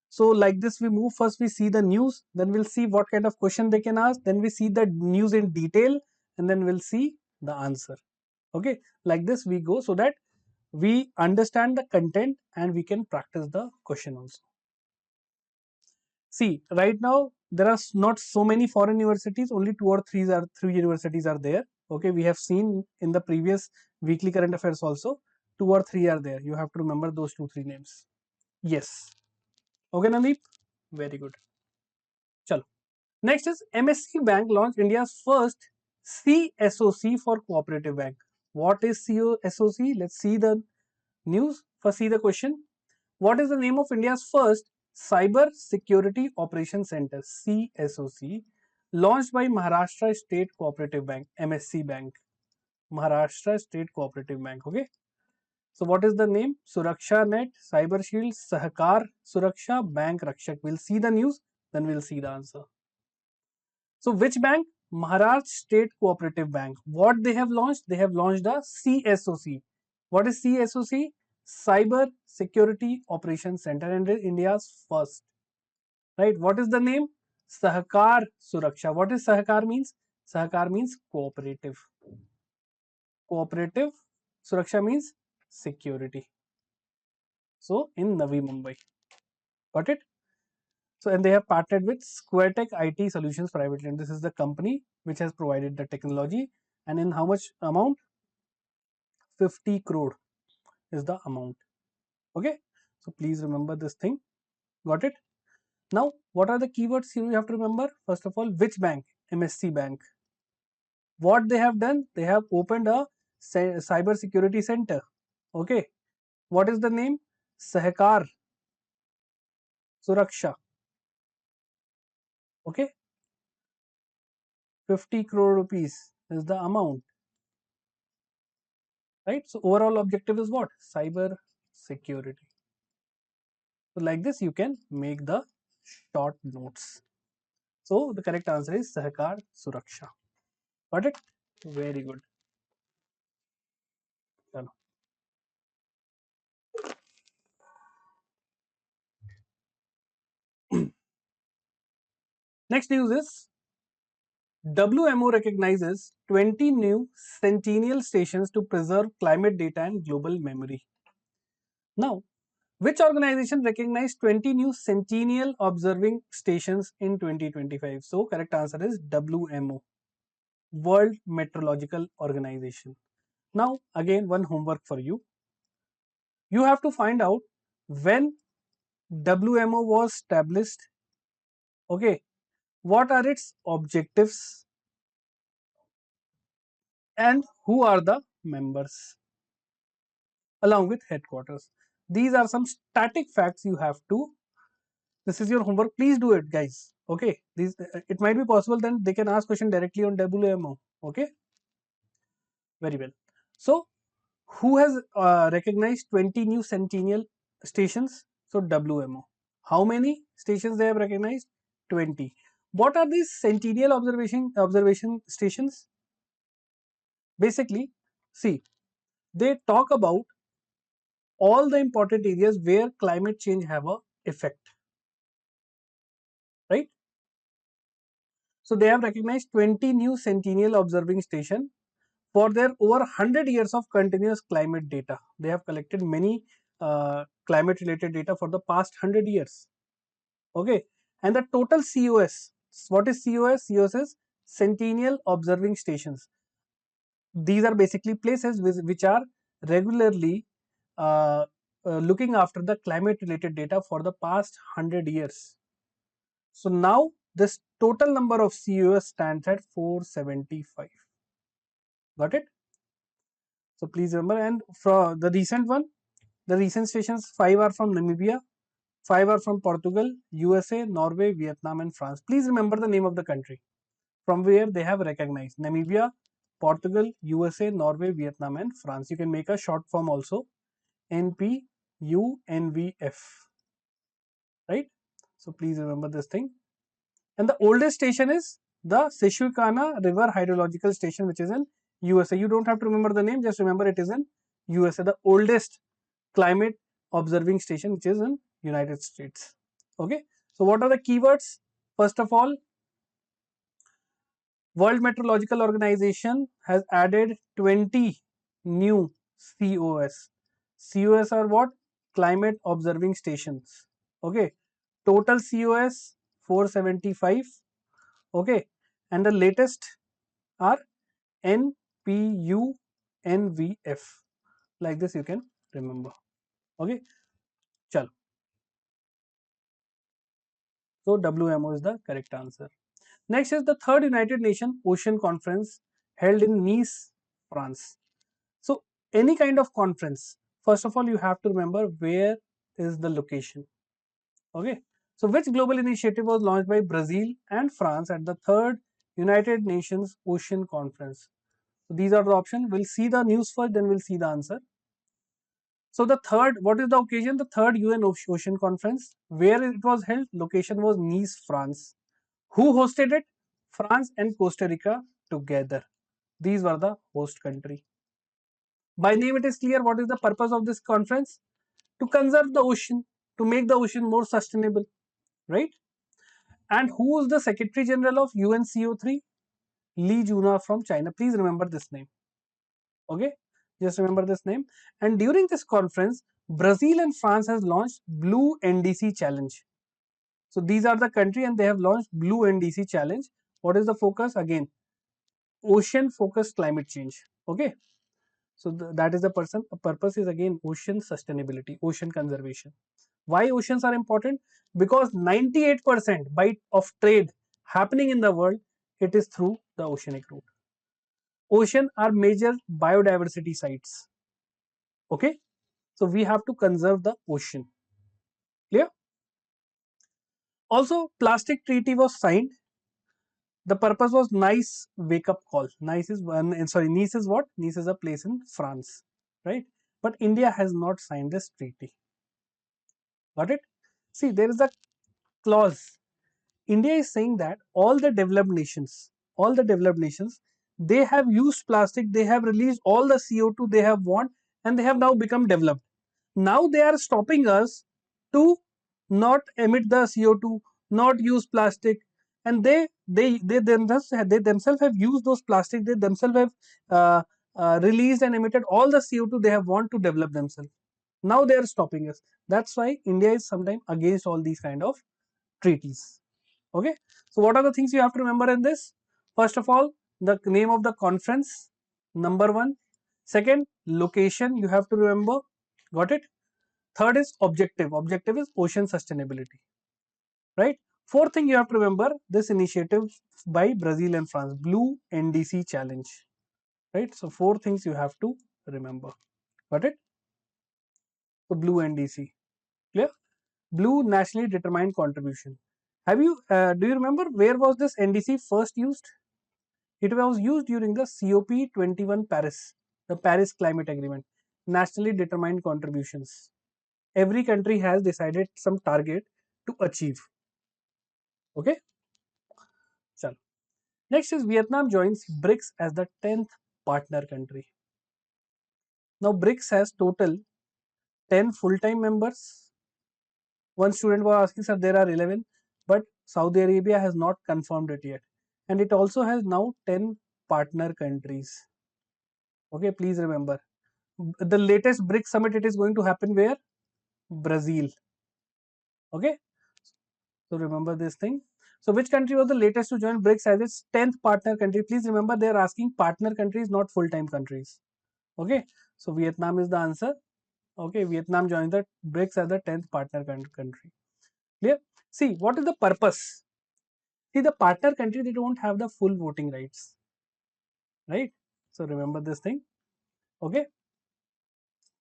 So like this we move. First we see the news, then we'll see what kind of question they can ask, then we see the news in detail, and then we'll see the answer. Okay, like this we go so that we understand the content and we can practice the question also. See, right now there are not so many foreign universities, only three universities are there. Okay, we have seen in the previous weekly current affairs also, 2 or 3 are there. You have to remember those 2-3 names. Yes. Okay, Nandeep? Very good. Chalo. Next is MSC Bank launched India's first CSOC for cooperative bank. What is CSOC? Let's see the news. First, see the question. What is the name of India's first Cyber Security Operation Center, CSOC, launched by Maharashtra State Cooperative Bank, MSC Bank. Maharashtra State Cooperative Bank. Okay. So what is the name? Suraksha Net, Cyber Shield, Sahakar Suraksha, Bank Rakshak. We'll see the news, then we'll see the answer. So which bank? Maharashtra State Cooperative Bank. What they have launched? They have launched a CSOC. What is CSOC? Cyber Security Operations Center, and India's first. Right? What is the name? Sahakar Suraksha. What is Sahakar means? Sahakar means cooperative. Cooperative. Suraksha means security. So in Navi Mumbai. Got it? So and they have partnered with SquareTech IT Solutions Private Limited. This is the company which has provided the technology. And in how much amount? 50 crore is the amount. Okay. So please remember this thing. Got it? Now, what are the keywords here you have to remember? First of all, which bank? MSC Bank. What they have done? They have opened a cyber security center. Okay. What is the name? Sahakar Suraksha. Okay. 50 crore rupees is the amount. Right. So overall objective is what? Cyber security. So like this, you can make the short notes. So the correct answer is Sahakar Suraksha. Got it? Very good. Chalo. Next news is WMO recognizes 20 new Sentinel stations to preserve climate data and global memory. Now, which organization recognized 20 new Sentinel observing stations in 2025? So, correct answer is WMO, World Meteorological Organization. Now, again, one homework for you. You have to find out when WMO was established. Okay, what are its objectives and who are the members along with headquarters. These are some static facts you have to. This is your homework. Please do it, guys. Okay. These it might be possible. Then they can ask question directly on WMO. Okay. Very well. So, who has recognized 20 new Sentinel stations? So WMO. How many stations they have recognized? 20. What are these Sentinel observation stations? Basically, see, they talk about all the important areas where climate change have a effect, right? So they have recognized 20 new Sentinel observing station for their over 100 years of continuous climate data. They have collected many climate related data for the past 100 years. Okay, and the total COS. What is COS? COS is Sentinel observing stations. These are basically places which are regularly uh, looking after the climate related data for the past 100 years. So now this total number of COS stands at 475. Got it? So please remember, and from the recent one, the recent stations, 5 are from Namibia, 5 are from Portugal, USA, Norway, Vietnam, and France. Please remember the name of the country from where they have recognized: Namibia, Portugal, USA, Norway, Vietnam, and France. You can make a short form also, NPUNVF, right? So please remember this thing. And the oldest station is the Susquehanna River Hydrological Station, which is in USA. You don't have to remember the name, just remember it is in USA, the oldest climate observing station, which is in United States. Okay. So what are the keywords? First of all, World Meteorological Organization has added 20 new COS. COS are what? Climate observing stations. Okay. Total COS 475. Okay, and the latest are NPUNVF. Like this you can remember. Okay, chalo. So WMO is the correct answer. Next is the third United Nations Ocean Conference held in Nice, France. So any kind of conference, first of all you have to remember where is the location. Okay, So which global initiative was launched by Brazil and France at the third United Nations Ocean Conference? So these are the options. We'll see the news first, then we'll see the answer. So the third, what is the occasion? The third UN Ocean Conference. Where it was held? Location was Nice, France. Who hosted it? France and Costa Rica together. These were the host country. By name it is clear what is the purpose of this conference? To conserve the ocean, to make the ocean more sustainable, right? And who is the Secretary General of UNCO3? Li Juna from China. Please remember this name. Okay, just remember this name. And during this conference, Brazil and France has launched Blue NDC Challenge. So these are the country and they have launched Blue NDC Challenge. What is the focus? Again, ocean focused climate change. Okay, so that is the purpose is again ocean sustainability, ocean conservation. Why oceans are important? Because 98% of trade happening in the world, it is through the oceanic route. Ocean are major biodiversity sites. Okay, so we have to conserve the ocean. Clear? Also, plastic treaty was signed. The purpose was Nice wake up call. Nice is Nice is what? Nice is a place in France, right? But India has not signed this treaty. Got it? See, there is a clause. India is saying that all the developed nations, they have used plastic, they have released all the CO2 they have want, and they have now become developed. Now they are stopping us to not emit the CO2, not use plastic, and they themselves have used those plastic. They themselves have released and emitted all the CO2 they have want to develop themselves. Now they are stopping us. That's why India is sometimes against all these kind of treaties. Okay, so what are the things you have to remember in this? First of all, the name of the conference, number one. Second, location, you have to remember. Got it? Third is objective. Objective is ocean sustainability, right? Fourth thing you have to remember, this initiative by Brazil and France, Blue NDC Challenge, right? So four things you have to remember. Got it? So Blue NDC, clear? Blue nationally determined contribution. Do you remember where was this NDC first used? It was used during the COP21 Paris, the Paris Climate Agreement, nationally determined contributions. Every country has decided some target to achieve. Okay? Chalo. Next is Vietnam joins BRICS as the 10th partner country. Now BRICS has total 10 full-time members. One student was asking, sir, there are 11, but Saudi Arabia has not confirmed it yet. And it also has now 10 partner countries. Okay, please remember. The latest BRICS summit, it is going to happen where? Brazil. Okay, so remember this thing. So which country was the latest to join BRICS as its 10th partner country? Please remember they are asking partner countries, not full-time countries. Okay, so Vietnam is the answer. Okay, Vietnam joined the BRICS as the 10th partner country. Clear? See, what is the purpose? See, the partner country, they don't have the full voting rights, right? So remember this thing. Okay,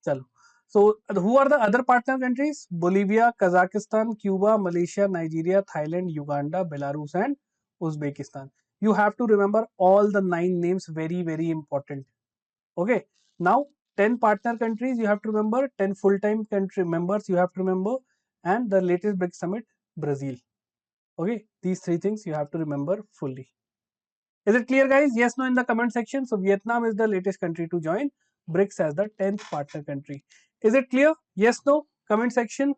chalo. So who are the other partner countries? Bolivia, Kazakhstan, Cuba, Malaysia, Nigeria, Thailand, Uganda, Belarus, and Uzbekistan. You have to remember all the 9 names, very, very important. Okay, now 10 partner countries you have to remember, 10 full-time country members you have to remember, and the latest BRICS summit, Brazil. Okay, these 3 things you have to remember fully. Is it clear, guys? Yes, no in the comment section. So Vietnam is the latest country to join BRICS as the 10th partner country. Is it clear? Yes, no? Comment section.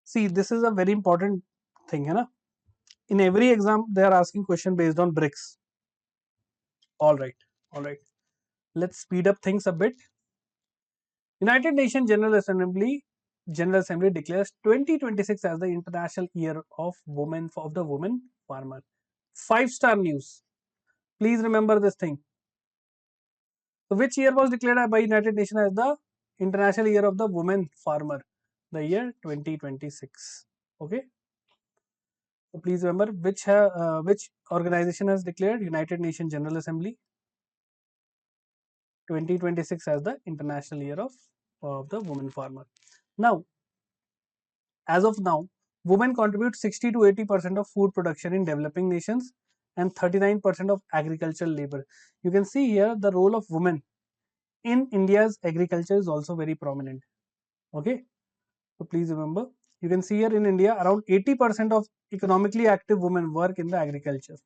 See, this is a very important thing, hai na? In every exam, they are asking question based on BRICS. All right, all right. Let's speed up things a bit. United Nations General Assembly declares 2026 as the International Year of the Women Farmer. 5-star news. Please remember this thing. So which year was declared by United Nations as the International Year of the Women Farmer? The year 2026. Okay. So please remember which organization has declared United Nations General Assembly. 2026 as the International Year of the Women Farmer. Now, as of now, women contribute 60 to 80% of food production in developing nations and 39% of agricultural labor. You can see here the role of women in India's agriculture is also very prominent. Okay, so please remember, you can see here in India around 80% of economically active women work in the agriculture.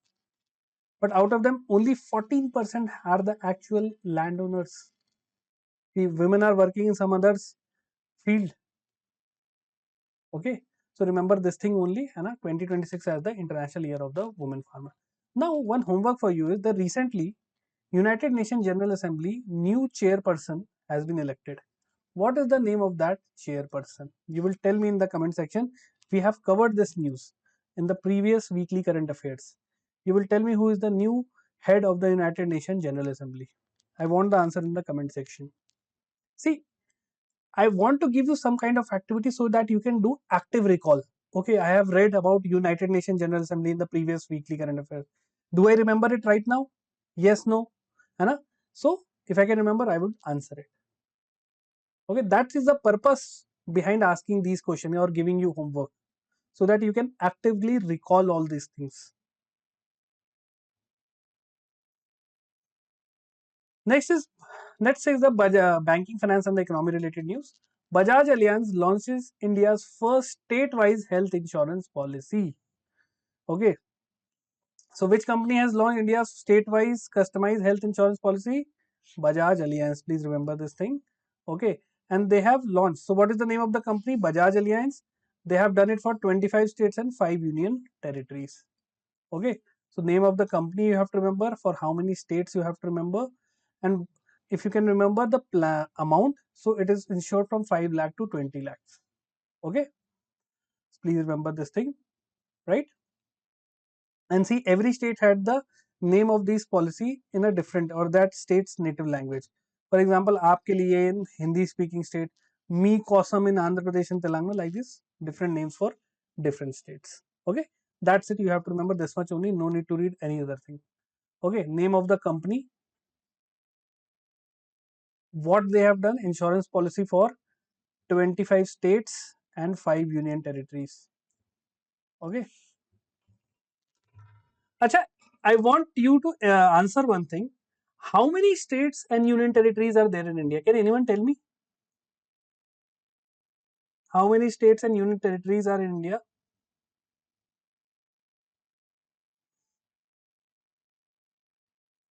But out of them, only 14% are the actual landowners. The women are working in some others field. Okay, so remember this thing only, and 2026 as the International Year of the Women Farmer. Now, one homework for you is that recently United Nations General Assembly new chairperson has been elected. What is the name of that chairperson? You will tell me in the comment section. We have covered this news in the previous weekly current affairs. You will tell me who is the new head of the United Nations General Assembly. I want the answer in the comment section. See, I want to give you some kind of activity so that you can do active recall. Okay, I have read about United Nations General Assembly in the previous weekly current affairs. Do I remember it right now? Yes, no. Anna? So, if I can remember, I would answer it. Okay, that is the purpose behind asking these questions or giving you homework so that you can actively recall all these things. Next is the banking, finance, and the economy related news. Bajaj Allianz launches India's first state-wise health insurance policy. Okay, so which company has launched India's state-wise customized health insurance policy? Bajaj Allianz. Please remember this thing. Okay, and they have launched. So what is the name of the company? Bajaj Allianz. They have done it for 25 states and 5 union territories. Okay, so name of the company you have to remember, for how many states you have to remember, and if you can remember the amount, so it is insured from 5 lakh to 20 lakhs. Okay, so please remember this thing, right? And see, every state had the name of this policy in a different or that state's native language. For example, aapke liye in Hindi speaking state, me kosam in Andhra Pradesh and Telangana, like this, different names for different states. Okay, that's it. You have to remember this much only. No need to read any other thing. Okay, name of the company, what they have done, insurance policy for 25 states and 5 union territories. Okay. Acha, I want you to answer one thing. How many states and union territories are there in India? Can anyone tell me? How many states and union territories are in India?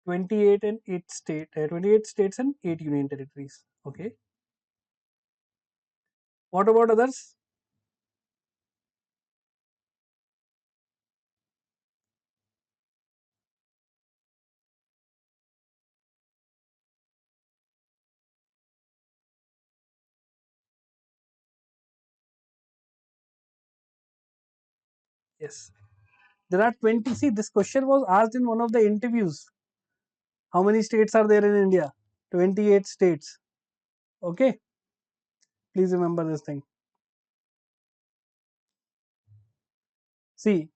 28 and 28 states and 8 union territories. Okay. What about others? Yes. There are 20. See, this question was asked in one of the interviews. How many states are there in India? 28 states. Okay. Please remember this thing. See,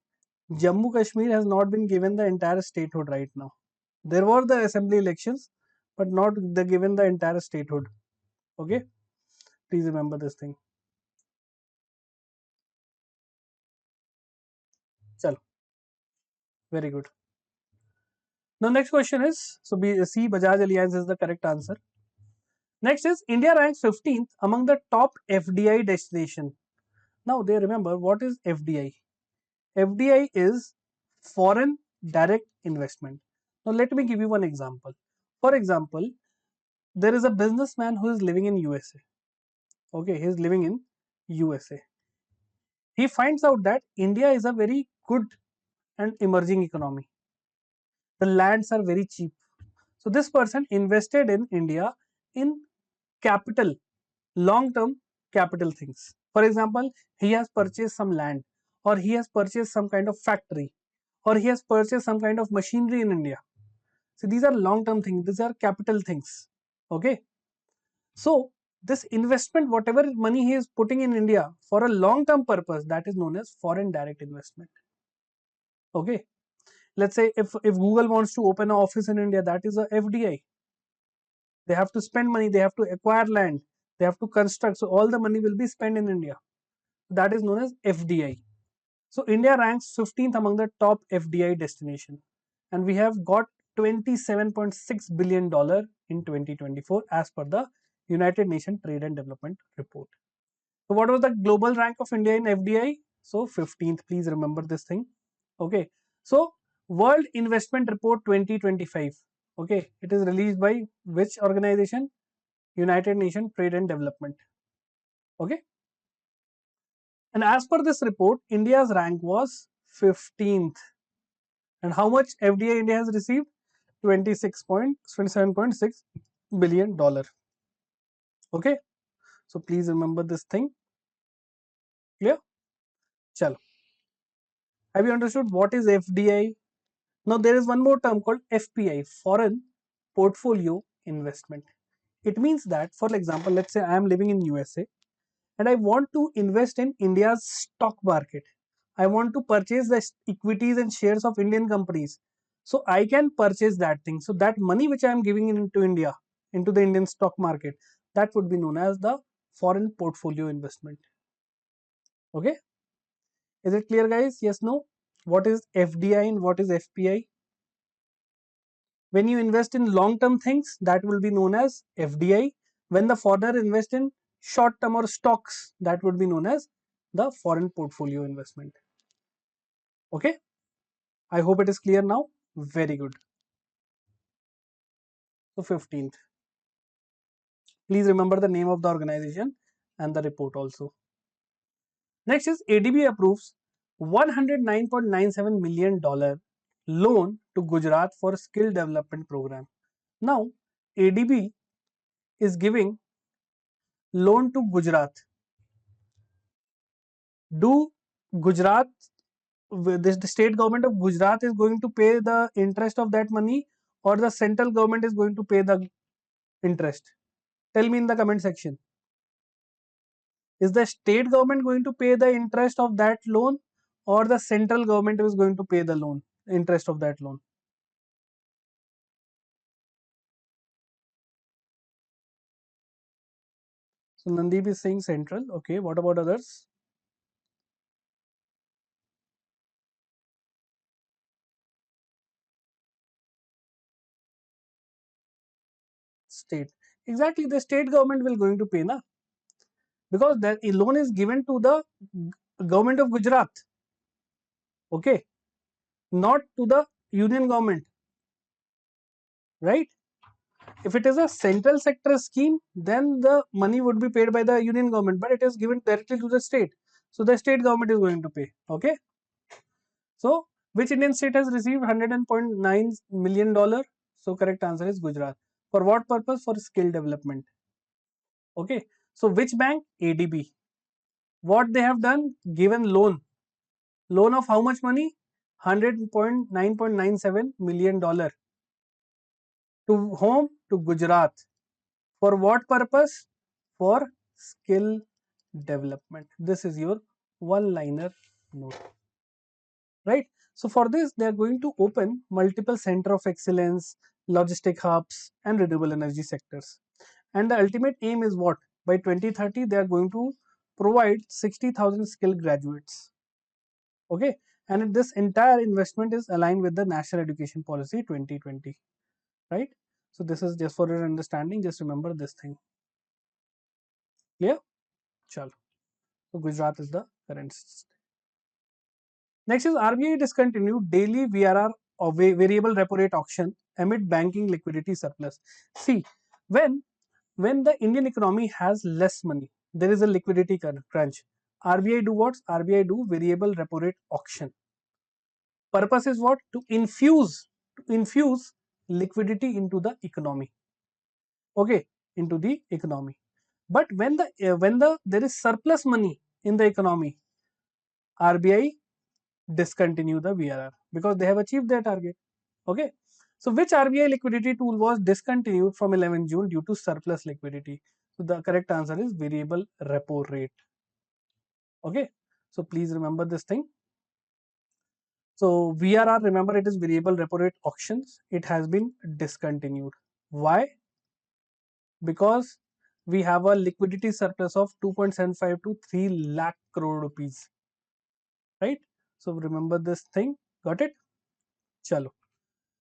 Jammu Kashmir has not been given the entire statehood right now. There were the assembly elections, but not the given the entire statehood. Okay, please remember this thing. Chalo, very good. Now, next question is, so C, Bajaj Allianz is the correct answer. Next is India ranks 15th among the top FDI destination. Now, they remember what is FDI. FDI is foreign direct investment. Now, let me give you one example. For example, there is a businessman who is living in USA. Okay, he is living in USA. He finds out that India is a very good and emerging economy. The lands are very cheap. So this person invested in India in capital, long term capital things. For example, he has purchased some land, or he has purchased some kind of factory, or he has purchased some kind of machinery in India. So these are long term things, these are capital things. Okay. So this investment, whatever money he is putting in India for a long term purpose, that is known as foreign direct investment. Okay. Let's say if Google wants to open an office in India, that is a FDI. They have to spend money, they have to acquire land, they have to construct. So all the money will be spent in India. That is known as FDI. So India ranks 15th among the top FDI destination, and we have got $27.6 billion in 2024 as per the United Nations Trade and Development Report. So what was the global rank of India in FDI? So 15th. Please remember this thing. Okay. So World Investment Report 2025. Okay. It is released by which organization? United Nations Trade and Development. Okay. And as per this report, India's rank was 15th. And how much FDI India has received? 27.6 billion dollar. Okay. So please remember this thing. Clear? Chalo. Have you understood what is FDI? Now there is one more term called FPI, Foreign Portfolio Investment. It means that, for example, let's say I am living in USA and I want to invest in India's stock market. I want to purchase the equities and shares of Indian companies. So I can purchase that thing. So that money which I am giving into India, into the Indian stock market, that would be known as the foreign portfolio investment. Okay. Is it clear, guys? Yes, no? What is FDI and what is FPI? When you invest in long term things, that will be known as FDI. When the foreigner invest in short term or stocks, that would be known as the foreign portfolio investment. Okay, I hope it is clear now. Very good. So 15th. Please remember the name of the organization and the report also. Next is ADB approves $109.97 million loan to Gujarat for skill development program. Now, ADB is giving loan to Gujarat. Do Gujarat, the state government of Gujarat is going to pay the interest of that money, or the central government is going to pay the interest? Tell me in the comment section. Is the state government going to pay the interest of that loan, or the central government is going to pay the loan, interest of that loan? So Nandeep is saying central. Okay, what about others? State. Exactly, the state government will going to pay, na? Because that loan is given to the government of Gujarat. Okay, not to the union government, right? If it is a central sector scheme, then the money would be paid by the union government, but it is given directly to the state. So the state government is going to pay. Okay. So which Indian state has received $100.9 million? So correct answer is Gujarat. For what purpose? For skill development. Okay. So which bank? ADB. What they have done? Given loan. Loan of how much money? $100.997 million. To whom? To Gujarat. For what purpose? For skill development. This is your one liner note, right? So for this, they are going to open multiple center of excellence, logistic hubs, and renewable energy sectors. And the ultimate aim is what? By 2030, they are going to provide 60,000 skilled graduates. Okay, and this entire investment is aligned with the National Education Policy 2020, right? So this is just for your understanding. Just remember this thing. Clear? Chalo. So Gujarat is the current. Next is RBI discontinued daily VRR or variable repo rate auction amid banking liquidity surplus. See, when the Indian economy has less money, there is a liquidity crunch. RBI do what? RBI do variable repo rate auction. Purpose is what? To infuse liquidity into the economy. Okay, into the economy. But when there is surplus money in the economy, RBI discontinue the VRR because they have achieved their target. Okay. So which RBI liquidity tool was discontinued from 11 June due to surplus liquidity? So the correct answer is variable repo rate. Okay. So please remember this thing. So VRR, remember it is variable repo rate auctions. It has been discontinued. Why? Because we have a liquidity surplus of 2.75 to 3 lakh crore rupees, right? So remember this thing. Got it? Chalo.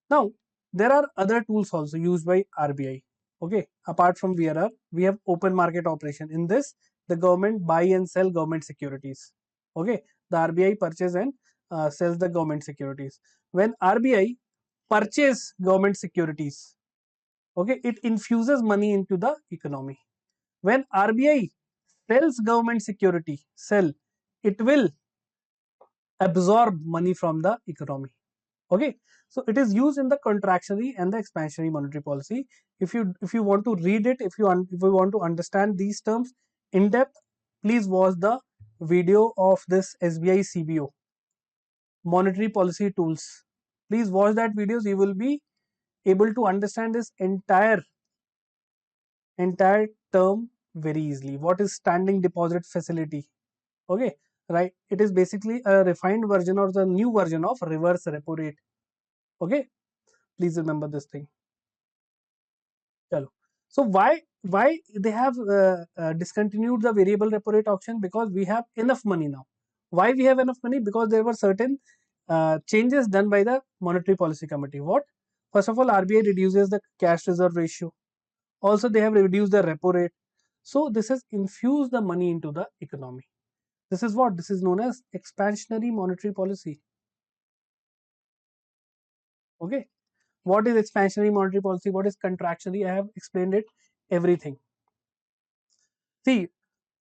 Now, there are other tools also used by RBI. Okay, apart from VRR, we have open market operation. In this, the government buy and sell government securities. Okay, the RBI purchase and sells the government securities. When RBI purchase government securities, okay, it infuses money into the economy. When RBI sells government security, it will absorb money from the economy. Okay, so it is used in the contractionary and the expansionary monetary policy. If you want to read it, if you want to understand these terms in depth, please watch the video of this SBI CBO monetary policy tools. Please watch that videos. You will be able to understand this entire term very easily. What is standing deposit facility? Okay, right, it is basically a refined version or the new version of reverse repo rate. Okay, please remember this thing. Chalo. So why they have discontinued the variable repo rate auction? Because we have enough money now. Why we have enough money? Because there were certain changes done by the monetary policy committee. What? First of all, RBI reduces the cash reserve ratio. Also, they have reduced the repo rate. So this has infused the money into the economy. This is what? This is known as expansionary monetary policy. Okay. What is expansionary monetary policy? What is contractionary? I have explained it, everything. See,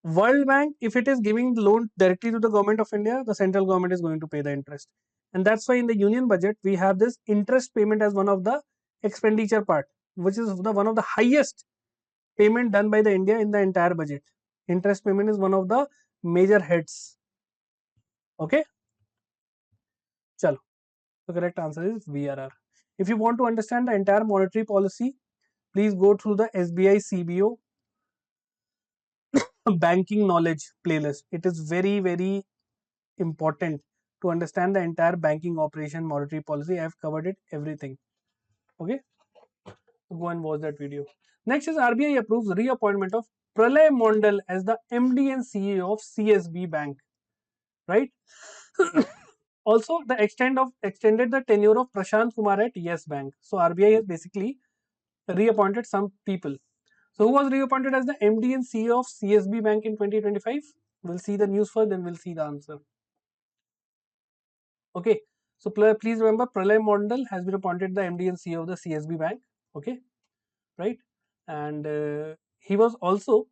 World Bank, if it is giving the loan directly to the government of India, the central government is going to pay the interest. And that's why in the union budget, we have this interest payment as one of the expenditure part, which is one of the highest payment done by the India in the entire budget. Interest payment is one of the major heads. Okay, chalo. The correct answer is VRR. If you want to understand the entire monetary policy, please go through the SBI CBO banking knowledge playlist. It is very important to understand the entire banking operation monetary policy. I have covered it everything. Okay, so go and watch that video. Next is RBI approves reappointment of Pralay Mondal as the MD and CEO of CSB Bank. Right. Also, the extended the tenure of Prashant Kumar at Yes Bank. So RBI has basically reappointed some people. So who was reappointed as the MD and CEO of CSB Bank in 2025? We'll see the news first, then we'll see the answer. Okay, so please remember Pralay Mondal has been appointed the MD and CEO of the CSB Bank. Okay, right, and he was also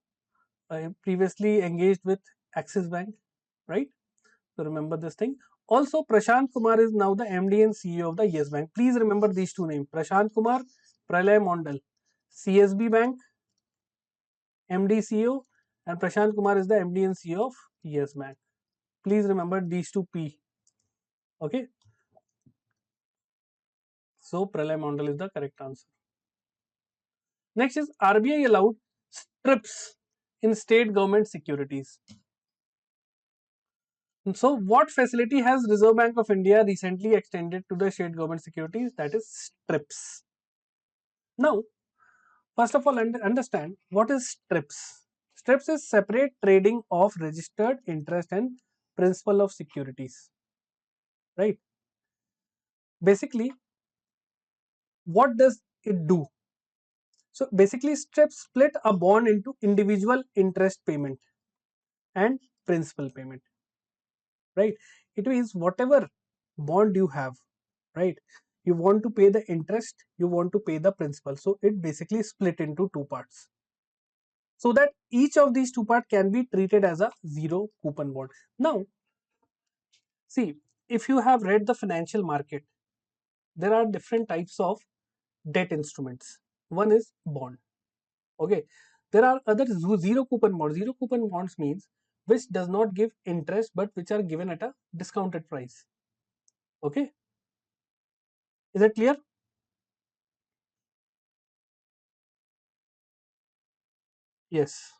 previously engaged with Axis Bank, right? So remember this thing. Also, Prashant Kumar is now the MD and CEO of the Yes Bank. Please remember these two names: Prashant Kumar, Pralay Mondal, CSB Bank, MD CEO, and Prashant Kumar is the MD and CEO of Yes Bank. Please remember these two P. Okay. So Pralay Mondal is the correct answer. Next is RBI allowed strips in state government securities. So what facility has Reserve Bank of India recently extended to the state government securities? That is strips. Now, first of all, understand what is strips. Strips is separate trading of registered interest and principal of securities. Right. Basically, what does it do? So basically, strips split a bond into individual interest payment and principal payment. Right, it means whatever bond you have, right, you want to pay the interest, you want to pay the principal, so it basically split into two parts, so that each of these two parts can be treated as a zero coupon bond. Now see, if you have read the financial market, there are different types of debt instruments. One is bond. Okay, there are other zero coupon bonds. Zero coupon bonds means which does not give interest but which are given at a discounted price. Okay, is that clear? Yes.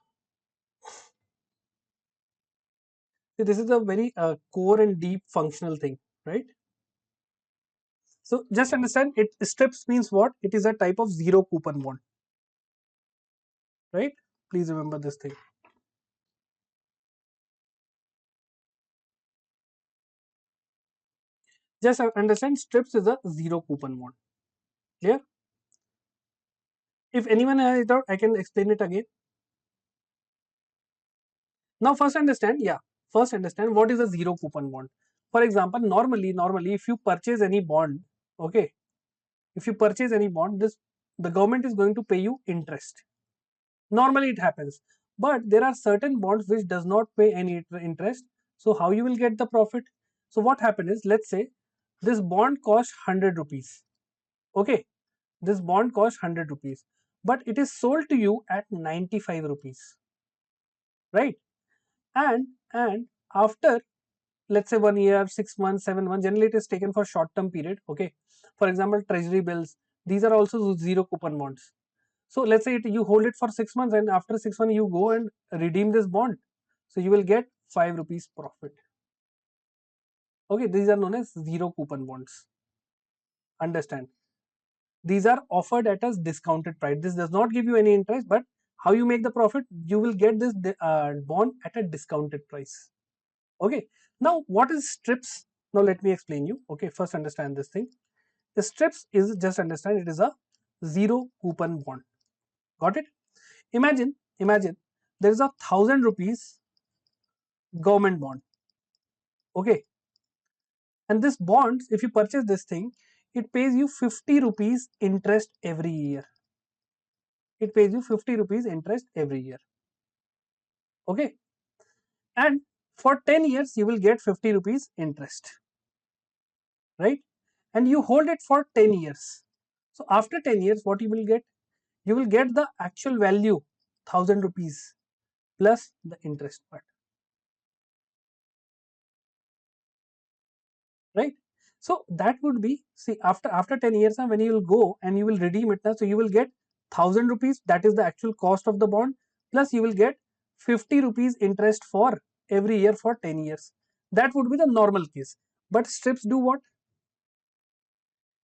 See, this is a very core and deep functional thing, right? So just understand it. Strips means what? It is a type of zero coupon bond. right? Please remember this thing. Just understand strips is a zero coupon bond. Clear? If anyone has it out, I can explain it again. Now first understand, yeah, first understand what is a zero coupon bond. For example, normally if you purchase any bond, okay, if you purchase any bond, this the government is going to pay you interest. Normally it happens, but there are certain bonds which does not pay any interest. So how you will get the profit? So what happens is, let's say this bond costs 100 rupees. Okay, this bond costs 100 rupees, but it is sold to you at 95 rupees, right? And after, let's say 1 year, 6 months, 7 months, generally it is taken for short term period. Okay, for example, treasury bills, these are also zero coupon bonds. So let's say you hold it for 6 months, and after 6 months you go and redeem this bond, so you will get 5 rupees profit. Okay, these are known as zero coupon bonds. Understand, these are offered at a discounted price. This does not give you any interest, but how you make the profit, you will get this bond at a discounted price. Okay, now what is strips? Now let me explain you. Okay, first understand this thing. The strips is, just understand, it is a zero coupon bond. Got it? Imagine there is a 1,000 rupees government bond. Okay, and this bonds, if you purchase this thing, it pays you 50 rupees interest every year. It pays you 50 rupees interest every year. Okay, and for 10 years you will get 50 rupees interest, right? And you hold it for 10 years. So after 10 years, what you will get? You will get the actual value, 1,000 rupees plus the interest part, right? So that would be, see, after 10 years now, when you will go and you will redeem it now, so you will get 1,000 rupees, that is the actual cost of the bond, plus you will get 50 rupees interest for every year for 10 years. That would be the normal case. But strips do what?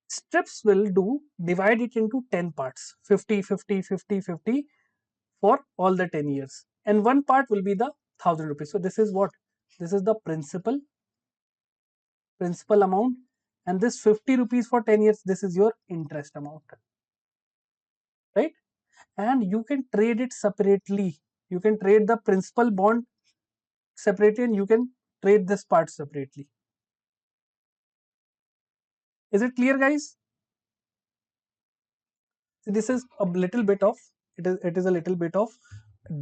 Strips will do, divide it into 10 parts, 50, 50, 50, 50 for all the 10 years. And one part will be the 1,000 rupees. So this is what? This is the principal amount, and this 50 rupees for 10 years, this is your interest amount, right? And you can trade it separately. You can trade the principal bond separately, and you can trade this part separately. Is it clear, guys? So this is a little bit of, it is a little bit of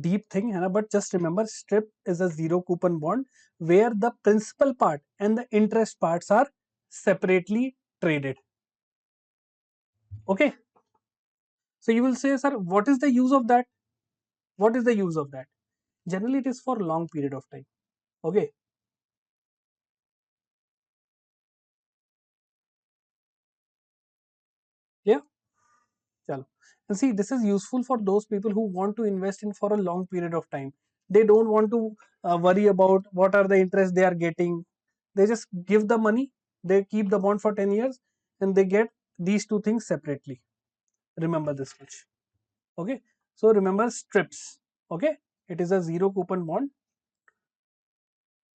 deep thing, है ना? But just remember, strip is a zero coupon bond where the principal part and the interest parts are separately traded. Okay, so you will say, sir, what is the use of that? What is the use of that? Generally it is for long period of time. Okay, yeah, chalo. And see, this is useful for those people who want to invest in for a long period of time. They don't want to worry about what are the interest they are getting. They just give the money, they keep the bond for 10 years, and they get these two things separately. Remember this much. Okay, so remember strips. Okay, it is a zero coupon bond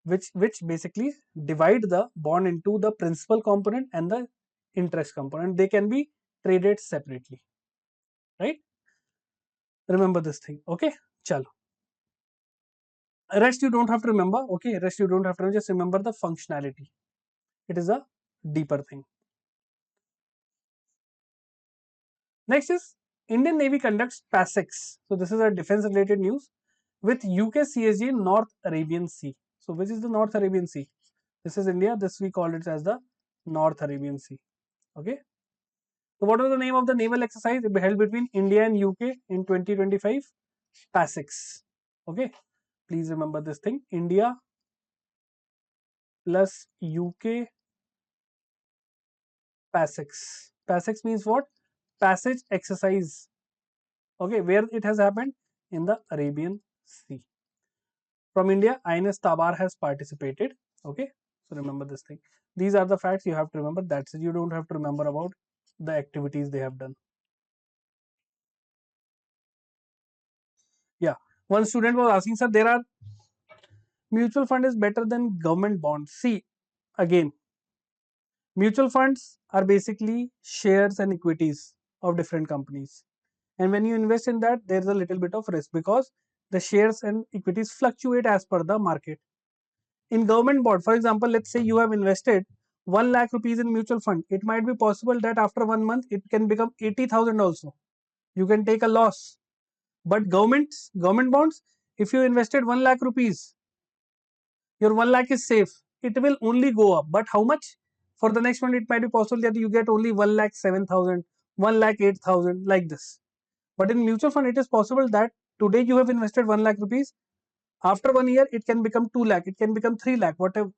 which basically divide the bond into the principal component and the interest component. They can be traded separately, right? Remember this thing. Okay, chalo. Rest you don't have to remember. Okay, rest you don't have to remember. Just remember the functionality. It is a deeper thing. Next is Indian Navy conducts PASEX. So this is a defense related news with UK CSG in North Arabian Sea. So which is the North Arabian Sea? This is India. This we call it as the North Arabian Sea. Okay. So what was the name of the naval exercise held between India and UK in 2025? PASEX. Okay. Please remember this thing. India plus UK PASEX. PASEX means what? Passage exercise. Okay, where it has happened? In the Arabian Sea. From India, INS Tabar has participated. Okay, so remember this thing. These are the facts you have to remember. That's it. You don't have to remember about the activities they have done. Yeah. One student was asking, sir, there are mutual fund is better than government bonds. See, again, mutual funds are basically shares and equities of different companies. And when you invest in that, there's a little bit of risk because the shares and equities fluctuate as per the market. In government bond, for example, let's say you have invested 1 lakh rupees in mutual fund. It might be possible that after 1 month it can become 80,000 also. You can take a loss. But government bonds, if you invested 1 lakh rupees, your 1 lakh is safe. It will only go up. But how much? For the next one, it might be possible that you get only 1 lakh 7,000, 1 lakh 8,000, like this. But in mutual fund, it is possible that today you have invested 1 lakh rupees. After 1 year, it can become 2 lakh, it can become 3 lakh, whatever,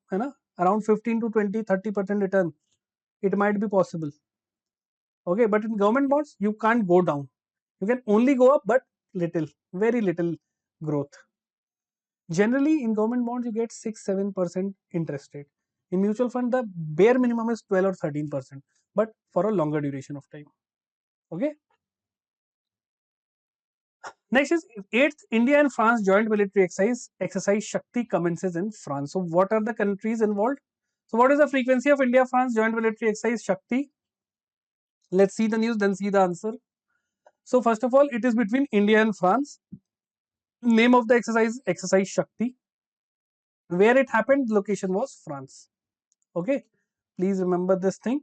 around 15 to 20, 30% return. It might be possible. Okay, but in government bonds, you can't go down. You can only go up, but little, very little growth. Generally, in government bonds, you get 6-7% interest rate. In mutual fund, the bare minimum is 12 or 13%, but for a longer duration of time. Okay. Next is 8th India and France joint military exercise Shakti commences in France. So what are the countries involved? So what is the frequency of India France joint military exercise Shakti? Let's see the news, then see the answer. So first of all, it is between India and France. Name of the exercise Shakti. Where it happened, the location was France. Okay, please remember this thing.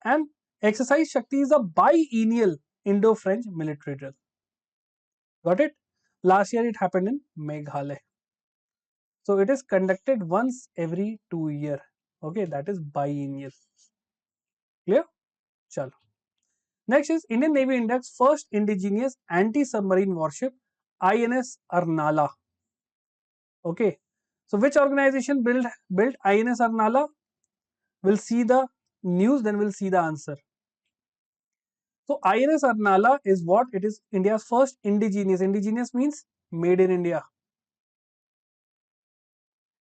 And exercise Shakti is a biennial Indo-French military drill. Got it? Last year it happened in Meghalaya. So it is conducted once every 2 years. Okay, that is biennial. Clear? Chalo. Next is Indian Navy Index first indigenous anti-submarine warship INS Arnala. Okay. So which organization built INS Arnala? We'll see the news, then we'll see the answer. So INS Arnala is what? It is India's first indigenous. Indigenous means made in India.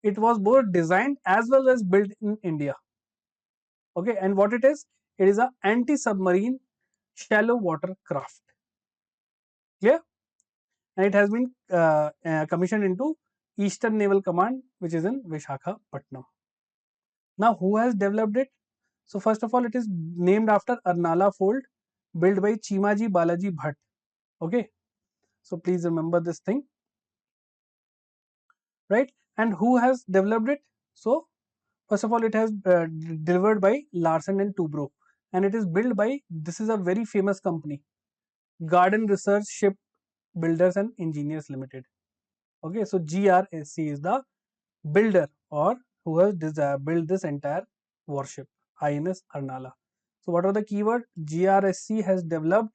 It was both designed as well as built in India. Okay, and what it is? It is a anti-submarine shallow water craft. Clear? And it has been commissioned into Eastern Naval Command, which is in Visakhapatnam. Now, who has developed it? So, first of all, it is named after Arnala Fold, built by Chimaji Balaji Bhatt. Okay, so please remember this thing, right? And who has developed it? So, first of all, it has delivered by Larsen and Toubro, and it is built by, this is a very famous company, Garden Research Ship Builders and Engineers Limited. Okay, so GRSC is the builder or who has built this entire warship, INS Arnala. So what are the keyword? GRSC has developed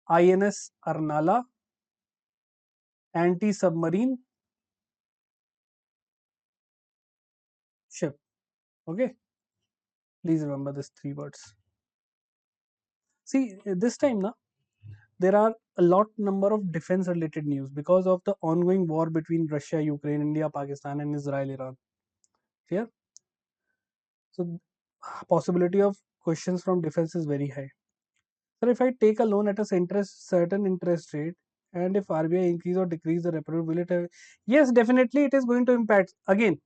INS Arnala anti-submarine ship. Okay, please remember these 3 words. See, this time now, there are a lot number of defense related news because of the ongoing war between Russia, Ukraine, India, Pakistan and Israel, Iran. Clear? So possibility of questions from defense is very high. So if I take a loan at a certain interest rate, and if RBI increase or decrease the repo rate, will it have? Yes, definitely it is going to impact. Again,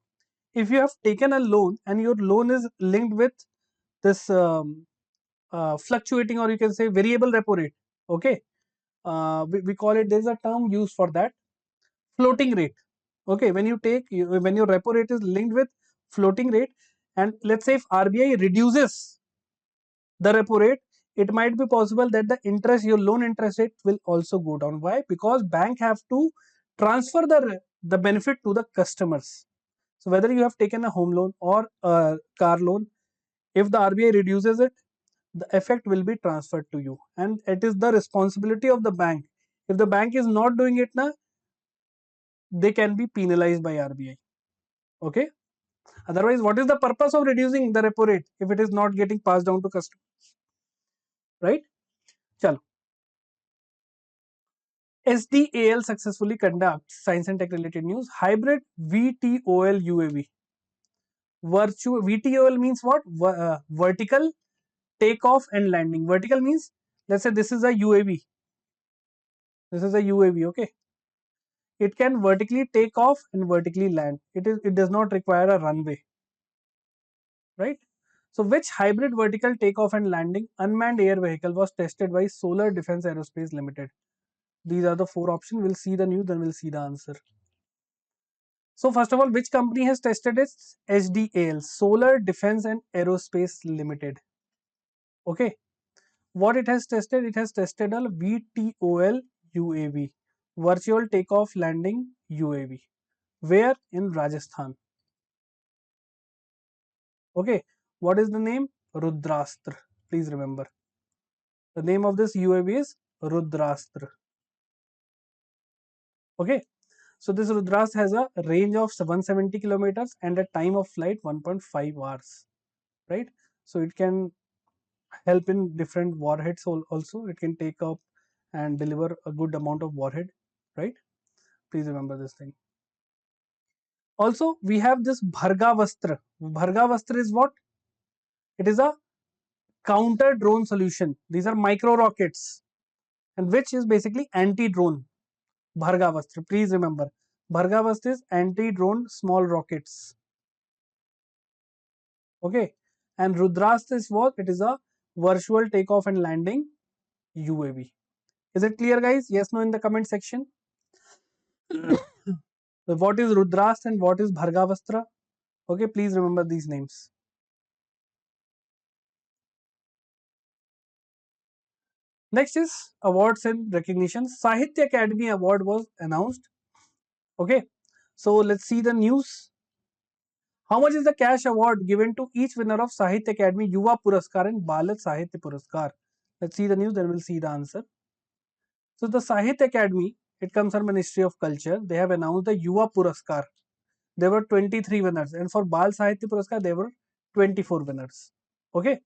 if you have taken a loan and your loan is linked with this fluctuating, or you can say variable repo rate, okay, we call it, there is a term used for that, floating rate. Okay, when you take, when your repo rate is linked with floating rate, and let's say if RBI reduces the repo rate, it might be possible that the interest, your loan interest rate will also go down. Why? Because bank have to transfer the benefit to the customers. So whether you have taken a home loan or a car loan, if the RBI reduces it, the effect will be transferred to you, and it is the responsibility of the bank. If the bank is not doing it now, they can be penalized by RBI. Okay. Otherwise, what is the purpose of reducing the repo rate if it is not getting passed down to customers? Right? Chalo. SDAL successfully conducts science and tech related news. Hybrid VTOL UAV. Virtual VTOL means what? Vertical takeoff and landing. Vertical means, let's say this is a UAV. This is a UAV, okay. It can vertically take off and vertically land. It does not require a runway, right? So which hybrid vertical takeoff and landing unmanned air vehicle was tested by Solar Defense Aerospace Limited? These are the four options. We'll see the news, then we'll see the answer. So first of all, which company has tested it? SDAL, Solar Defense and Aerospace Limited. Okay. What it has tested? It has tested a VTOL UAV, Virtual Takeoff Landing UAV. Where? In Rajasthan. Okay. What is the name? Rudrastra. Please remember. The name of this UAV is Rudrastra. Okay. So this Rudrastra has a range of 170 kilometers and a time of flight 1.5 hours. Right. So it can help in different warheads also. It can take up and deliver a good amount of warhead. Right. Please remember this thing. Also, we have this Bhargavastra. Bhargavastra is what? It is a counter drone solution. These are micro rockets, and which is basically anti drone. Bhargavastra. Please remember, Bhargavastra is anti drone small rockets. Okay, and Rudrastra is what? It is a virtual takeoff and landing UAV. Is it clear, guys? Yes, no in the comment section. So what is Rudrastra and what is Bhargavastra? Okay, please remember these names. Next is awards and recognitions. Sahitya Academy Award was announced. Okay, so let's see the news. How much is the cash award given to each winner of Sahitya Academy Yuva Puraskar and Balat Sahitya Puraskar? Let's see the news, then we'll see the answer. So the Sahitya Academy, it comes from Ministry of Culture. They have announced the Yuva Puraskar. There were 23 winners, and for Bal Sahitya Puraskar, there were 24 winners. Okay,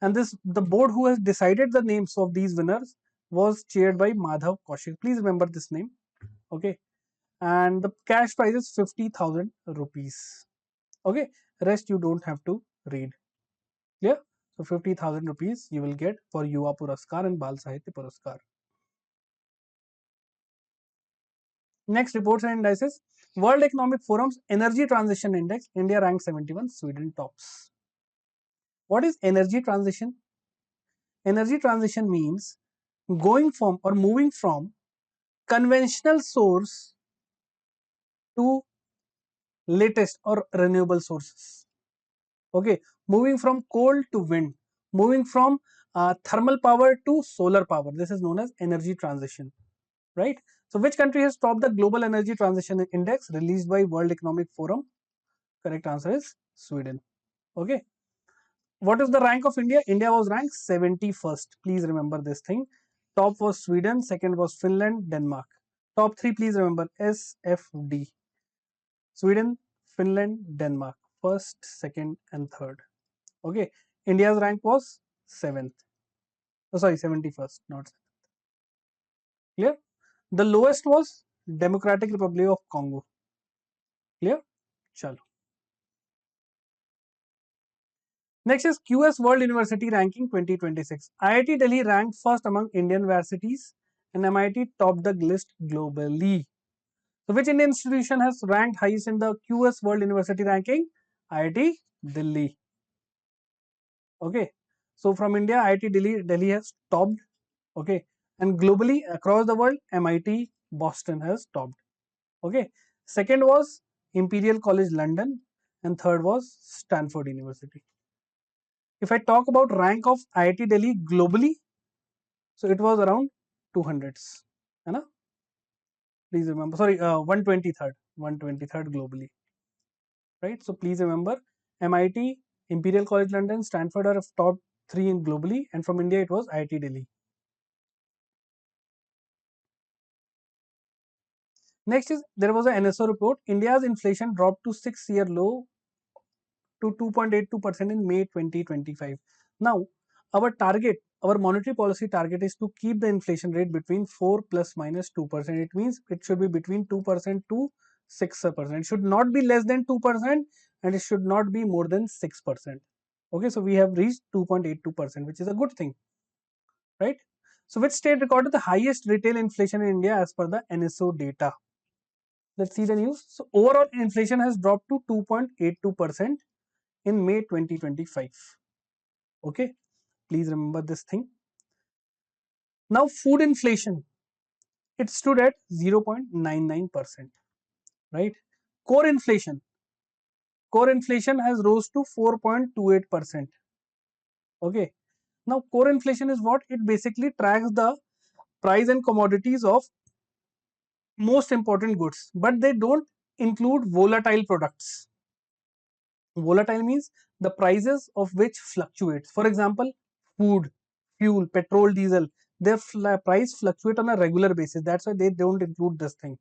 and this the board who has decided the names of these winners was chaired by Madhav Kaushik. Please remember this name. Okay, and the cash prize is 50,000 rupees. Okay, rest you don't have to read. Yeah, so 50,000 rupees you will get for Yuva Puraskar and Bal Sahitya Puraskar. Next, reports and indices. World Economic Forum's Energy Transition Index, India ranks 71, Sweden tops. What is energy transition? Energy transition means going from or moving from conventional source to latest or renewable sources. Okay, moving from coal to wind, moving from thermal power to solar power. This is known as energy transition, right? So which country has topped the Global Energy Transition Index released by World Economic Forum? Correct answer is Sweden. Okay. What is the rank of India? India was ranked 71st. Please remember this thing. Top was Sweden, second was Finland, Denmark. Top three, please remember SFD. Sweden, Finland, Denmark. First, second, and third. Okay. India's rank was 7th. Oh, sorry, 71st, not 7th. Clear? The lowest was Democratic Republic of Congo. Clear? Chalo. Next is QS World University Ranking 2026. IIT Delhi ranked first among Indian universities and MIT topped the list globally. So which Indian institution has ranked highest in the QS World University Ranking? IIT Delhi. Okay. So from India, IIT Delhi has topped. Okay. And globally across the world, MIT Boston has topped. Okay. Second was Imperial College London and third was Stanford University. If I talk about rank of IIT Delhi globally, so it was around 200s. Hai na? Please remember, sorry, 123rd globally. Right? So please remember, MIT, Imperial College London, Stanford are top 3 in globally, and from India it was IIT Delhi. Next is, there was an NSO report. India's inflation dropped to 6-year low to 2.82% in May 2025. Now, our target, our monetary policy target is to keep the inflation rate between 4 plus minus 2%. It means it should be between 2% to 6%. It should not be less than 2% and it should not be more than 6%. Okay, so we have reached 2.82%, which is a good thing, right? So which state recorded the highest retail inflation in India as per the NSO data? Let's see the news. So overall inflation has dropped to 2.82% in May 2025. Okay, please remember this thing. Now food inflation, it stood at 0.99%, right? Core inflation, core inflation has rose to 4.28%. Okay, now core inflation is what? It basically tracks the price and commodities of most important goods, but they don't include volatile products. Volatile means the prices of which fluctuates. For example, food, fuel, petrol, diesel, their price fluctuate on a regular basis. That's why they don't include this thing.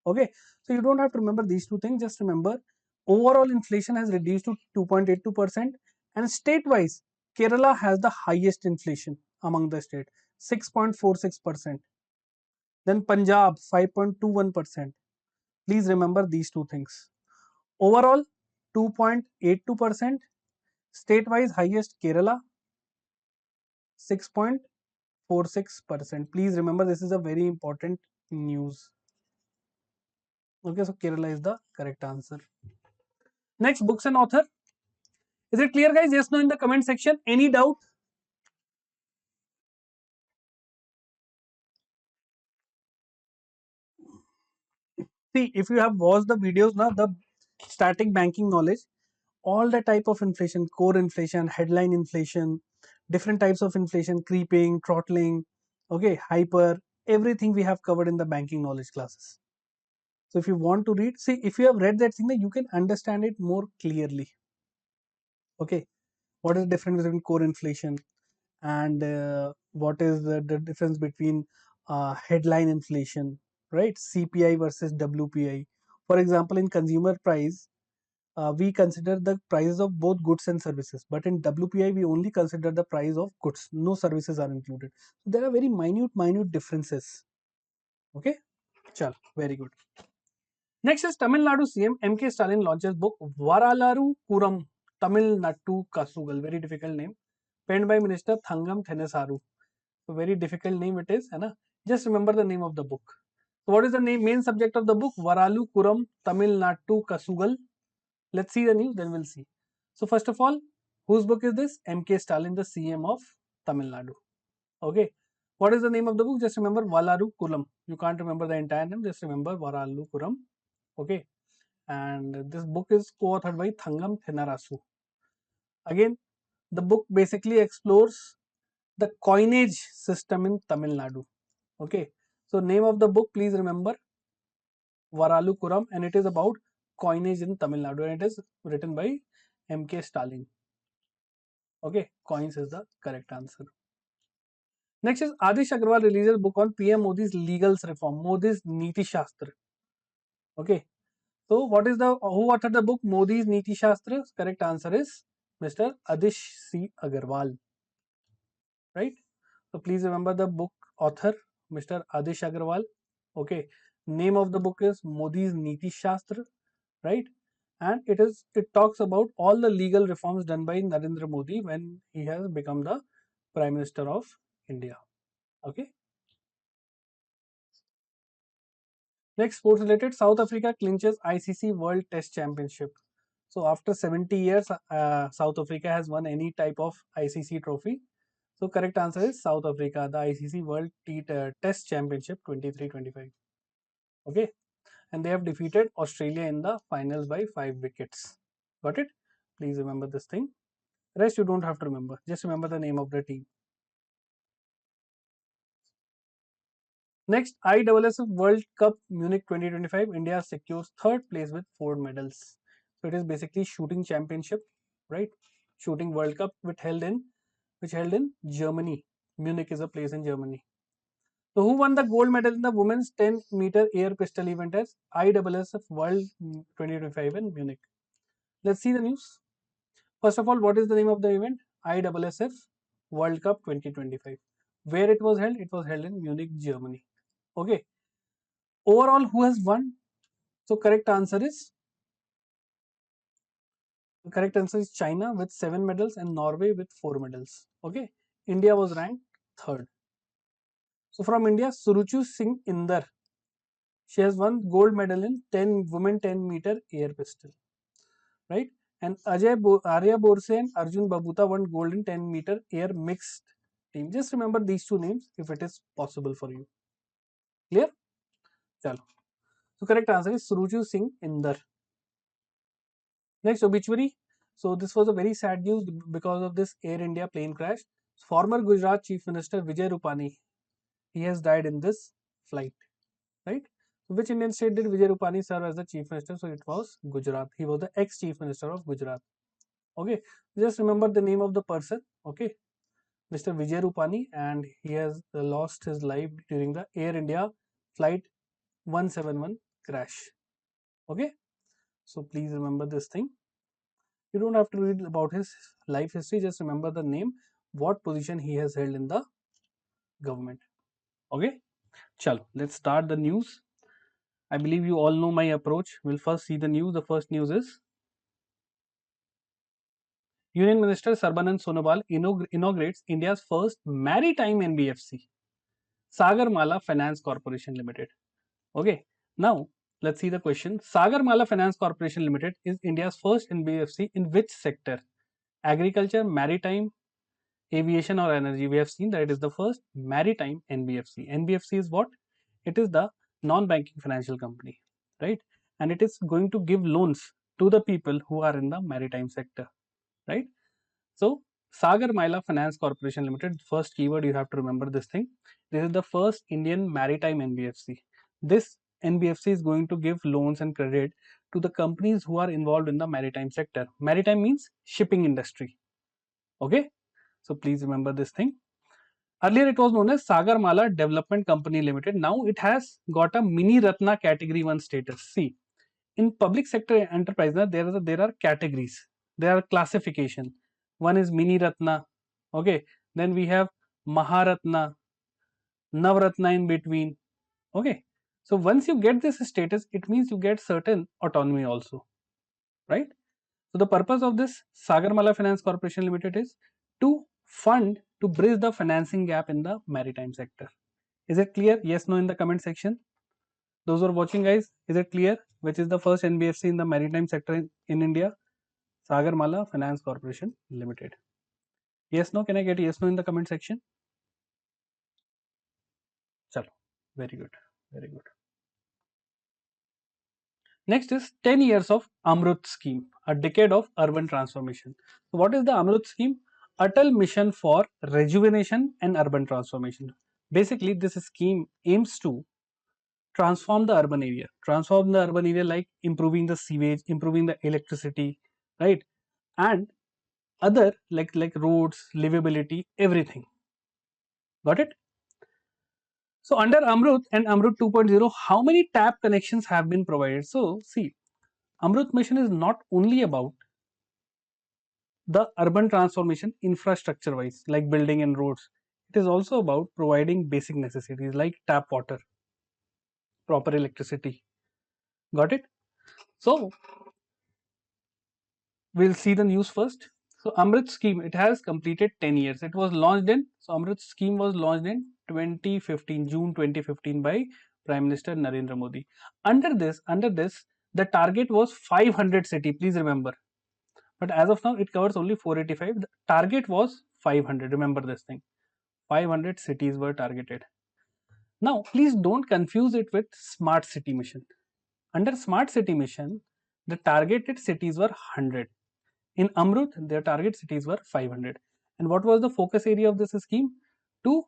Okay, so you don't have to remember these two things. Just remember overall inflation has reduced to 2.82%, and state wise Kerala has the highest inflation among the state, 6.46%. Then Punjab 5.21%. Please remember these two things. Overall 2.82%, state wise highest Kerala 6.46%. Please remember this is a very important news. Okay, so Kerala is the correct answer. Next, books and author. Is it clear, guys? Yes, no in the comment section. Any doubt? See, if you have watched the videos now, the static banking knowledge, all the type of inflation, core inflation, headline inflation, different types of inflation, creeping, throttling, okay, hyper, everything we have covered in the banking knowledge classes. So if you want to read, see, if you have read that thing, then you can understand it more clearly. Okay, what is the difference between core inflation and what is the difference between headline inflation, right? CPI versus WPI. For example, in consumer price, we consider the prices of both goods and services, but in WPI we only consider the price of goods, no services are included. So there are very minute differences. Okay, chal, very good. Next is Tamil Nadu CM MK Stalin launches book Varalaru Kuram Tamil Nadu Kasugal, very difficult name, penned by Minister Thangam Thenesaru. So very difficult name it is, hai na? Just remember the name of the book. So what is the name, main subject of the book? Varalu Kuram Tamil Nadu Kasugal. Let's see the news, then we'll see. So first of all, whose book is this? MK Stalin, the CM of Tamil Nadu. Okay. What is the name of the book? Just remember Valaru Kulam. You can't remember the entire name, just remember Varalu Kuram. Okay. And this book is co-authored by Thangam Thenarasu. Again, the book basically explores the coinage system in Tamil Nadu. Okay. So name of the book, please remember Varalu Kuram, and it is about coinage in Tamil Nadu, and it is written by MK Stalin. Okay, coins is the correct answer. Next is Adish Agrawal releases a book on PM Modi's legal reform, Modi's Niti Shastra. Okay, so what is the who authored the book Modi's Niti Shastra? Correct answer is Mr. Adish C. Agarwal. Right. So please remember the book author, Mr. Adish Agrawal. Okay, name of the book is Modi's Niti Shastra. Right, and it talks about all the legal reforms done by Narendra Modi when he has become the Prime Minister of India. Okay. Next, sports related, South Africa clinches ICC World Test Championship. So after 70 years, South Africa has won any type of ICC trophy. So correct answer is South Africa, the ICC World Test Championship 23-25. Okay, and they have defeated Australia in the finals by 5 wickets. Got it? Please remember this thing. Rest you don't have to remember. Just remember the name of the team. Next, ISSF World Cup Munich 2025. India secures third place with 4 medals. So it is basically shooting championship, right? Shooting World Cup which held in Germany. Munich is a place in Germany. So who won the gold medal in the women's 10-meter air pistol event as ISSF World 2025 in Munich? Let's see the news. First of all, what is the name of the event? ISSF World Cup 2025. Where it was held? It was held in Munich, Germany. Okay. Overall, who has won? So correct answer is China with 7 medals and Norway with 4 medals. Okay. India was ranked third. So from India, Suruchu Singh Inder. She has won gold medal in 10 women 10-meter air pistol, right? And Arya Borse and Arjun Babuta won gold in 10-meter air mixed team. Just remember these two names if it is possible for you. Clear? Chalo. So correct answer is Suruju Singh Inder. Next, obituary. So this was a very sad news because of this Air India plane crash. Former Gujarat Chief Minister Vijay Rupani, he has died in this flight, right? Which Indian state did Vijay Rupani serve as the Chief Minister? So it was Gujarat. He was the ex-Chief Minister of Gujarat. Okay, just remember the name of the person. Okay, Mr. Vijay Rupani, and he has lost his life during the Air India flight 171 crash. Okay, so please remember this thing. You don't have to read about his life history, just remember the name, what position he has held in the government. Okay, chalo, let's start the news. I believe you all know my approach. We'll first see the news. The first news is Union Minister Sarbanand Sonowal inaugurates India's first maritime NBFC, Sagarmala Finance Corporation Limited. Okay, now let's see the question. Sagarmala Finance Corporation Limited is India's first NBFC in which sector? Agriculture, maritime, aviation, or energy? We have seen that it is the first maritime NBFC. NBFC is what? It is the non-banking financial company, right? And it is going to give loans to the people who are in the maritime sector, right? So Sagarmala Finance Corporation Limited, first keyword you have to remember this thing. This is the first Indian maritime NBFC. This NBFC is going to give loans and credit to the companies who are involved in the maritime sector. Maritime means shipping industry. Okay, so please remember this thing. Earlier it was known as Sagarmala Development Company Limited. Now it has got a Mini Ratna Category 1 status. See, in public sector enterprise, there are categories, there are classification. One is Mini Ratna, okay. Then we have Maharatna, Navratna in between, okay. So once you get this status, it means you get certain autonomy also, right? So the purpose of this Sagarmala Finance Corporation Limited is to fund to bridge the financing gap in the maritime sector. Is it clear? Yes, no in the comment section. Those who are watching, guys, is it clear which is the first NBFC in the maritime sector in India? Sagarmala Finance Corporation Limited. Yes, no? Can I get yes, no in the comment section? Chalo. Very good. Very good. Next is 10 years of Amrut scheme, a decade of urban transformation. So what is the Amrut scheme? Atal Mission for Rejuvenation and Urban Transformation. Basically, this scheme aims to transform the urban area. Transform the urban area like improving the sewage, improving the electricity, right? And other like roads, livability, everything. Got it? So under Amrut and Amrut 2.0, how many tap connections have been provided? So see, Amrut mission is not only about the urban transformation infrastructure wise, like building and roads. It is also about providing basic necessities like tap water, proper electricity. Got it? So we'll see the news first. So Amrit scheme, it has completed 10 years. It was launched in, so Amrit scheme was launched in 2015, June 2015 by Prime Minister Narendra Modi. Under this, the target was 500 city, please remember. But as of now, it covers only 485. The target was 500, remember this thing. 500 cities were targeted. Now, please don't confuse it with Smart City Mission. Under Smart City Mission, the targeted cities were 100. In Amrut, their target cities were 500. And what was the focus area of this scheme? To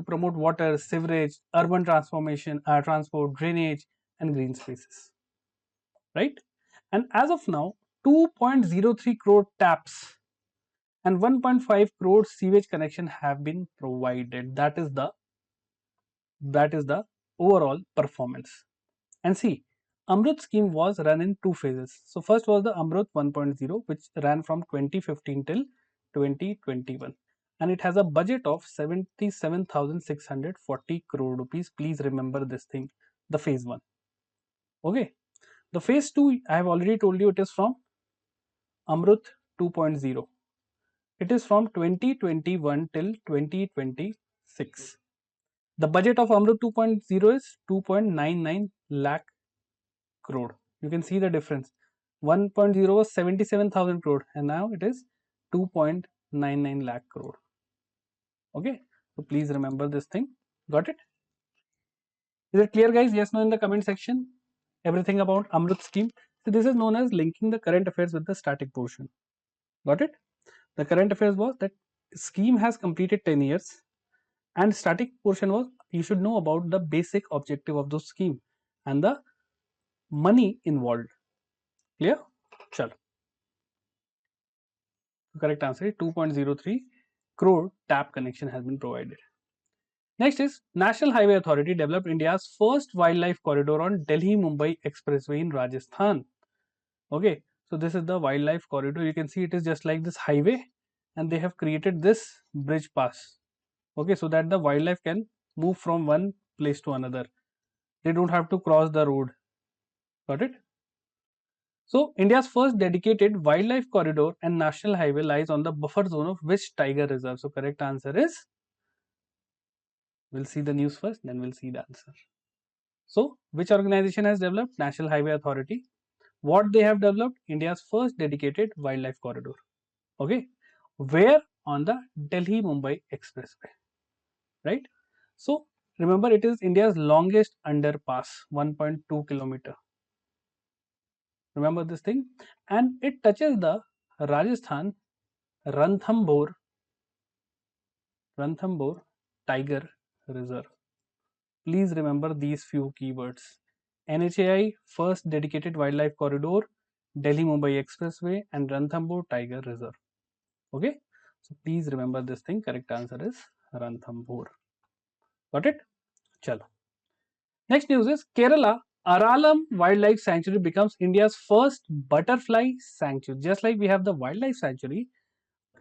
promote water, sewerage, urban transformation, transport, drainage, and green spaces. Right? And as of now, 2.03 crore taps and 1.5 crore sewage connection have been provided. That is the overall performance. And see, Amrut scheme was run in two phases. So first was the Amrut 1.0, which ran from 2015 till 2021. And it has a budget of 77,640 crore rupees. Please remember this thing, the phase 1. Okay. The phase 2, I have already told you, it is from Amrut 2.0. It is from 2021 till 2026. The budget of Amrut 2.0 is 2.99 lakh crore. You can see the difference. 1.0 was 77,000 crore and now it is 2.99 lakh crore. Okay, so please remember this thing. Got it? Is it clear, guys? Yes, no in the comment section. Everything about Amrut scheme. So this is known as linking the current affairs with the static portion. Got it? The current affairs was that scheme has completed 10 years and static portion was you should know about the basic objective of the scheme and the money involved. Clear? Chalo. Correct answer is 2.03 crore tap connection has been provided. Next is National Highway Authority developed India's first wildlife corridor on Delhi-Mumbai Expressway in Rajasthan. Okay, so this is the wildlife corridor. You can see it is just like this highway and they have created this bridge pass. Okay, so that the wildlife can move from one place to another. They don't have to cross the road. Got it? So, India's first dedicated wildlife corridor and national highway lies on the buffer zone of which tiger reserve? So, correct answer is, we'll see the news first, then we'll see the answer. So, which organization has developed? National Highway Authority. What they have developed? India's first dedicated wildlife corridor. Okay, where? On the Delhi-Mumbai Expressway, right? So, remember it is India's longest underpass, 1.2 kilometer. Remember this thing, and it touches the Rajasthan Ranthambore Tiger Reserve. Please remember these few keywords. NHAI first dedicated wildlife corridor, Delhi Mumbai Expressway and Ranthambore Tiger Reserve. Okay, so please remember this thing. Correct answer is Ranthambore. Got it? Chalo. Next news is Kerala Aralam Wildlife Sanctuary becomes India's first butterfly sanctuary. Just like we have the wildlife sanctuary,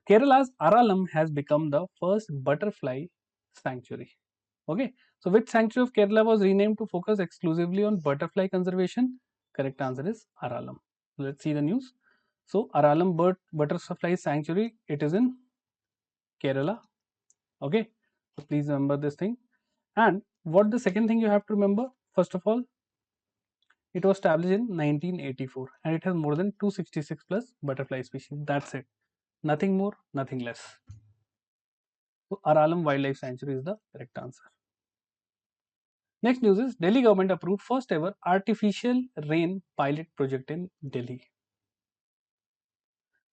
Kerala's Aralam has become the first butterfly sanctuary. Okay, so which sanctuary of Kerala was renamed to focus exclusively on butterfly conservation? Correct answer is Aralam. Let's see the news. So Aralam Butterfly Sanctuary, it is in Kerala. Okay, so please remember this thing. And what the second thing you have to remember? First of all, it was established in 1984 and it has more than 266 plus butterfly species. That's it. Nothing more, nothing less. So Aralam Wildlife Sanctuary is the correct answer. Next news is Delhi government approved first ever artificial rain pilot project in Delhi.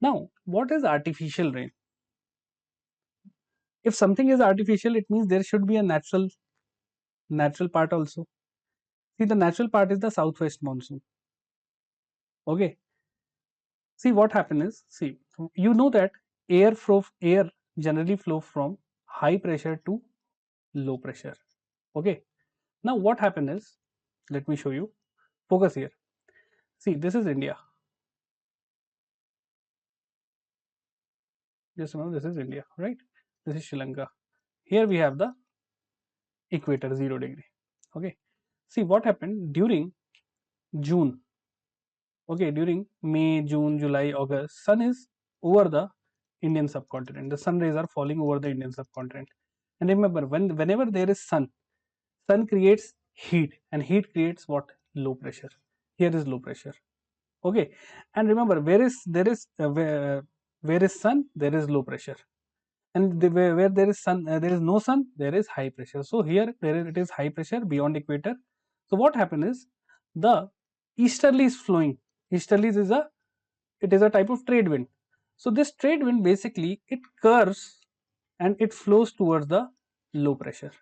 Now, what is artificial rain? If something is artificial, it means there should be a natural part also. See, the natural part is the southwest monsoon. Okay. See, what happens is, see, you know that air generally flow from high pressure to low pressure. Okay. Now, what happens is, let me show you. Focus here. See, this is India. Just remember, this is India, right? This is Sri Lanka. Here we have the equator, 0 degree. Okay. See, what happened during June. Okay, during May, June, July, August, sun is over the Indian subcontinent. The sun rays are falling over the Indian subcontinent. And remember, whenever there is sun creates heat, and heat creates what? Low pressure. Here is low pressure. Okay, and remember, where is sun, there is low pressure, and where there is sun, there is no sun, there is high pressure. So here it is high pressure beyond equator. So what happens is the easterly is flowing. Easterlies is a type of trade wind. So this trade wind basically it curves and it flows towards the low pressure.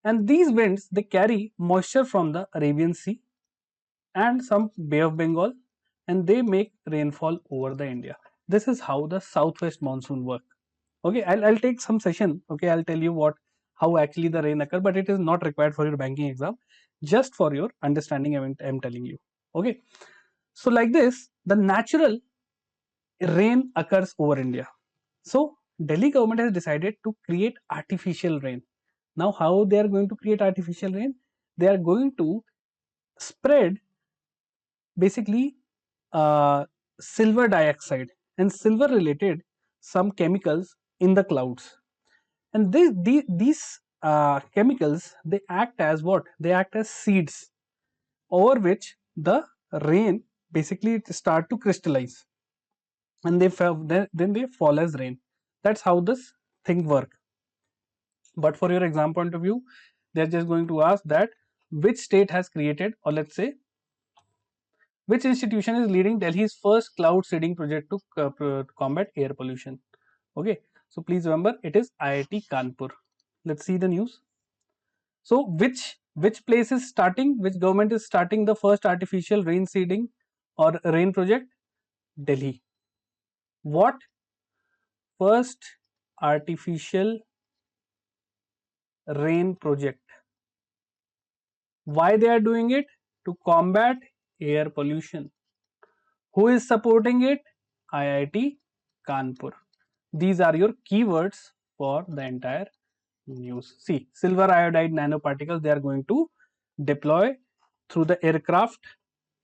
And these winds they carry moisture from the Arabian Sea and some Bay of Bengal, and they make rainfall over the India. This is how the southwest monsoon work. Okay, I'll take some session. Okay, I'll tell you how actually the rain occur, but it is not required for your banking exam. Just for your understanding, I'm telling you. Okay, so like this, the natural rain occurs over India. So Delhi government has decided to create artificial rain. Now, how they are going to create artificial rain? They are going to spread basically silver dioxide and silver related some chemicals in the clouds, and these chemicals, they act as what? They act as seeds over which the rain basically start to crystallize, and then they fall as rain. That's how this thing work. But for your exam point of view, they're just going to ask that which state has created, or let's say which institution is leading Delhi's first cloud seeding project to combat air pollution. Okay, so please remember it is IIT Kanpur. Let's see the news. So which place is starting, which government is starting the first artificial rain seeding or rain project? Delhi. What first artificial rain project? Why they are doing it? To combat air pollution. Who is supporting it? IIT Kanpur. These are your keywords for the entire news. See, silver iodide nanoparticles they are going to deploy through the aircraft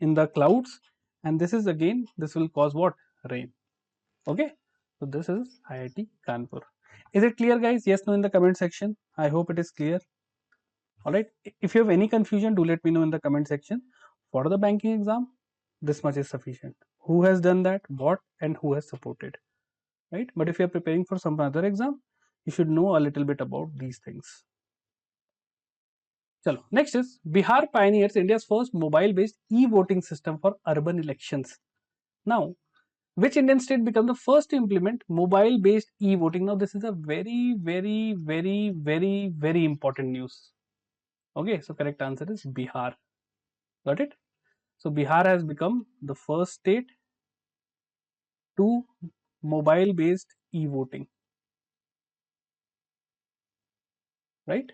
in the clouds, and this is again, this will cause what? Rain. Okay, so this is IIT Kanpur. Is it clear, guys? Yes, no in the comment section. I hope it is clear. All right, if you have any confusion, do let me know in the comment section. For the banking exam, this much is sufficient. Who has done that, what, and who has supported, right? But if you are preparing for some other exam, you should know a little bit about these things. Chalo, next is Bihar pioneers India's first mobile-based e-voting system for urban elections. Now, which Indian state became the first to implement mobile-based e-voting? Now, this is a very, very, very, very, very important news. Okay, so correct answer is Bihar. Got it? So Bihar has become the first state to mobile-based e-voting, right?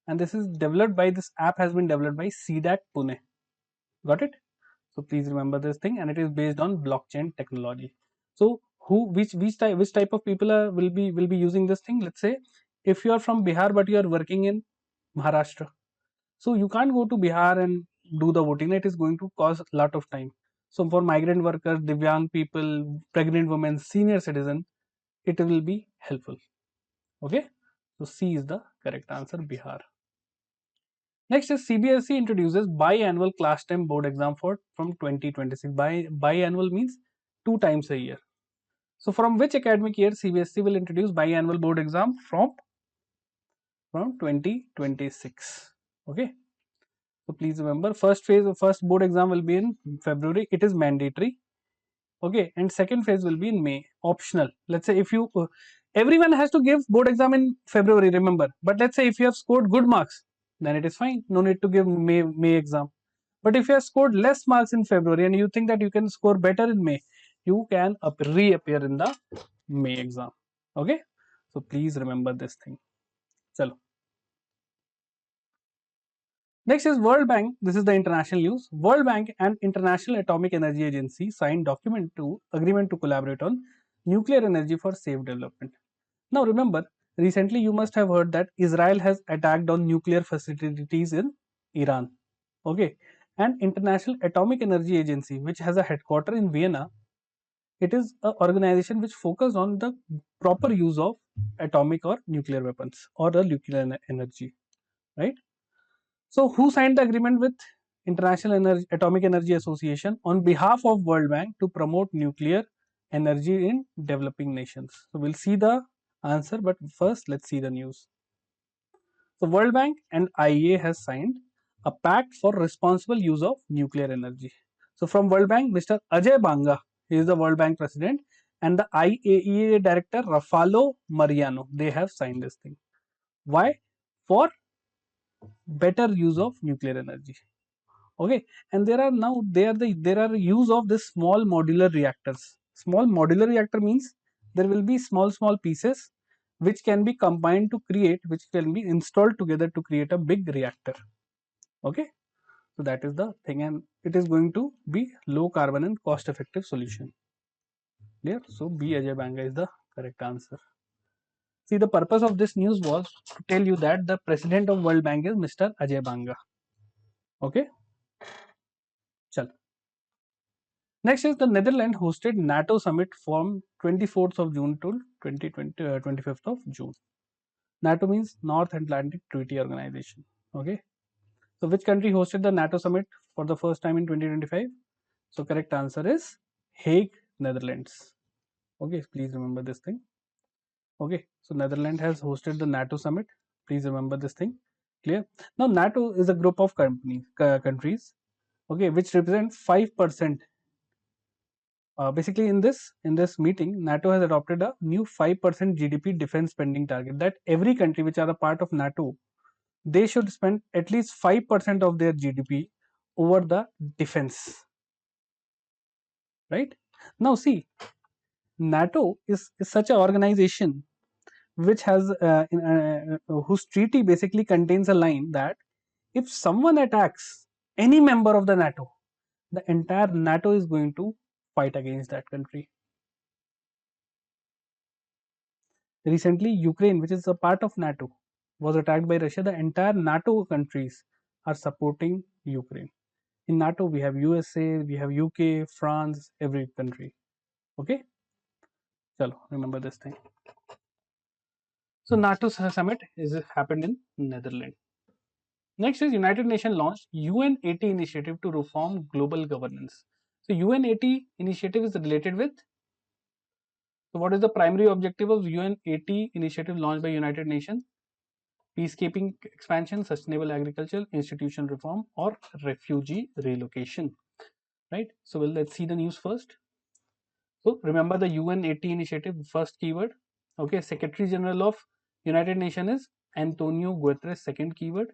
And this is developed by, this app has been developed by CDAC Pune. Got it? So please remember this thing, and it is based on blockchain technology. So which type of people will be using this thing? Let's say if you are from Bihar but you are working in Maharashtra, so you can't go to Bihar and do the voting. It is going to cause a lot of time. So for migrant workers, Divyang people, pregnant women, senior citizen, it will be helpful. Okay, so C is the correct answer, Bihar. Next is CBSE introduces biannual class 10 board exam for from 2026. Biannual means 2 times a year. So from which academic year CBSE will introduce biannual board exam? From 2026. Okay. So please remember, first phase of first board exam will be in February. It is mandatory. Okay, and second phase will be in May, optional. Let's say if you everyone has to give board exam in February, remember, but let's say if you have scored good marks, then it is fine, no need to give May exam. But if you have scored less marks in February and you think that you can score better in May, you can reappear in the May exam. Okay, so please remember this thing. Chalo. Next is World Bank. This is the international news. World Bank and International Atomic Energy Agency signed agreement to collaborate on nuclear energy for safe development. Now remember, recently you must have heard that Israel has attacked on nuclear facilities in Iran. Okay, and International Atomic Energy Agency, which has a headquarter in Vienna, it is an organization which focuses on the proper use of atomic or nuclear weapons or the nuclear energy, right? So, who signed the agreement with International Atomic Energy Association on behalf of World Bank to promote nuclear energy in developing nations? So, we'll see the answer, but first let's see the news. So, World Bank and IEA has signed a pact for responsible use of nuclear energy. So, from World Bank, Mr. Ajay Banga, he is the World Bank president, and the IAEA director Raffaello Mariano, they have signed this thing. Why? For better use of nuclear energy. Okay, and there are use of this small modular reactors. Small modular reactor means there will be small pieces which can be combined to create, which can be installed together to create a big reactor. Okay, so that is the thing, and it is going to be low carbon and cost effective solution. Clear? So B Ajay Banga is the correct answer. See, the purpose of this news was to tell you that the president of World Bank is Mr. Ajay Banga. Okay, chal. Next is the Netherlands hosted NATO summit from 24th of June to 25th of June. NATO means North Atlantic Treaty Organization. Okay. So which country hosted the NATO summit for the first time in 2025? So correct answer is Hague, Netherlands. Okay, please remember this thing. Okay, so Netherlands has hosted the NATO summit. Please remember this thing. Clear? Now NATO is a group of countries, okay, which represent 5%. Basically, in this meeting, NATO has adopted a new 5% GDP defense spending target, that every country which are a part of NATO, they should spend at least 5% of their GDP over the defense. Right? Now, see, NATO is such an organization which has whose treaty basically contains a line that if someone attacks any member of the NATO, the entire NATO is going to fight against that country. Recently, Ukraine, which is a part of NATO, was attacked by Russia. The entire NATO countries are supporting Ukraine. In NATO, we have USA, we have UK, France, every country. Okay, chalo, remember this thing. So NATO summit is happened in Netherlands. Next is United Nations launched UN80 initiative to reform global governance. So UN80 initiative is related with. So what is the primary objective of UN80 initiative launched by United Nations? Peacekeeping expansion, sustainable agriculture, institution reform, or refugee relocation. Right. So let's see the news first. So remember the UN80 initiative. First keyword. Okay. Secretary General of United Nations is Antonio Guterres. Second keyword.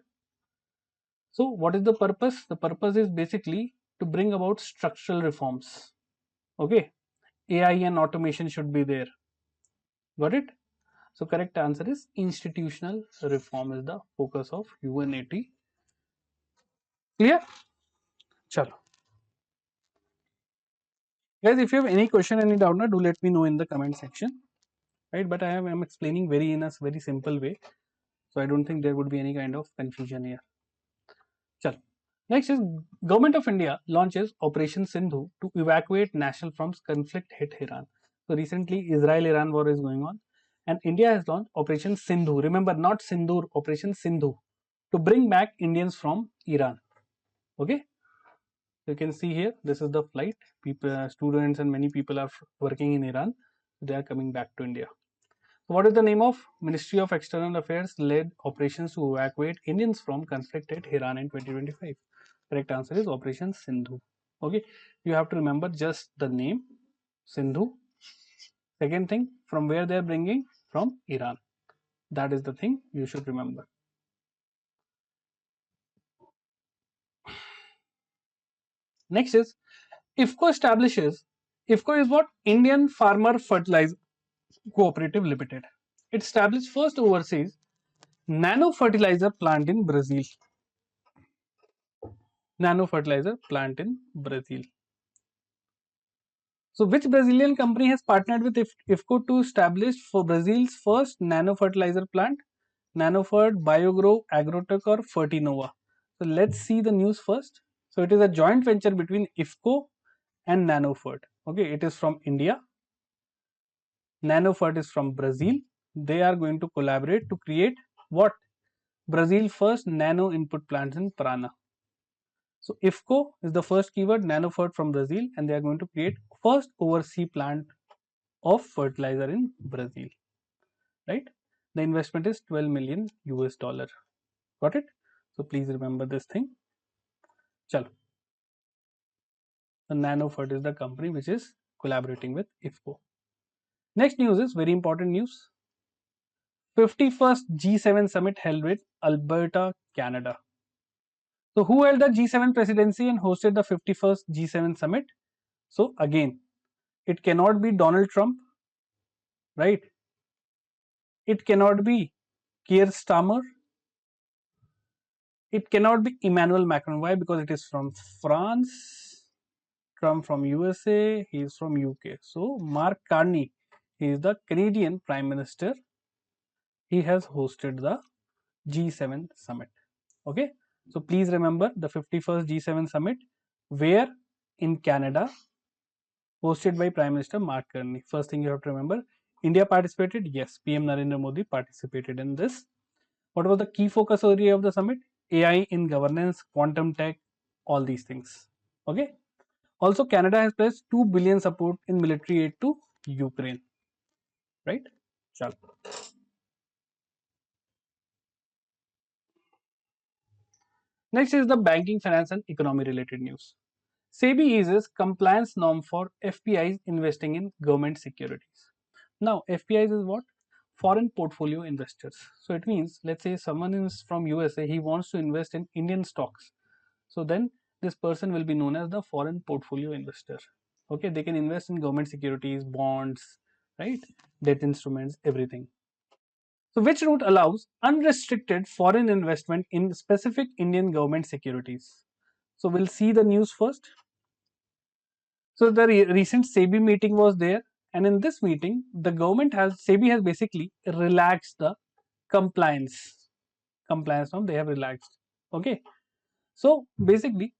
So what is the purpose? The purpose is basically to bring about structural reforms. Okay. AI and automation should be there. Got it? So correct answer is institutional reform is the focus of UN80. Clear? Chalo. Guys, if you have any question, any doubt, do let me know in the comment section. Right? But I am explaining in a very simple way. So I don't think there would be any kind of confusion here. Chalo. Next is Government of India launches Operation Sindhu to evacuate national from conflict hit Iran. So recently Israel-Iran war is going on and India has launched Operation Sindhu. Remember, not Sindoor, Operation Sindhu, to bring back Indians from Iran. Okay. You can see here, this is the flight. People, students and many people are working in Iran. They are coming back to India. So what is the name of Ministry of External Affairs led operations to evacuate Indians from conflict at Iran in 2025? Correct answer is Operation Sindhu. Okay, you have to remember just the name Sindhu. Second thing, from where they are bringing, from Iran. That is the thing you should remember. Next is IFCO establishes. IFCO is what? Indian Farmer Fertilizer Cooperative Limited. It established first overseas nano fertilizer plant in Brazil. Nano fertilizer plant in Brazil. So which Brazilian company has partnered with IFCO to establish for Brazil's first nano fertilizer plant? Nanofert, Biogrow, Agrotech, or Fertinova? So let's see the news first. So it is a joint venture between IFCO and Nanofert. Okay, it is from India. Nanofert is from Brazil. They are going to collaborate to create what? Brazil first nano input plants in Parana. So IFCO is the first keyword, Nanofert from Brazil, and they are going to create first overseas plant of fertilizer in Brazil. Right? The investment is 12 million US dollar. Got it? So please remember this thing. Chalo. The Nanofert is the company which is collaborating with IFCO. Next news is very important news. 51st G7 summit held with Alberta, Canada. So who held the G7 presidency and hosted the 51st G7 summit? So again, it cannot be Donald Trump, right? It cannot be Keir Starmer. It cannot be Emmanuel Macron. Why? Because it is from France. Trump from USA. He is from UK. So Mark Carney, he is the Canadian Prime Minister. He has hosted the G7 summit. Okay. So please remember the 51st G7 summit, where in Canada, hosted by Prime Minister Mark Carney. First thing you have to remember, India participated? Yes, PM Narendra Modi participated in this. What was the key focus area of the summit? AI in governance, quantum tech, all these things. Okay. Also, Canada has pledged 2 billion support in military aid to Ukraine. Right? Chalo. Next is the banking, finance, and economy related news. SEBI eases compliance norm for FPIs investing in government securities. Now, FPIs is what? Foreign portfolio investors. So it means, let's say someone is from USA, he wants to invest in Indian stocks. So then this person will be known as the foreign portfolio investor. Okay, they can invest in government securities, bonds, right? Debt instruments, everything. So which route allows unrestricted foreign investment in specific Indian government securities? So we'll see the news first. So the recent SEBI meeting was there, and in this meeting, the government has SEBI has basically relaxed the compliance norm. They have relaxed. Okay, so basically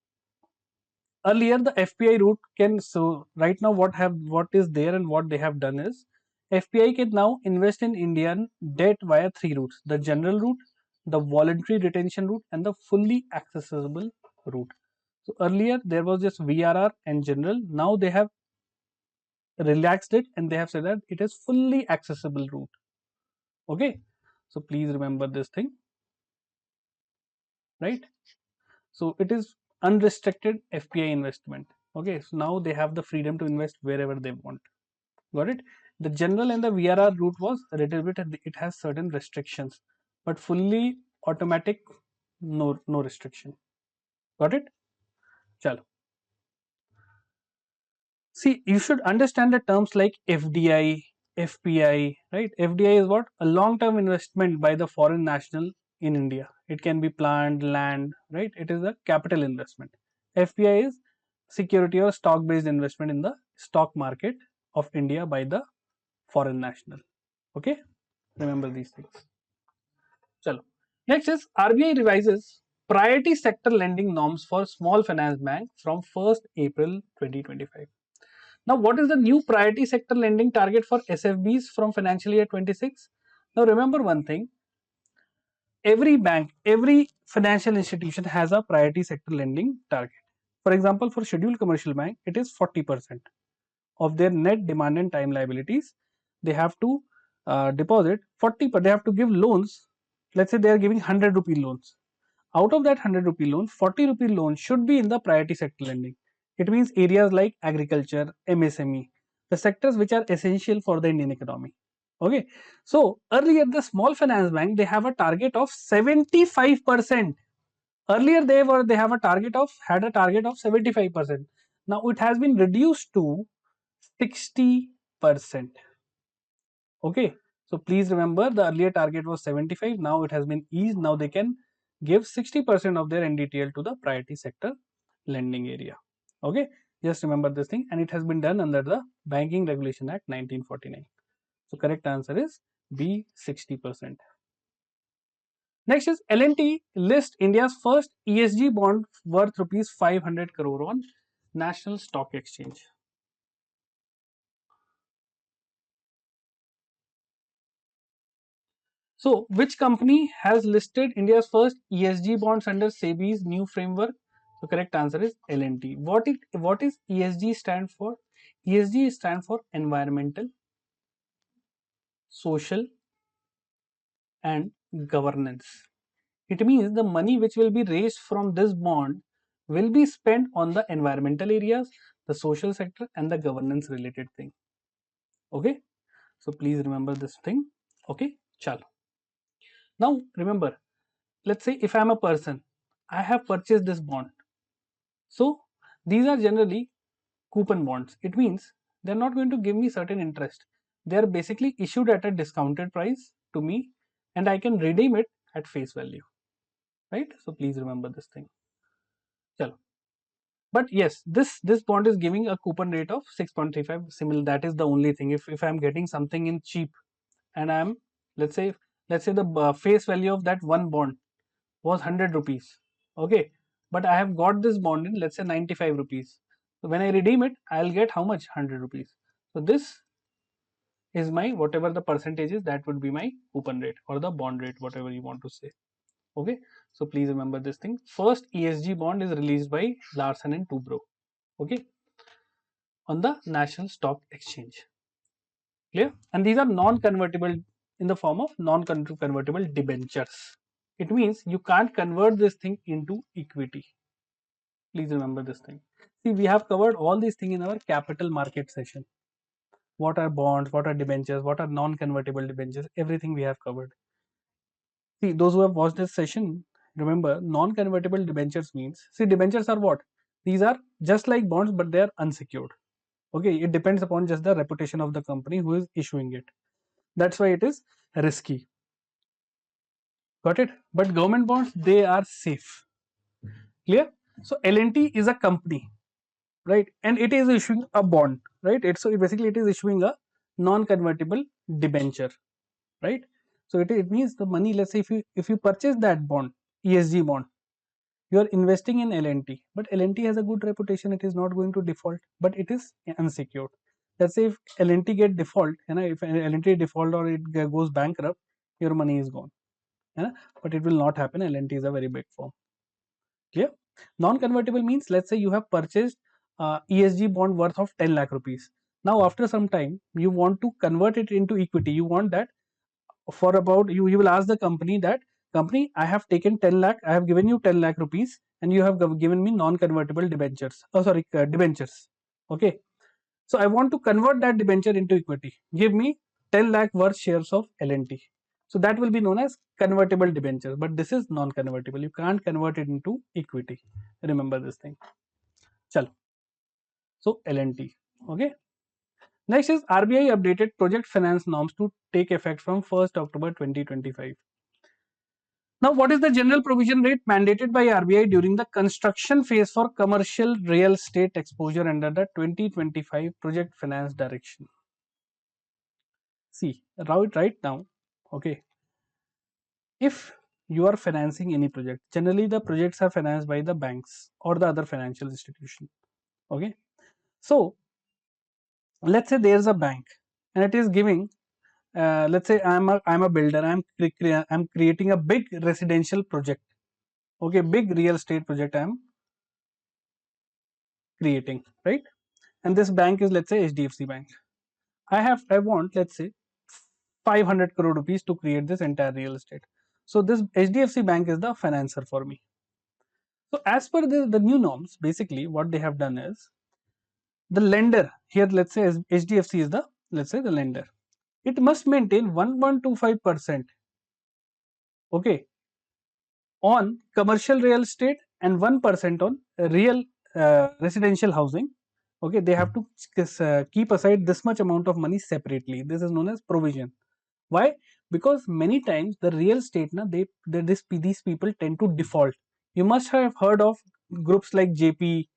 earlier the FPI route can, so right now what is there and what they have done is FPI can now invest in Indian debt via three routes: the general route, the voluntary retention route, and the fully accessible route. So earlier there was just VRR and general. Now they have relaxed it and they have said that it is fully accessible route. Okay, so please remember this thing, right? So it is unrestricted FPI investment. Okay, so now they have the freedom to invest wherever they want. Got it? The general and the VRR route was a little bit, it has certain restrictions, but fully automatic, no restriction. Got it? Chalo. See, you should understand the terms like FDI, FPI, right? FDI is what? A long term investment by the foreign national in India. It can be plant, land, right? It is a capital investment. FPI is security or stock based investment in the stock market of India by the foreign national. Okay, remember these things. Chalo. Next is RBI revises priority sector lending norms for small finance bank from 1st April 2025. Now, what is the new priority sector lending target for SFBs from financial year 26? Now, remember one thing, every bank, every financial institution has a priority sector lending target. For example, for scheduled commercial bank, it is 40% of their net demand and time liabilities. They have to deposit 40, but they have to give loans. Let's say they are giving 100 rupee loans. Out of that 100 rupee loan, 40 rupee loan should be in the priority sector lending. It means areas like agriculture, MSME, the sectors which are essential for the Indian economy. Okay, so earlier the small finance bank, they have a target of 75%. Earlier they have a target of, had a target of 75%. Now it has been reduced to 60%. Okay, so please remember the earlier target was 75. Now it has been eased. Now they can give 60% of their NDTL to the priority sector lending area. Okay, just remember this thing, and it has been done under the Banking Regulation Act 1949. So correct answer is B, 60%. Next is L&T list India's first ESG bond worth rupees 500 crore on National Stock Exchange. So, which company has listed India's first ESG bonds under SEBI's new framework? So, correct answer is L&T. What is ESG stand for? ESG stand for environmental, social, and governance. It means the money which will be raised from this bond will be spent on the environmental areas, the social sector, and the governance related thing. Okay, so please remember this thing. Okay, chalo. Now remember, let's say if I am a person, I have purchased this bond. So these are generally coupon bonds. It means they're not going to give me certain interest. They are basically issued at a discounted price to me, and I can redeem it at face value. Right? So please remember this thing. Chalo. But yes, this bond is giving a coupon rate of 6.35. Similar, that is the only thing. If I am getting something in cheap, and I am, let's say the face value of that one bond was 100 rupees. Okay, but I have got this bond in, let's say, 95 rupees. So when I redeem it, I'll get how much? 100 rupees. So this is my, whatever the percentage is, that would be my coupon rate or the bond rate, whatever you want to say. Okay, so please remember this thing. First ESG bond is released by Larsen and Toubro, okay, on the National Stock Exchange. Clear? And these are non-convertible, in the form of non-convertible debentures. It means you can't convert this thing into equity. Please remember this thing. See, we have covered all these things in our capital market session. What are bonds, what are debentures, what are non-convertible debentures, everything we have covered. See, those who have watched this session, remember, non-convertible debentures means, see, debentures are what? These are just like bonds, but they are unsecured. Okay, it depends upon just the reputation of the company who is issuing it. That's why it is risky. Got it? But government bonds, they are safe. Clear? So L&T is a company, right? And it is issuing a bond, right? So basically it is issuing a non-convertible debenture, right? So it means the money, let's say if you purchase that bond, ESG bond, you are investing in L&T, but L&T has a good reputation, it is not going to default, but it is unsecured. Let's say if L&T get default, if L&T default or it goes bankrupt, your money is gone. But it will not happen. L&T is a very big firm. Clear? Non-convertible means, let's say you have purchased ESG bond worth of 10 lakh rupees. Now after some time you want to convert it into equity. You want that for about, you will ask the company that, company, I have taken 10 lakh, I have given you 10 lakh rupees and you have given me non-convertible debentures. Debentures. Okay. So I want to convert that debenture into equity. Give me 10 lakh worth shares of L&T. So that will be known as convertible debenture, but this is non-convertible. You can't convert it into equity. Remember this thing. Chalo. So L&T. Okay. Next is RBI updated project finance norms to take effect from 1st October 2025. Now, what is the general provision rate mandated by RBI during the construction phase for commercial real estate exposure under the 2025 project finance direction? See, right now, okay, if you are financing any project, generally the projects are financed by the banks or the other financial institution. Okay, so let's say there's a bank and it is giving, let's say I'm a builder, I'm creating a big residential project. Okay, big real estate project I'm creating, right? And this bank is, let's say, HDFC Bank. I want, let's say, 500 crore rupees to create this entire real estate. So this HDFC Bank is the financer for me. So as per the new norms, basically what they have done is, the lender here, let's say HDFC is the, let's say, the lender. It must maintain 1.25%, okay, on commercial real estate and 1% on real residential housing. Okay, they have to keep aside this much amount of money separately. This is known as provision. Why? Because many times the real estate, these people tend to default. You must have heard of groups like JP,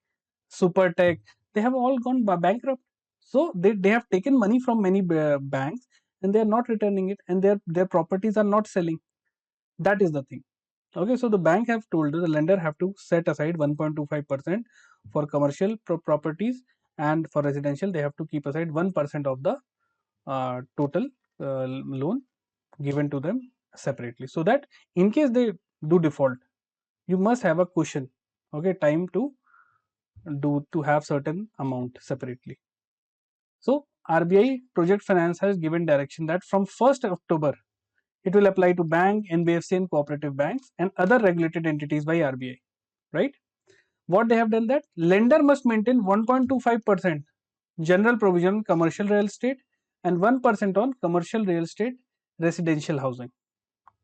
Supertech. They have all gone bankrupt. So they have taken money from many banks and they are not returning it, and their properties are not selling. That is the thing. Okay, so the bank have told, the lender have to set aside 1.25% for commercial properties, and for residential they have to keep aside 1% of the total loan given to them separately, so that in case they do default, you must have a cushion, okay, time to have certain amount separately. So RBI project finance has given direction that from 1st October it will apply to bank, NBFC and cooperative banks and other regulated entities by RBI, right? What they have done, that lender must maintain 1.25% general provision on commercial real estate and 1% on commercial real estate residential housing.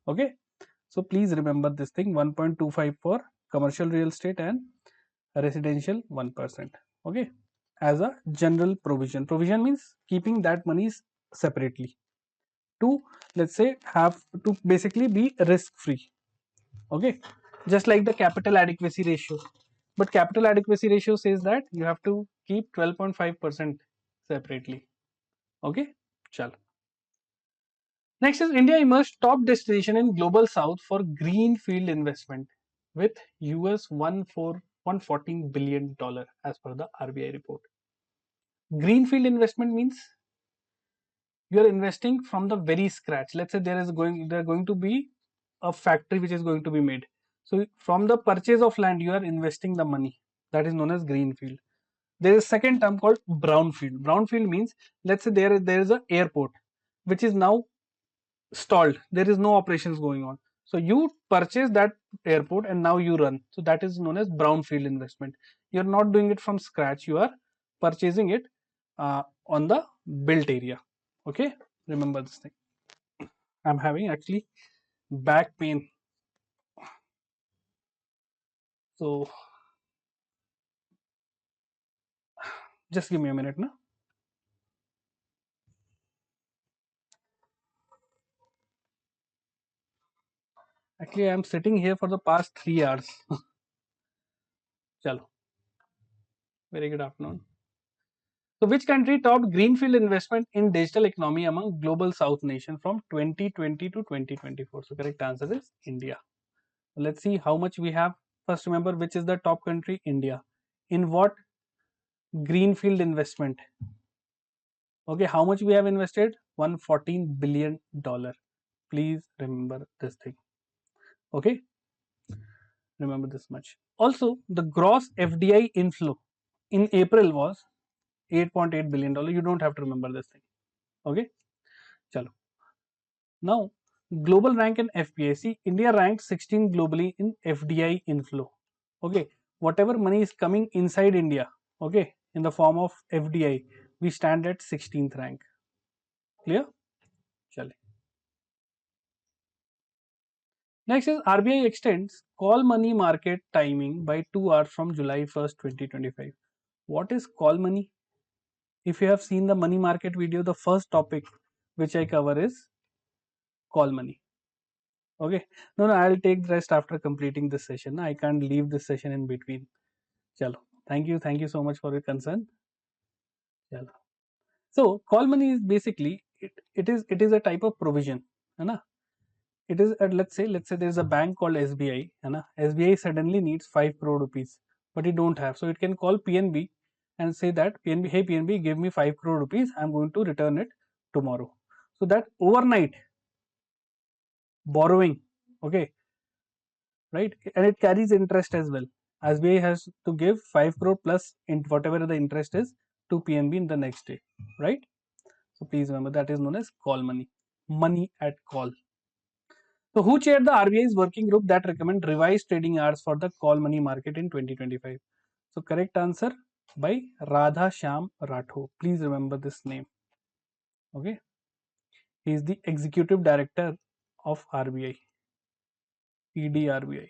Okay, so please remember this thing, 1.25 for commercial real estate and residential 1%. Okay, as a general provision. Provision means keeping that money separately to, let's say, have to basically be risk free. Okay, just like the capital adequacy ratio, but capital adequacy ratio says that you have to keep 12.5% separately. Okay, chalo. Next is India emerged top destination in global south for greenfield investment with US $114 billion as per the RBI report. Greenfield investment means you are investing from the very scratch. Let's say there going to be a factory which is going to be made. So from the purchase of land, you are investing the money. That is known as greenfield. There is a second term called brownfield. Brownfield means, let's say there is a airport which is now stalled. There is no operations going on. So you purchase that airport and now you run. So that is known as brownfield investment. You are not doing it from scratch. You are purchasing it on the built area. Okay, remember this thing. I'm having actually back pain. So just give me a minute now. Actually, I'm sitting here for the past 3 hours. Chalo. Very good afternoon. So, which country topped greenfield investment in digital economy among global South nations from 2020 to 2024? So, correct answer is India. Let's see how much we have. First, remember which is the top country? India. In what greenfield investment? Okay, how much we have invested? $114 billion. Please remember this thing. Okay, remember this much. Also, the gross FDI inflow in April was $8.8 billion. You don't have to remember this thing. Okay, chalo. Now, global rank in FPI. See, India ranked 16 globally in FDI inflow. Okay, whatever money is coming inside India, okay, in the form of FDI, we stand at 16th rank. Clear? Chale. Next is RBI extends call money market timing by 2 hours from July 1st, 2025. What is call money? If you have seen the money market video, the first topic which I cover is call money. Okay, no, I'll take the rest after completing this session. I can't leave this session in between. Chalo. Thank you so much for your concern. Chalo. So call money is basically it is a type of provision, है ना? It is let's say there is a bank called SBI, है ना? SBI suddenly needs 5 crore rupees, but it don't have, so it can call PNB and say that PNB, hey PNB, give me 5 crore rupees. I'm going to return it tomorrow. So that overnight borrowing, okay, right, and it carries interest as well. SBI has to give 5 crore plus in whatever the interest is to PNB in the next day, right? So please remember that is known as call money, money at call. So who chaired the RBI's working group that recommend revised trading hours for the call money market in 2025? So correct answer by Radha Shyam Rathore. Please remember this name. Okay, he is the executive director of RBI, ED RBI.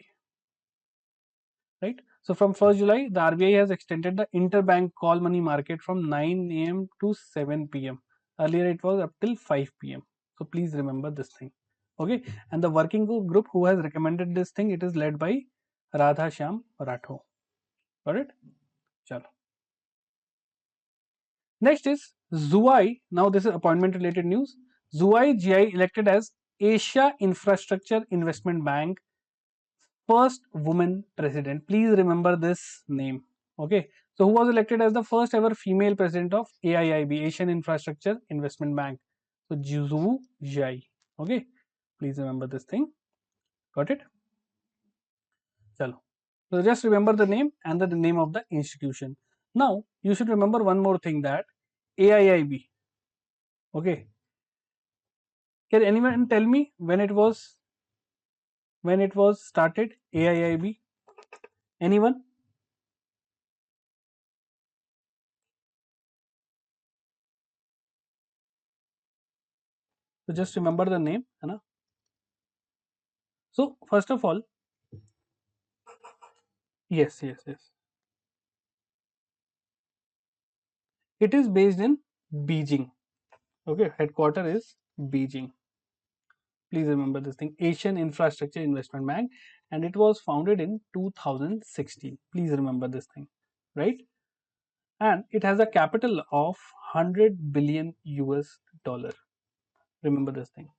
Right. So from 1st July, the RBI has extended the interbank call money market from 9 a.m. to 7 p.m. Earlier it was up till 5 p.m. So please remember this thing. Okay. And the working group who has recommended this thing, it is led by Radha Shyam Rathore. Got it? Chalo. Next is Zuai. Now this is appointment related news. Zuai GI elected as Asia Infrastructure Investment Bank first woman president. Please remember this name. Okay. So who was elected as the first ever female president of AIIB, Asian Infrastructure Investment Bank? So Zhu Zhai. Okay. Please remember this thing. Got it? Chalo. So just remember the name and the name of the institution. Now you should remember one more thing, that AIIB. Okay. Can anyone tell me when it was started? AIIB. Anyone? So just remember the name. Hai na? So first of all, yes. It is based in Beijing. Okay, headquarter is Beijing. Please remember this thing, Asian Infrastructure Investment Bank, and it was founded in 2016. Please remember this thing, right? And it has a capital of 100 billion US dollar. Remember this thing.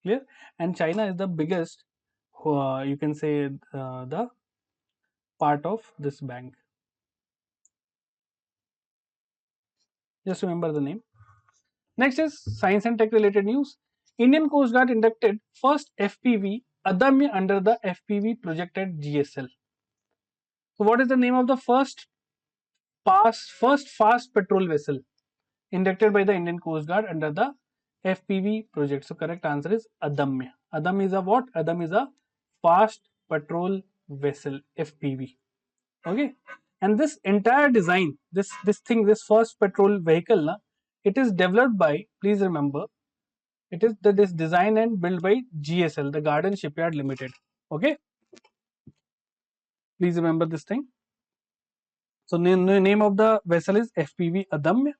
Clear? And China is the biggest, you can say, the part of this bank. Just remember the name. Next is science and tech related news. Indian Coast Guard inducted first FPV Adamya under the FPV project at GSL. So what is the name of the first fast patrol vessel inducted by the Indian Coast Guard under the FPV project? So correct answer is Adamya. Adam is a what? Adam is a fast patrol vessel, FPV. Okay, and this entire design, this this first patrol vehicle, it is developed by, please remember, it is this design and built by GSL, the Garden Shipyard Limited. Okay, please remember this thing. So name of the vessel is FPV Adamya,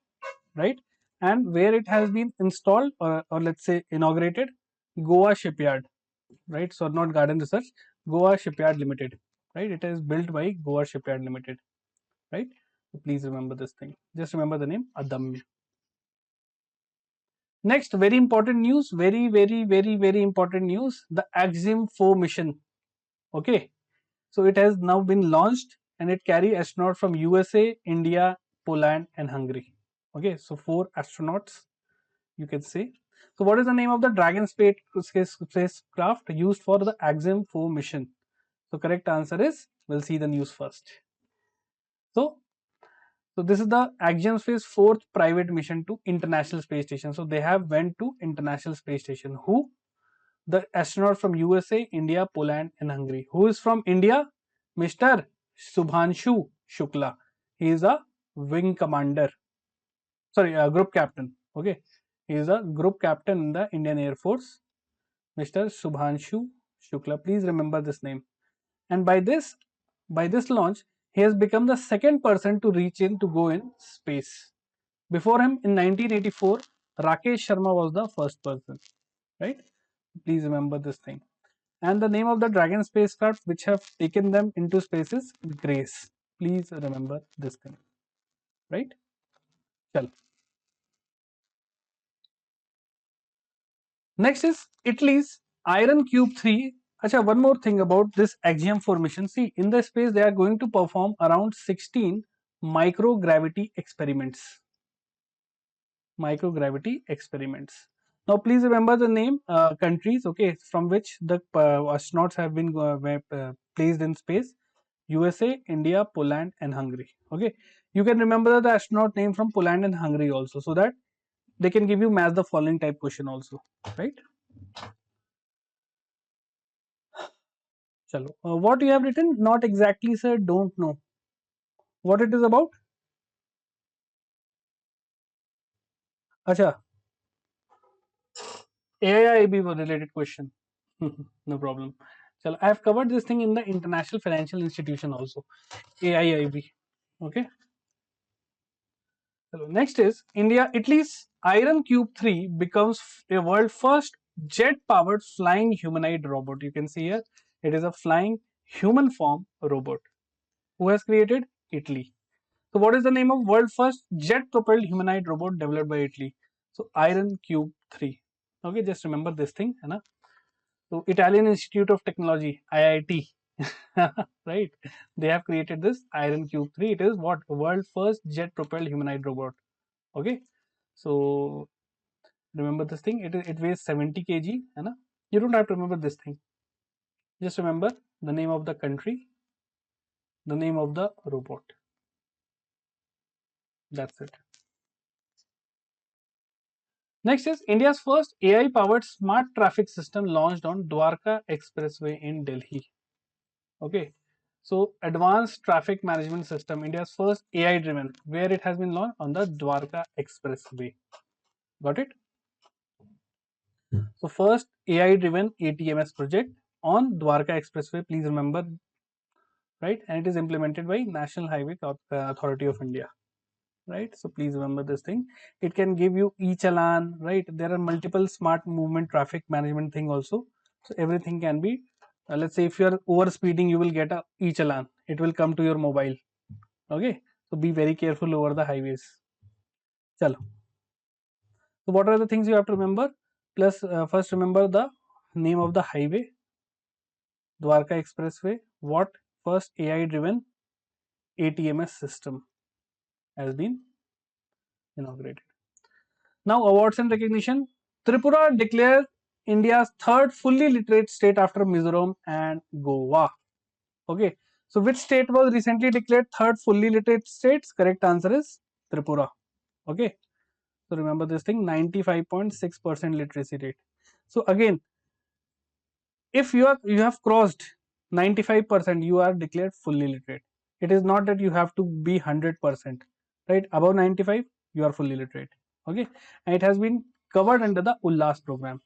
right? And where it has been installed, or let's say inaugurated, Goa Shipyard, right? So not Garden Research, Goa Shipyard Limited, right? It is built by Goa Shipyard Limited, right? So please remember this thing. Just remember the name Adamya. Next, very important news, very important news, the Axiom 4 mission. Okay, so it has now been launched and it carry astronauts from USA, India, Poland and Hungary. Okay, so 4 astronauts, you can say. So what is the name of the Dragon spacecraft used for the Axiom 4 mission? So correct answer is, we'll see the news first. So this is the Axiom Space 4th private mission to International Space Station. So they have went to International Space Station. Who? The astronaut from USA, India, Poland and Hungary. Who is from India? Mr. Subhanshu Shukla. He is a wing commander. Sorry, a group captain. Okay. He is a group captain in the Indian Air Force. Mr. Subhanshu Shukla. Please remember this name. And by this launch, he has become the second person to go in space. Before him in 1984, Rakesh Sharma was the first person, right? Please remember this thing. And the name of the Dragon spacecraft which have taken them into space is Grace. Please remember this thing, right? Chal. Next is Italy's Iron Cube 3. Acha, one more thing about this Axiom 4 mission. See, in the space they are going to perform around 16 microgravity experiments. Now please remember the name countries, okay, from which the astronauts have been placed in space: USA, India, Poland and Hungary. Okay, you can remember the astronaut name from Poland and Hungary also, so that they can give you match the following type question also, right? Chalo. What you have written? Not exactly, sir, don't know. What it is about? Acha, AIIB related question. No problem. Chalo, I have covered this thing in the International Financial Institution also. AIIB. Okay. So next is Italy's Iron Cube 3 becomes a world first jet powered flying humanoid robot. You can see here it is a flying human form robot. Who has created? Italy. So what is the name of world first jet propelled humanoid robot developed by Italy? So Iron Cube 3. Okay, just remember this thing. Hai na? So Italian Institute of Technology, IIT, right? They have created this Iron Cube 3. It is what? World first jet propelled humanoid robot. Okay, so remember this thing. It weighs 70 kg. Hai na? You don't have to remember this thing. Just remember the name of the country, the name of the robot. That's it. Next is India's first AI-powered smart traffic system launched on Dwarka Expressway in Delhi. Okay, so advanced traffic management system, India's first AI-driven, where it has been launched on the Dwarka Expressway. Got it? So first AI-driven ATMS project on Dwarka Expressway. Please remember, right? And it is implemented by National Highway Authority of India. Right, so please remember this thing. It can give you e-challan, right? There are multiple smart movement traffic management thing also. So everything can be, let's say if you are over speeding, you will get a e-challan. It will come to your mobile. Okay, so be very careful over the highways. Chalo. So what are the things you have to remember? Plus, first remember the name of the highway, Dwarka Expressway. What first AI-driven ATMS system has been inaugurated. Now awards and recognition. Tripura declared India's third fully literate state after Mizoram and Goa. Okay, so which state was recently declared third fully literate states? Correct answer is Tripura. Okay, so remember this thing, 95.6% literacy rate. So again, if you have crossed 95%, you are declared fully literate. It is not that you have to be 100%, right? Above 95, you are fully literate. Okay, and it has been covered under the Ullas program,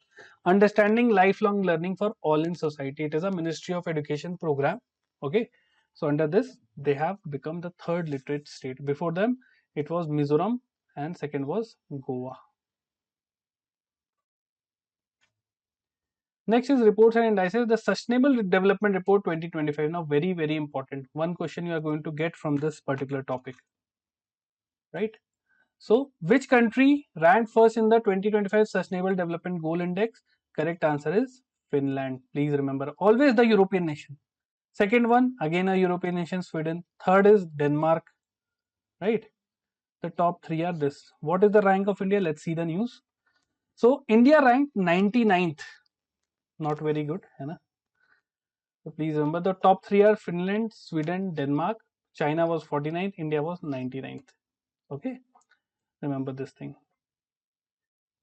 understanding lifelong learning for all in society. It is a Ministry of Education program. Okay, so under this they have become the third literate state. Before them it was Mizoram and second was Goa. Next is reports and indices. The Sustainable Development Report 2025. Now, very, very important. One question you are going to get from this particular topic, right? So, which country ranked first in the 2025 Sustainable Development Goal Index? Correct answer is Finland. Please remember, always the European nation. Second one, again a European nation, Sweden. Third is Denmark, right? The top three are this. What is the rank of India? Let's see the news. So, India ranked 99th. Not very good, है ना? So please remember the top three are Finland, Sweden, Denmark. China was 49th, India was 99th. Okay, remember this thing.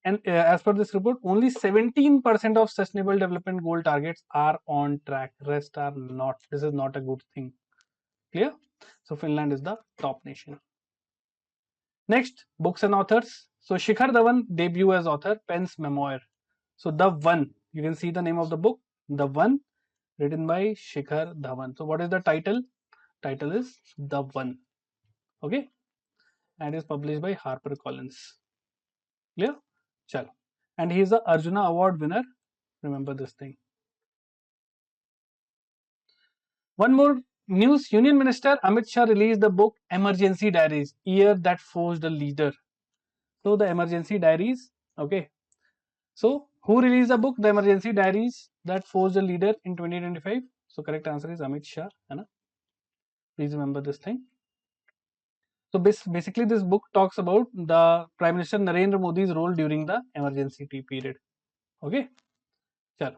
And as per this report, only 17% of sustainable development goal targets are on track. Rest are not. This is not a good thing. Clear? So Finland is the top nation. Next, books and authors. So Shikhar Dhawan debut as author, pens memoir. So The One, you can see the name of the book, The One, written by Shikhar Dhawan. So what is the title? Title is The One. Okay, and is published by HarperCollins. Clear? Chalo. And he is the Arjuna Award winner. Remember this thing. One more news. Union Minister Amit Shah released the book Emergency Diaries, Year That Forged a Leader. So the Emergency Diaries. Okay. So who released the book The Emergency Diaries That Forged a Leader in 2025? So correct answer is Amit Shah. Please remember this thing. So basically this book talks about the Prime Minister Narendra Modi's role during the emergency period. Okay, chalo.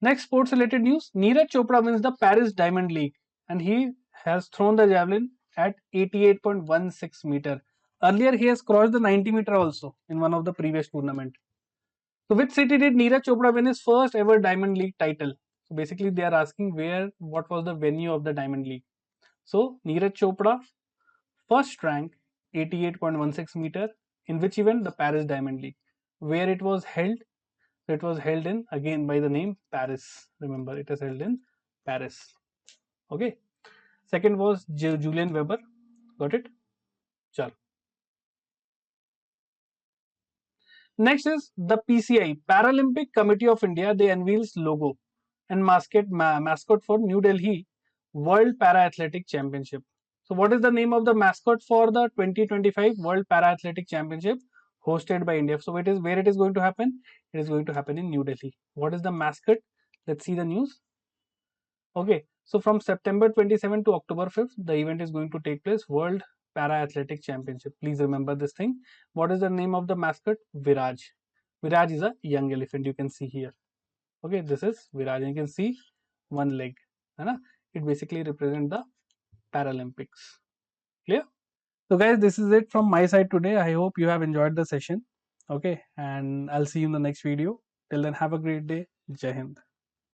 Next sports related news. Neeraj Chopra wins the Paris Diamond League and he has thrown the javelin at 88.16 meter. Earlier he has crossed the 90 meter also in one of the previous tournament. So which city did Neeraj Chopra win his first ever Diamond League title? So basically they are asking what was the venue of the Diamond League. So Neeraj Chopra first rank 88.16 meter in which event? The Paris Diamond League. Where it was held? It was held in, again by the name, Paris. Remember, it is held in Paris. Okay. Second was Julian Weber. Got it? Chal. Next is the PCI, Paralympic Committee of India. They unveils logo and mascot for New Delhi World Para Athletic Championship. So what is the name of the mascot for the 2025 World Para Athletic Championship hosted by India? So it is where it is going to happen? It is going to happen in New Delhi. What is the mascot? Let's see the news. Okay, so from September 27 to October 5th, the event is going to take place, World Para Athletic Championship. Please remember this thing. What is the name of the mascot? Viraj. Viraj is a young elephant, you can see here. Okay, this is Viraj. You can see one leg. It basically represents the Paralympics. Clear? So guys, this is it from my side today. I hope you have enjoyed the session. Okay, and I'll see you in the next video. Till then, have a great day. Jai Hind.